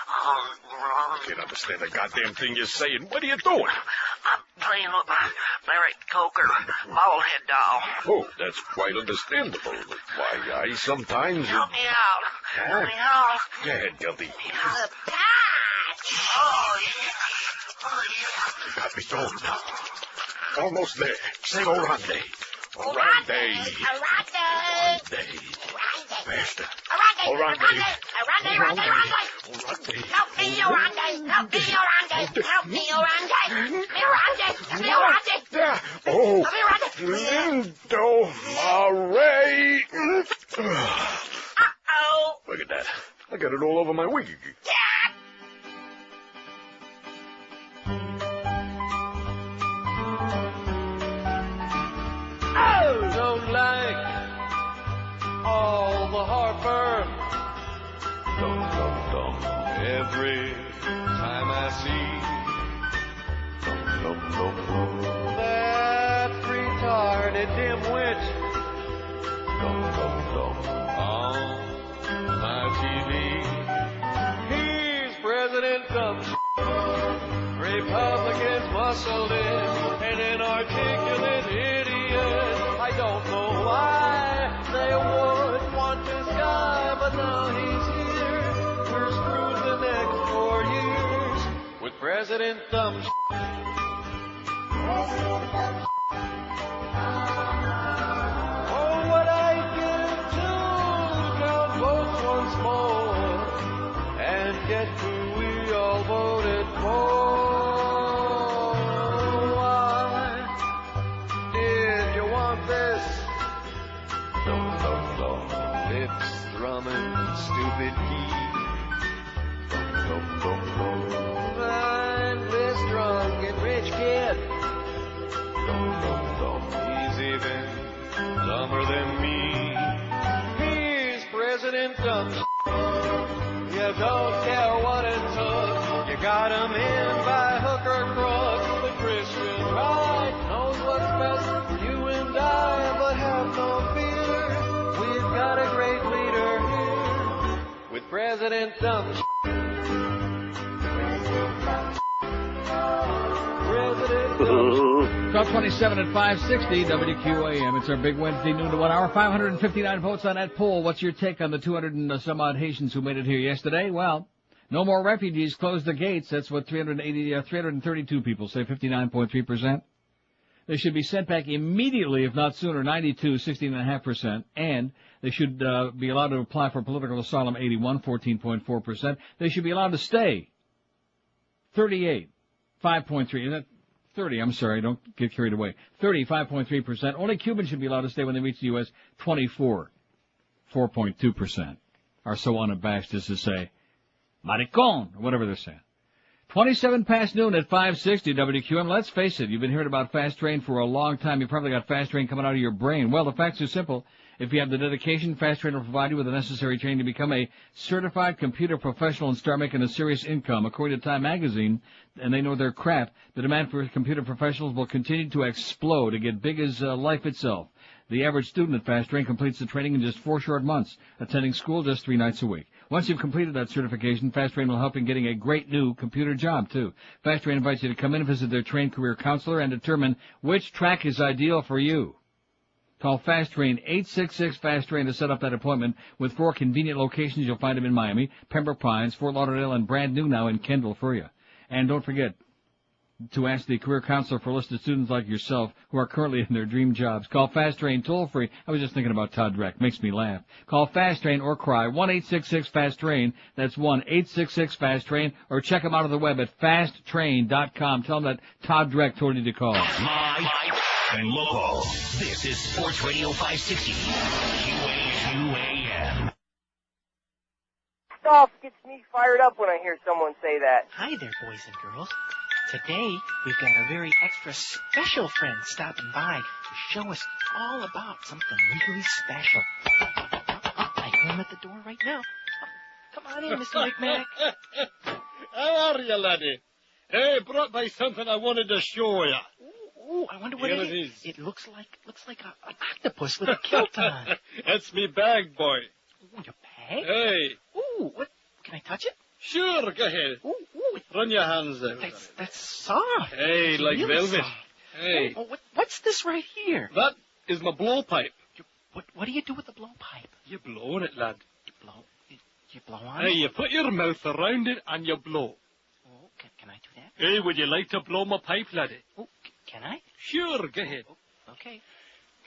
S10: I can't understand the goddamn thing you're saying. What are you doing?
S9: I'm playing with my Larry Coker ballhead doll.
S10: Oh, that's quite understandable. Why, I sometimes...
S9: Help me out. Help me out.
S10: Go ahead, Guilty.
S9: The patch. Oh, yeah.
S10: You got me thrown now. Almost there. Say Orande.
S9: Orande.
S10: Faster.
S9: Orande. Help me, Orande. Help me, Orande. Help me, Orande.
S10: Yeah. Oh, Lindo Marais.
S9: Uh-oh.
S10: Look at that. I got it all over my wig.
S4: Don't like all the heartburn. Every time I see that retarded dimwit on my TV. He's President Dumb. Republicans muscled in an inarticulate idiot. I don't know why they would want this guy, but now he's here. We're screwed the next 4 years with President Dumb.
S16: strumming stupid key. Mindless drunk and rich kid. He's even dumber than me. He's President Dumb. You don't care what it took. You got him in by hook or crook. The Christian right knows what's best for you and I, but have no fear. We've got a great leader here with President Dumb. President Dumb.
S1: 12:27 at 560 WQAM. It's our big Wednesday noon to 1 hour. 559 votes on that poll. What's your take on the 200 and some odd Haitians who made it here yesterday? Well, no more refugees. Close the gates. That's what 332 people say. 59.3%. They should be sent back immediately, if not sooner. 92, 16.5%. And they should be allowed to apply for political asylum. 81, 14.4%. They should be allowed to stay. 38, 5.3. 30, I'm sorry, don't get carried away. 35.3%. Only Cubans should be allowed to stay when they reach the U.S. 24, 4.2%. Are so unabashed as to say, maricon, or whatever they're saying. 27 past noon at 560 WQM. Let's face it, you've been hearing about Fast Train for a long time. You probably got Fast Train coming out of your brain. Well, the facts are simple. If you have the dedication, Fast Train will provide you with the necessary training to become a certified computer professional and start making a serious income. According to Time Magazine, and they know their crap, the demand for computer professionals will continue to explode to get big as life itself. The average student at Fast Train completes the training in just 4 short months, attending school just 3 nights a week. Once you've completed that certification, Fast Train will help in getting a great new computer job, too. Fast Train invites you to come in and visit their trained career counselor and determine which track is ideal for you. Call Fast Train 866 Train to set up that appointment. With 4 convenient locations, you'll find them in Miami, Pembroke Pines, Fort Lauderdale, and brand new now in Kendall for you. And don't forget to ask the career counselor for a list of students like yourself who are currently in their dream jobs. Call Fast Train toll free. I was just thinking about Todd Dreck. Makes me laugh. Call Fast Train or cry 1-866-FAST-TRAIN. That's 1-866-FAST-TRAIN. Or check them out on the web at fasttrain.com. Tell them that Todd Dreck told you to call.
S2: Live and local. This is Sports Radio 560. QAM.
S3: Stuff gets me fired up when I hear someone say that.
S12: Hi there, boys and girls. Today, we've got a very extra special friend stopping by to show us all about something really special. I hear him at the door right now. Come on in, Mr. McMack.
S14: How are you, laddie? Hey, brought by something I wanted to show you.
S12: Ooh, I wonder what it is. It looks like an octopus with a kilt on.
S14: That's me bag, boy.
S12: Ooh, your bag?
S14: Hey.
S12: Ooh, what? Can I touch it?
S14: Sure, go ahead.
S12: Ooh.
S14: Run your hands there.
S12: That's soft.
S14: Hey,
S12: it's
S14: like
S12: really
S14: velvet.
S12: Soft.
S14: Hey.
S12: Oh, what's this right here?
S14: That is my blowpipe.
S12: What do you do with the blowpipe?
S14: You blow on it, lad.
S12: You blow on
S14: it?
S12: it?
S14: Hey, you put your mouth around it and you blow.
S12: Oh, can I do that?
S14: Hey, would you like to blow my pipe, laddie?
S12: Oh, can I?
S14: Sure, go ahead.
S12: Oh, okay.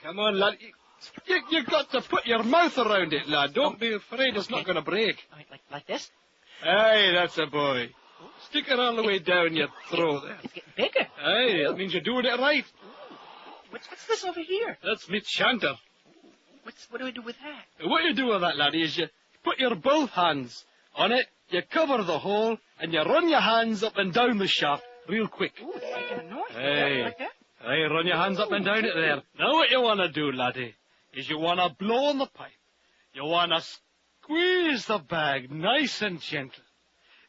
S14: Come on, lad. You got to put your mouth around it, lad. Don't be afraid it's not going to break.
S12: Like this?
S14: Hey, that's a boy. Stick it all the way down your throat there.
S12: It's getting bigger.
S14: Hey, that means you're doing it right.
S12: What's this over here?
S14: That's me chanter.
S12: What do I do with that?
S14: What you do with that, laddie, is you put your both hands on it, you cover the hole, and you run your hands up and down the shaft real quick.
S12: Ooh, it's making a noise.
S14: Hey.
S12: Like that?
S14: Hey, run your hands up and down it there. Now what you want to do, laddie, is you want to blow on the pipe. You want to squeeze the bag nice and gentle.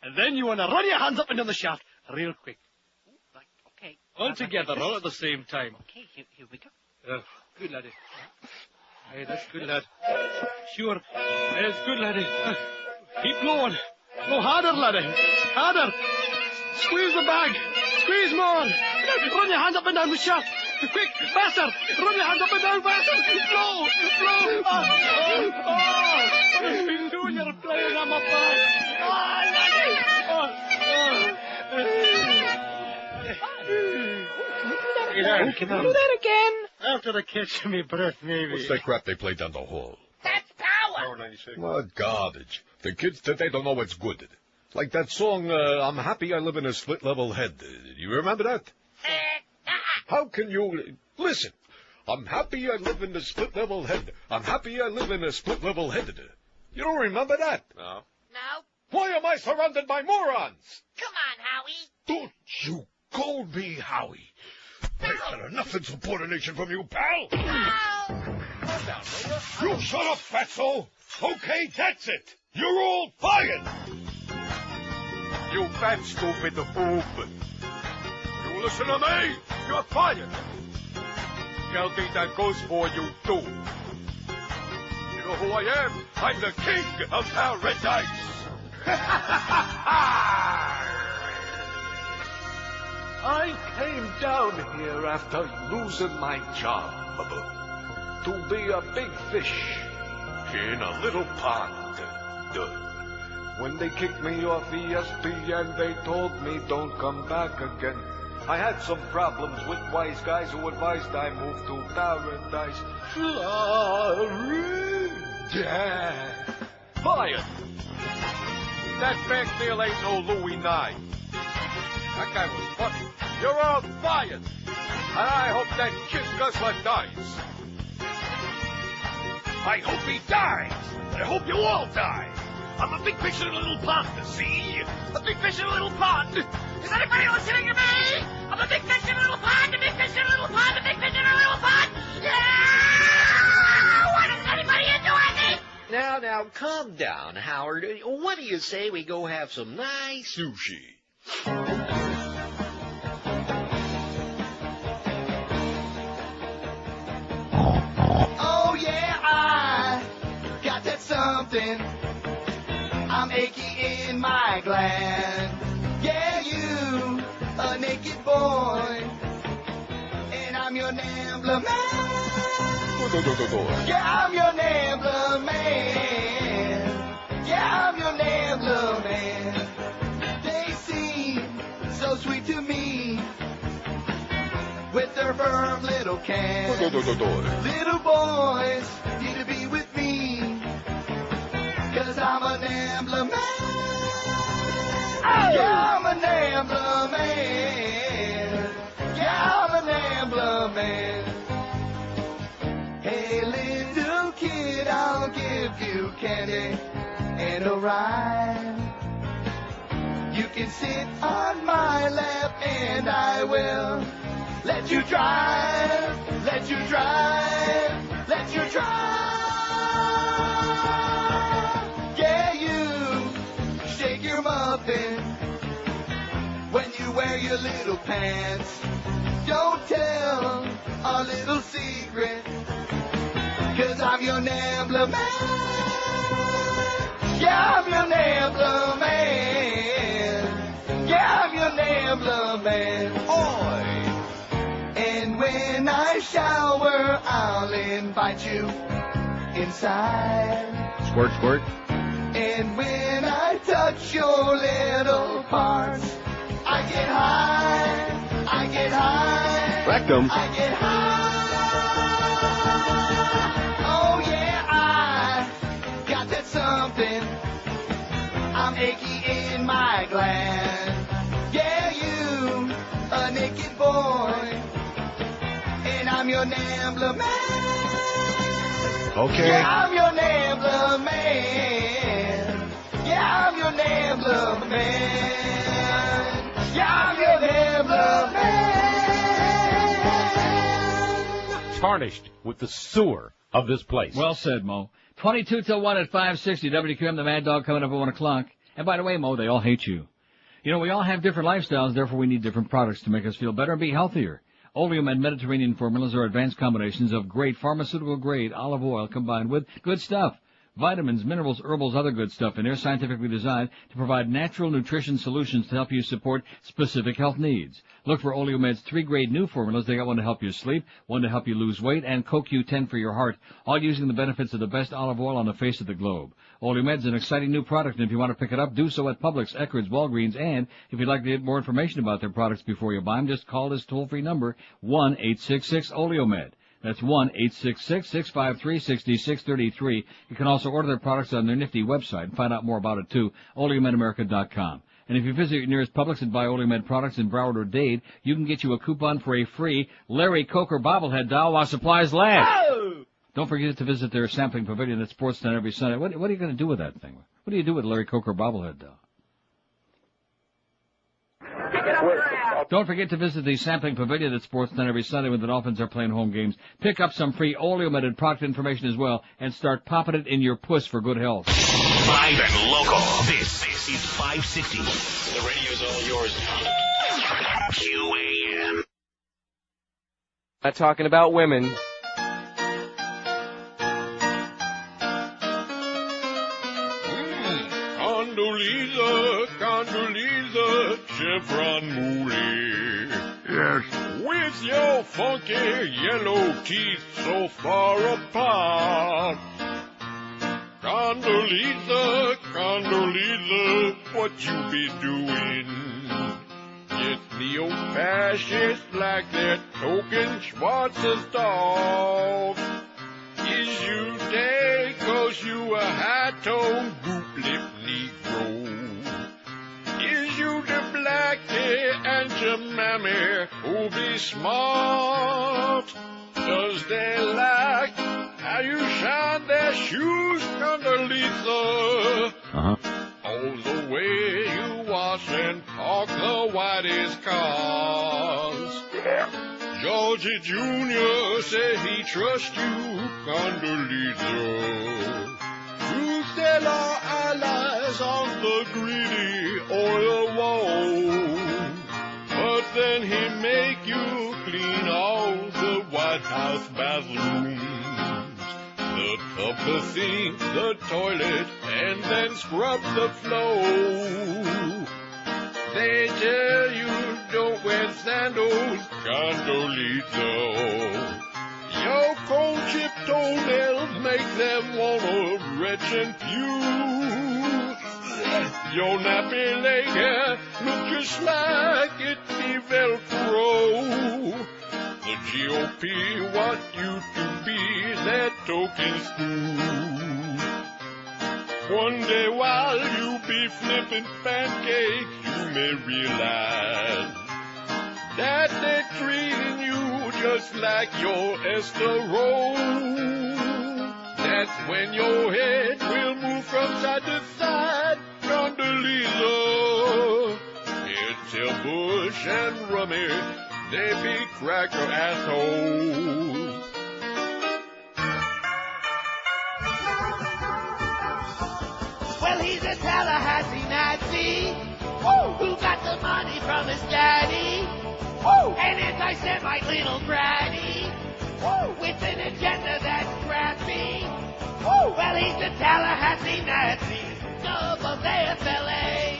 S14: And then you want to run your hands up and down the shaft real quick.
S12: Okay.
S14: All together, all at the same time.
S12: Okay, here we go.
S14: Good, laddie. Hey, that's good, lad. Sure. Hey, it's good, laddie. Keep blowing. Blow harder, laddie. Harder. Squeeze the bag. Squeeze more. Run your hands up and down the shaft. Quick, faster. Run your hands up and down faster. Blow. Blow. What have you been doing? You're playing on my bag.
S12: Can we do that again?
S14: After the catch of me breath, maybe.
S15: What's that crap they play down the hall?
S18: That's power.
S15: What garbage. The kids today don't know what's good. Like that song, I'm happy I live in a split-level head. You remember that? How can you... Listen. I'm happy I live in a split-level head. I'm happy I live in a split-level head. You don't remember that?
S22: No.
S9: No?
S15: Why am I surrounded by morons?
S9: Come on, Howie.
S15: Don't you call me Howie. I've had enough insubordination from you, pal.
S22: Calm down, will
S15: You shut up, fatso. Okay, that's it. You're all fired.
S22: you fat, stupid boob. You listen to me. You're fired. Guilty that goes for you, too. You know who I am? I'm the king of paradise. I came down here after losing my job to be a big fish in a little pond. When they kicked me off ESPN, they told me don't come back again. I had some problems with wise guys who advised I move to paradise, Florida. Fired. That back deal ain't no Louis Nye. That guy was funny. You're all fired. And I hope that kid guzzler dies.
S15: I hope he dies. I hope you all die. I'm a big fish in a little pond, see?
S9: A big fish in a little pond. Is anybody listening to me? I'm a big fish in a little pond, a big fish in a little pond, a big fish in a little pond. Yeah! Why doesn't anybody enjoy me?
S8: Now, calm down, Howard. What do you say we go have some nice sushi?
S20: Oh yeah, I got that something. I'm achy in my gland. Yeah, you, a naked boy, and I'm your Nambler man. Yeah, I'm your Nambler man. Yeah, I'm your Nambler man. They seem so sweet to me with their firm little cans. Little boys need to be with me, 'cause I'm a Nambler man. Yeah, I'm a Nambler man. Yeah, I'm a Nambler man. Hey, little kid, I'll give you candy and a ride. You can sit on my lap and I will let you drive, let you drive, let you drive. Yeah, you shake your muffin when you wear your little pants. Don't tell a little secret, 'cause I'm your Nambler man. Yeah, I'm your Nambler man. Yeah, I'm your Nambler man. Oi! And when I shower, I'll invite you inside.
S1: Squirt, squirt.
S20: And when I touch your little parts, I get high, I get high,
S1: Rectum.
S20: I get high. Oh yeah, I got that something. I'm achy in my gland. Yeah, you, a naked boy, and I'm your Nambler man.
S15: Okay.
S20: Yeah, I'm your Nambler man. Yeah, I'm your Nambler man. Yeah, I'm your Nambler man.
S13: Tarnished with the sewer of this place.
S1: Well said, Mo. 22 till 1 at 560. WQM, the Mad Dog, coming up at 1 o'clock. And by the way, Mo, they all hate you. You know, we all have different lifestyles, therefore we need different products to make us feel better and be healthier. Oleum and Mediterranean formulas are advanced combinations of great pharmaceutical-grade olive oil combined with good stuff. Vitamins, minerals, herbals, other good stuff in there, scientifically designed to provide natural nutrition solutions to help you support specific health needs. Look for Oleomed's 3 great new formulas. They got one to help you sleep, one to help you lose weight, and CoQ10 for your heart, all using the benefits of the best olive oil on the face of the globe. Oleomed's an exciting new product, and if you want to pick it up, do so at Publix, Eckerd's, Walgreens, and if you'd like to get more information about their products before you buy them, just call this toll-free number, 1-866-OLEOMED. That's 1-866-653-6633. You can also order their products on their nifty website and find out more about it, too, OleoMedAmerica.com. And if you visit your nearest Publix and buy Oleomed products in Broward or Dade, you can get you a coupon for a free Larry Coker bobblehead doll while supplies last.
S20: Oh!
S1: Don't forget to visit their sampling pavilion at Sports Center every Sunday. What are you going to do with that thing? What do you do with Larry Coker bobblehead, though? Don't forget to visit the sampling pavilion at Sports Center every Sunday when the Dolphins are playing home games. Pick up some free oleomitted product information as well and start popping it in your puss for good health.
S2: Live and local. This is 560. The radio's all yours. QAM.
S5: Not talking about women.
S22: Condoleezza, Condoleezza, Chevron Mooley. Yes. With your funky yellow teeth so far apart. Condoleezza, Condoleezza, what you be doing? Yes, neo-fascists like that token Schwarz's dog. Is you dead 'cause you a high-toned goop-lip Negro? Is you the blackie and your mammy who be smart? Does they like how you shine their shoes, Condoleezza? All the way you wash and park the whitest cars. Georgie Jr. said he trusts you, Condoleezza, to sell our allies on the greedy oil wall. But then he make you clean all the White House bathrooms, the tub, the sink, the toilet, and then scrub the floor. They tell you don't wear sandals, Condoleezza. Your cold chip toenails make them wanna retch and puke. Your nappy leg hair look just like it be Velcro. The GOP want you to be their token spoon. One day while you be flipping pancakes, you may realize that they're treating you just like your Esther Roll. That's when your head will move from side to side, Condoleezza. Tell Bush and Rummy they be cracker assholes.
S9: Well, he's a Tallahassee Nazi, who got the money from his daddy, an anti-Semite little bratty, with an agenda that's crappy. Well, he's a Tallahassee Nazi, sub of the FLA.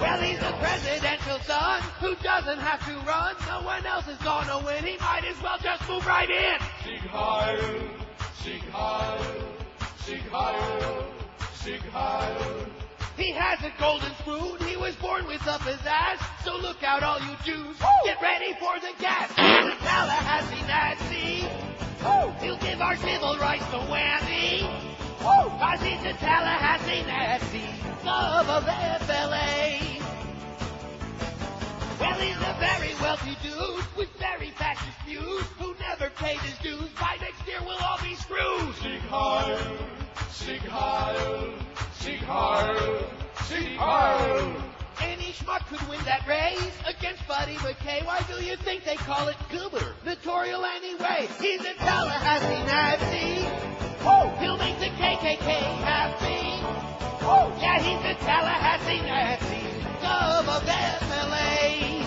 S9: Well, he's the presidential son who doesn't have to run. No one else is gonna win. He might as well just move right in.
S22: Sieg Heil, Sieg Heil, Sieg Heil, Sieg Heil.
S9: He has a golden spoon. He was born with up his ass. So look out, all you Jews. Get ready for the gas. He's a Tallahassee Nazi. He'll give our civil rights the whammy. 'Cause he's a Tallahassee Nazi, love of the FLA. Well, he's a very wealthy dude with very fascist views who never paid his dues. By next year, we'll all be screwed.
S22: Sieg Heil, Sieg Heil, Sieg Heil, Sieg Heil.
S9: Any schmuck could win that race against Buddy McKay. Why do you think they call it gubernatorial anyway? He's a Tallahassee Nazi. He'll make the KKK happy. Yeah, he's a Tallahassee Nazi, love of the FLA.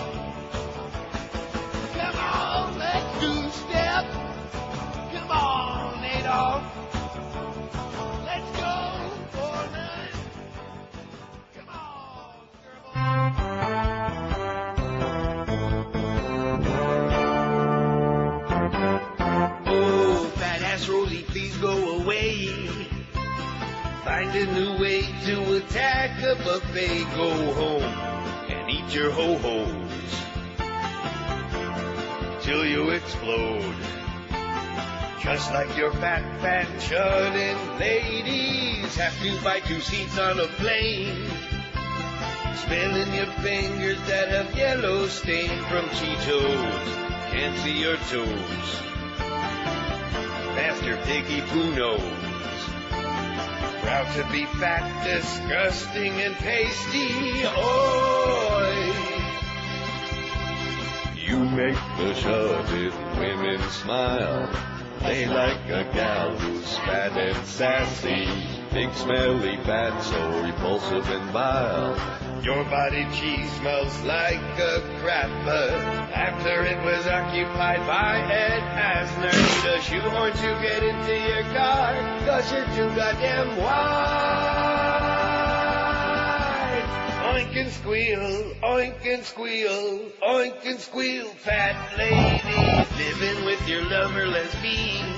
S9: Come on, let's do step. Come on, Adolf. Let's go for none. Come
S8: Oh, fat ass Rosie, please go away. Find a new way to attack a buffet. Go home and eat your ho-hos till you explode. Just like your fat chudden ladies have to buy 2 seats on a plane. Smelling your fingers that have yellow stain from Cheetos. Can't see your toes. Master Piggy Poo Nose. Proud to be fat, disgusting, and pasty. Oi! You make the shuttered women smile. They like a gal who's fat and sassy. Big smelly fat, so repulsive and vile. Your body cheese smells like a crapper. After it was occupied by Ed Asner, need a shoehorn to get into your car, 'cause you're too goddamn wide. Oink and squeal, oink and squeal, oink and squeal, fat lady, living with your lover lesbian.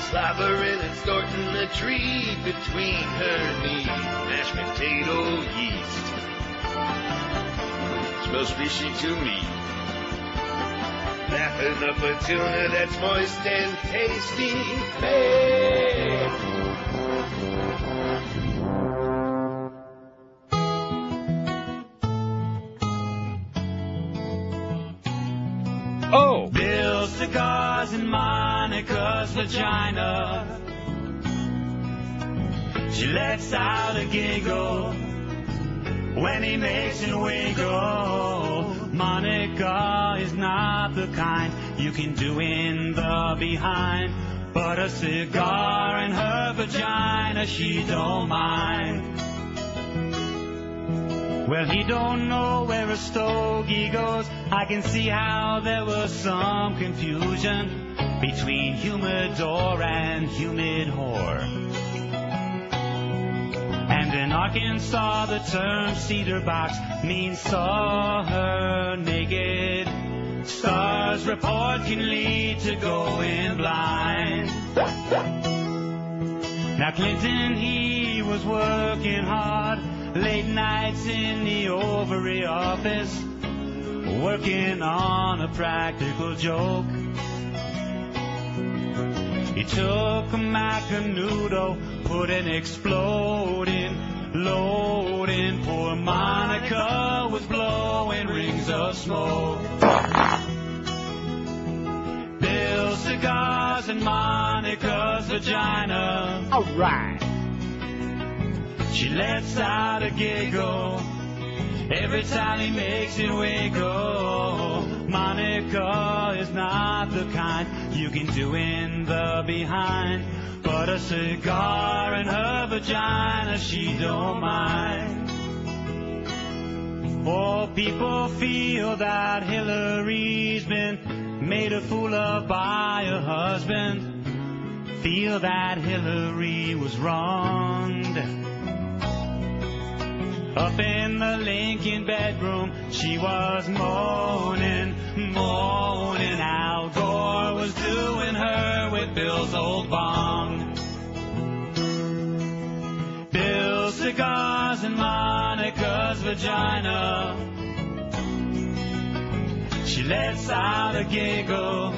S8: Slobbering and snorting a tree between her knees. Mashed potato yeast. Smells fishy to me. Lapping up a tuna that's moist and tasty. Hey.
S11: Oh! Bill cigars in Monica's vagina. She lets out a giggle when he makes it wiggle. Monica is not the kind you can do in the behind, but a cigar in her vagina she don't mind. Well, he don't know where a stogie goes. I can see how there was some confusion between humidor and humid whore. And in Arkansas, the term cedar box means saw her naked. Stars report can lead to going blind. Now Clinton, he was working hard. Late nights in the ovary office, working on a practical joke. He took a Macanudo, put an exploding load in. Poor Monica was blowing rings of smoke. Bill cigars in Monica's vagina. All right. She lets out a giggle every time he makes it wiggle. Monica is not the kind you can do in the behind, but a cigar in her vagina she don't mind. Oh, people feel that Hillary's been made a fool of by her husband. Feel that Hillary was wronged. Up in the Lincoln bedroom, she was moaning, moaning. Al Gore was doing her with Bill's old bong. Bill's cigars in Monica's vagina. She lets out a giggle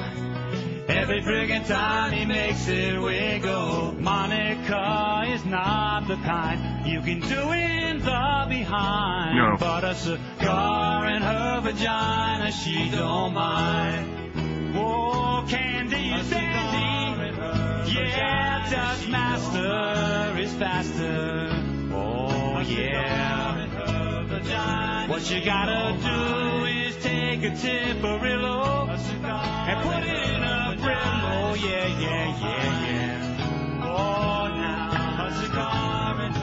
S11: every friggin' time he makes it wiggle. Monica is not the kind you can do in the behind. No. But a cigar in her vagina, she don't mind. Oh, Candy is dandy. Yeah, Dust Master is faster. Oh, yeah. What you gotta do is take a Tipperillo and put it in a Brillo. Yeah, yeah, yeah, yeah. Oh, now a cigar in her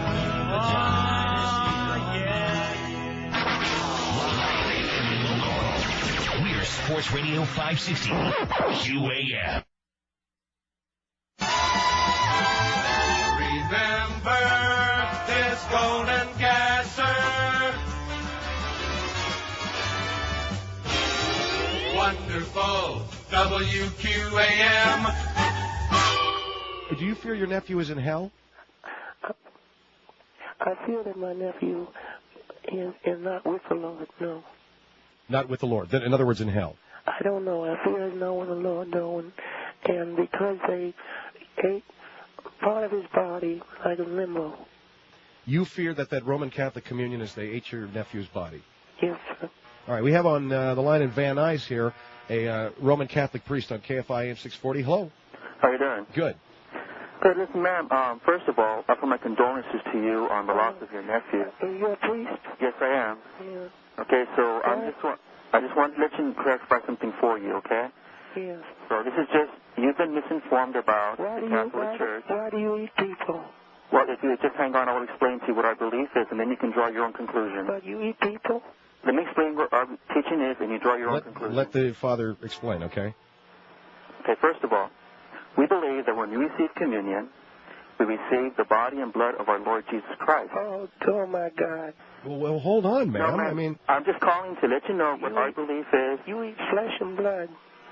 S11: vagina.
S2: We're Sports Radio 560 QAM.
S8: Remember this golden gasser. Wonderful WQAM.
S6: Do you fear your nephew is in hell?
S21: I feel that my nephew is not with the Lord, no.
S6: Not with the Lord. In other words, in hell.
S21: I don't know. I feel he's not with the Lord, though. And because they ate part of his body like a limbo.
S6: You fear that Roman Catholic communion is they ate your nephew's body?
S21: Yes, sir.
S6: All right, we have on the line in Van Nuys here a Roman Catholic priest on KFI AM 640. Hello.
S7: How you doing?
S6: Good.
S7: Good. Listen, ma'am, first of all, I offer my condolences to you on the loss of your nephew.
S21: Are you a priest?
S7: Yes, I am.
S21: Yeah.
S7: Okay, so I just want to let you clarify something for you, okay?
S21: Yes.
S7: So this is just, you've been misinformed about the Catholic Church.
S21: Why do you eat people?
S7: Well, if you just hang on, I will explain to you what our belief is, and then you can draw your own conclusion.
S21: But you eat people?
S7: Let me explain what our teaching is, and you draw your own conclusion.
S6: Let the father explain, okay?
S7: Okay, first of all, we believe that when we receive communion, we receive the body and blood of our Lord Jesus Christ.
S21: Oh my God.
S6: Well, hold on, ma'am.
S7: No, ma'am.
S6: I mean,
S7: I'm just calling to let you know what our belief is.
S21: You eat flesh and blood.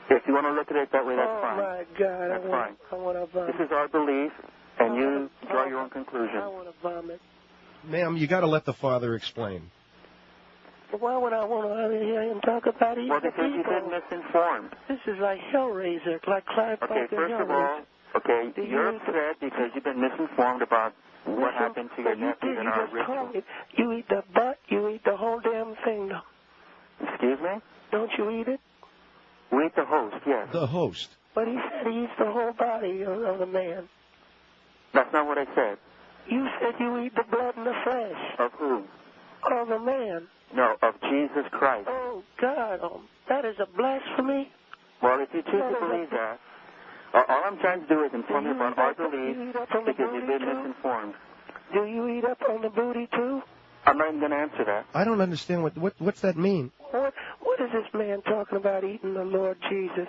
S7: If you want to look at it that way, that's fine.
S21: Oh, my God.
S7: That's fine.
S21: I want to vomit.
S7: This is our belief, and you draw your own conclusion.
S21: I want to vomit.
S6: ma'am, you got to let the father explain.
S21: Why would I want to hear him talk about eating
S7: because
S21: people?
S7: you've been misinformed.
S21: This is like Hellraiser, like Clive Barker.
S7: Okay, first of all, you're upset because you've been misinformed about what happened to your nephew in our ritual.
S21: You eat the butt, you eat the whole damn thing.
S7: Excuse me?
S21: Don't you eat it?
S7: We eat the host, yes.
S6: The host.
S21: But he said he eats the whole body of the man.
S7: That's not what I said.
S21: You said you eat the blood and the flesh.
S7: Of who?
S21: Of the man.
S7: No, of Jesus Christ.
S21: Oh, God. That is a blasphemy.
S7: Well, if you choose to believe that, all I'm trying to do is inform you about our belief because you've been misinformed.
S21: Do you eat up on the booty, too?
S7: I'm not even going to answer that.
S6: I don't understand what's that mean.
S21: What is this man talking about eating the Lord Jesus?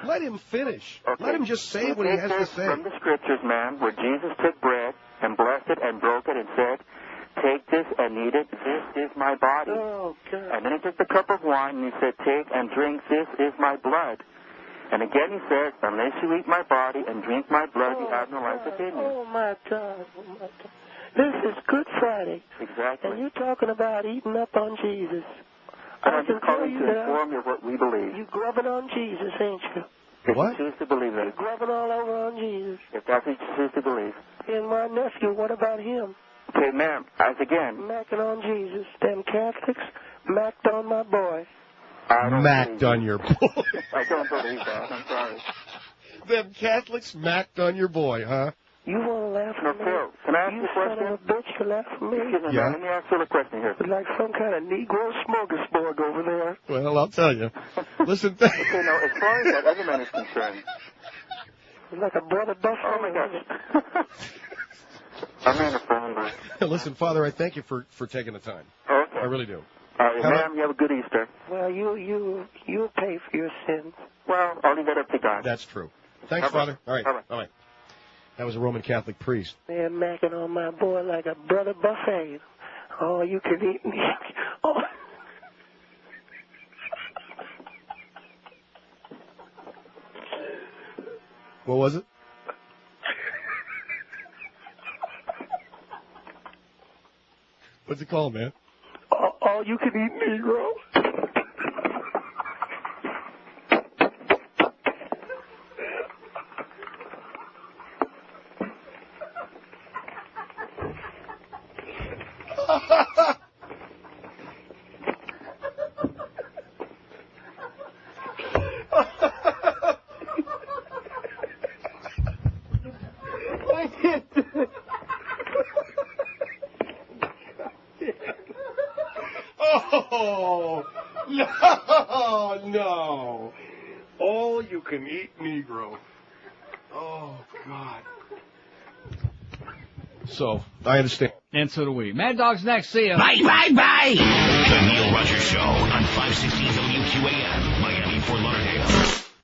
S6: Let him finish.
S7: Okay.
S6: Let him just say what he has to say.
S7: From the scriptures, man, where Jesus took bread and blessed it and broke it and said, "Take this and eat it. This is my body."
S21: Oh, God.
S7: And then he took the cup of wine and he said, "Take and drink. This is my blood." And again he says, "Unless you eat my body and drink my blood, you have no life within you."
S21: Oh, my God. Oh, my God. This is Good Friday.
S7: Exactly.
S21: And you're talking about eating up on Jesus.
S7: I'm just calling to inform you of what we believe.
S21: You're grubbing on Jesus, ain't you?
S7: If you choose to believe that.
S21: You're grubbing all over on Jesus.
S7: If that's what you choose to believe.
S21: And my nephew, what about him?
S7: Okay, ma'am, as again.
S21: Macking on Jesus. Them Catholics macked on my boy.
S6: Macked on your boy.
S7: I don't believe that. I'm sorry.
S6: Them Catholics macked on your boy, huh?
S21: You want to laugh
S7: No,
S21: at me?
S7: Phil, can I ask you a question?
S21: You son of a bitch, you laugh at me?
S7: Excuse me,
S6: Yeah.
S7: let me ask you a question here.
S21: Like some kind of Negro smorgasbord over there.
S6: Well, I'll tell you. Listen.
S7: Okay, now, as far as that other man is concerned.
S21: Like a brother buffalo.
S7: Oh, my gosh. I'm on the phone, but...
S6: Listen, Father, I thank you for taking the time.
S7: Okay.
S6: I really do.
S7: Ma'am, you have a good Easter.
S21: Well, you'll pay for your sins.
S7: Well, I'll leave that up to God.
S6: That's true. Thanks, Father. All right. Bye-bye. That was a Roman Catholic priest.
S21: They're macking on my boy like a brother buffet. Oh, you can eat me. Oh.
S6: What was it? What's it called, man?
S21: All you can eat Negro.
S6: Oh, no. All you can eat Negro. Oh, God. So, I understand.
S1: And so do we. Mad Dog's next. See ya.
S2: Bye, bye, bye. The Neil Rogers Show on 560 WQAM, Miami, Fort Lauderdale.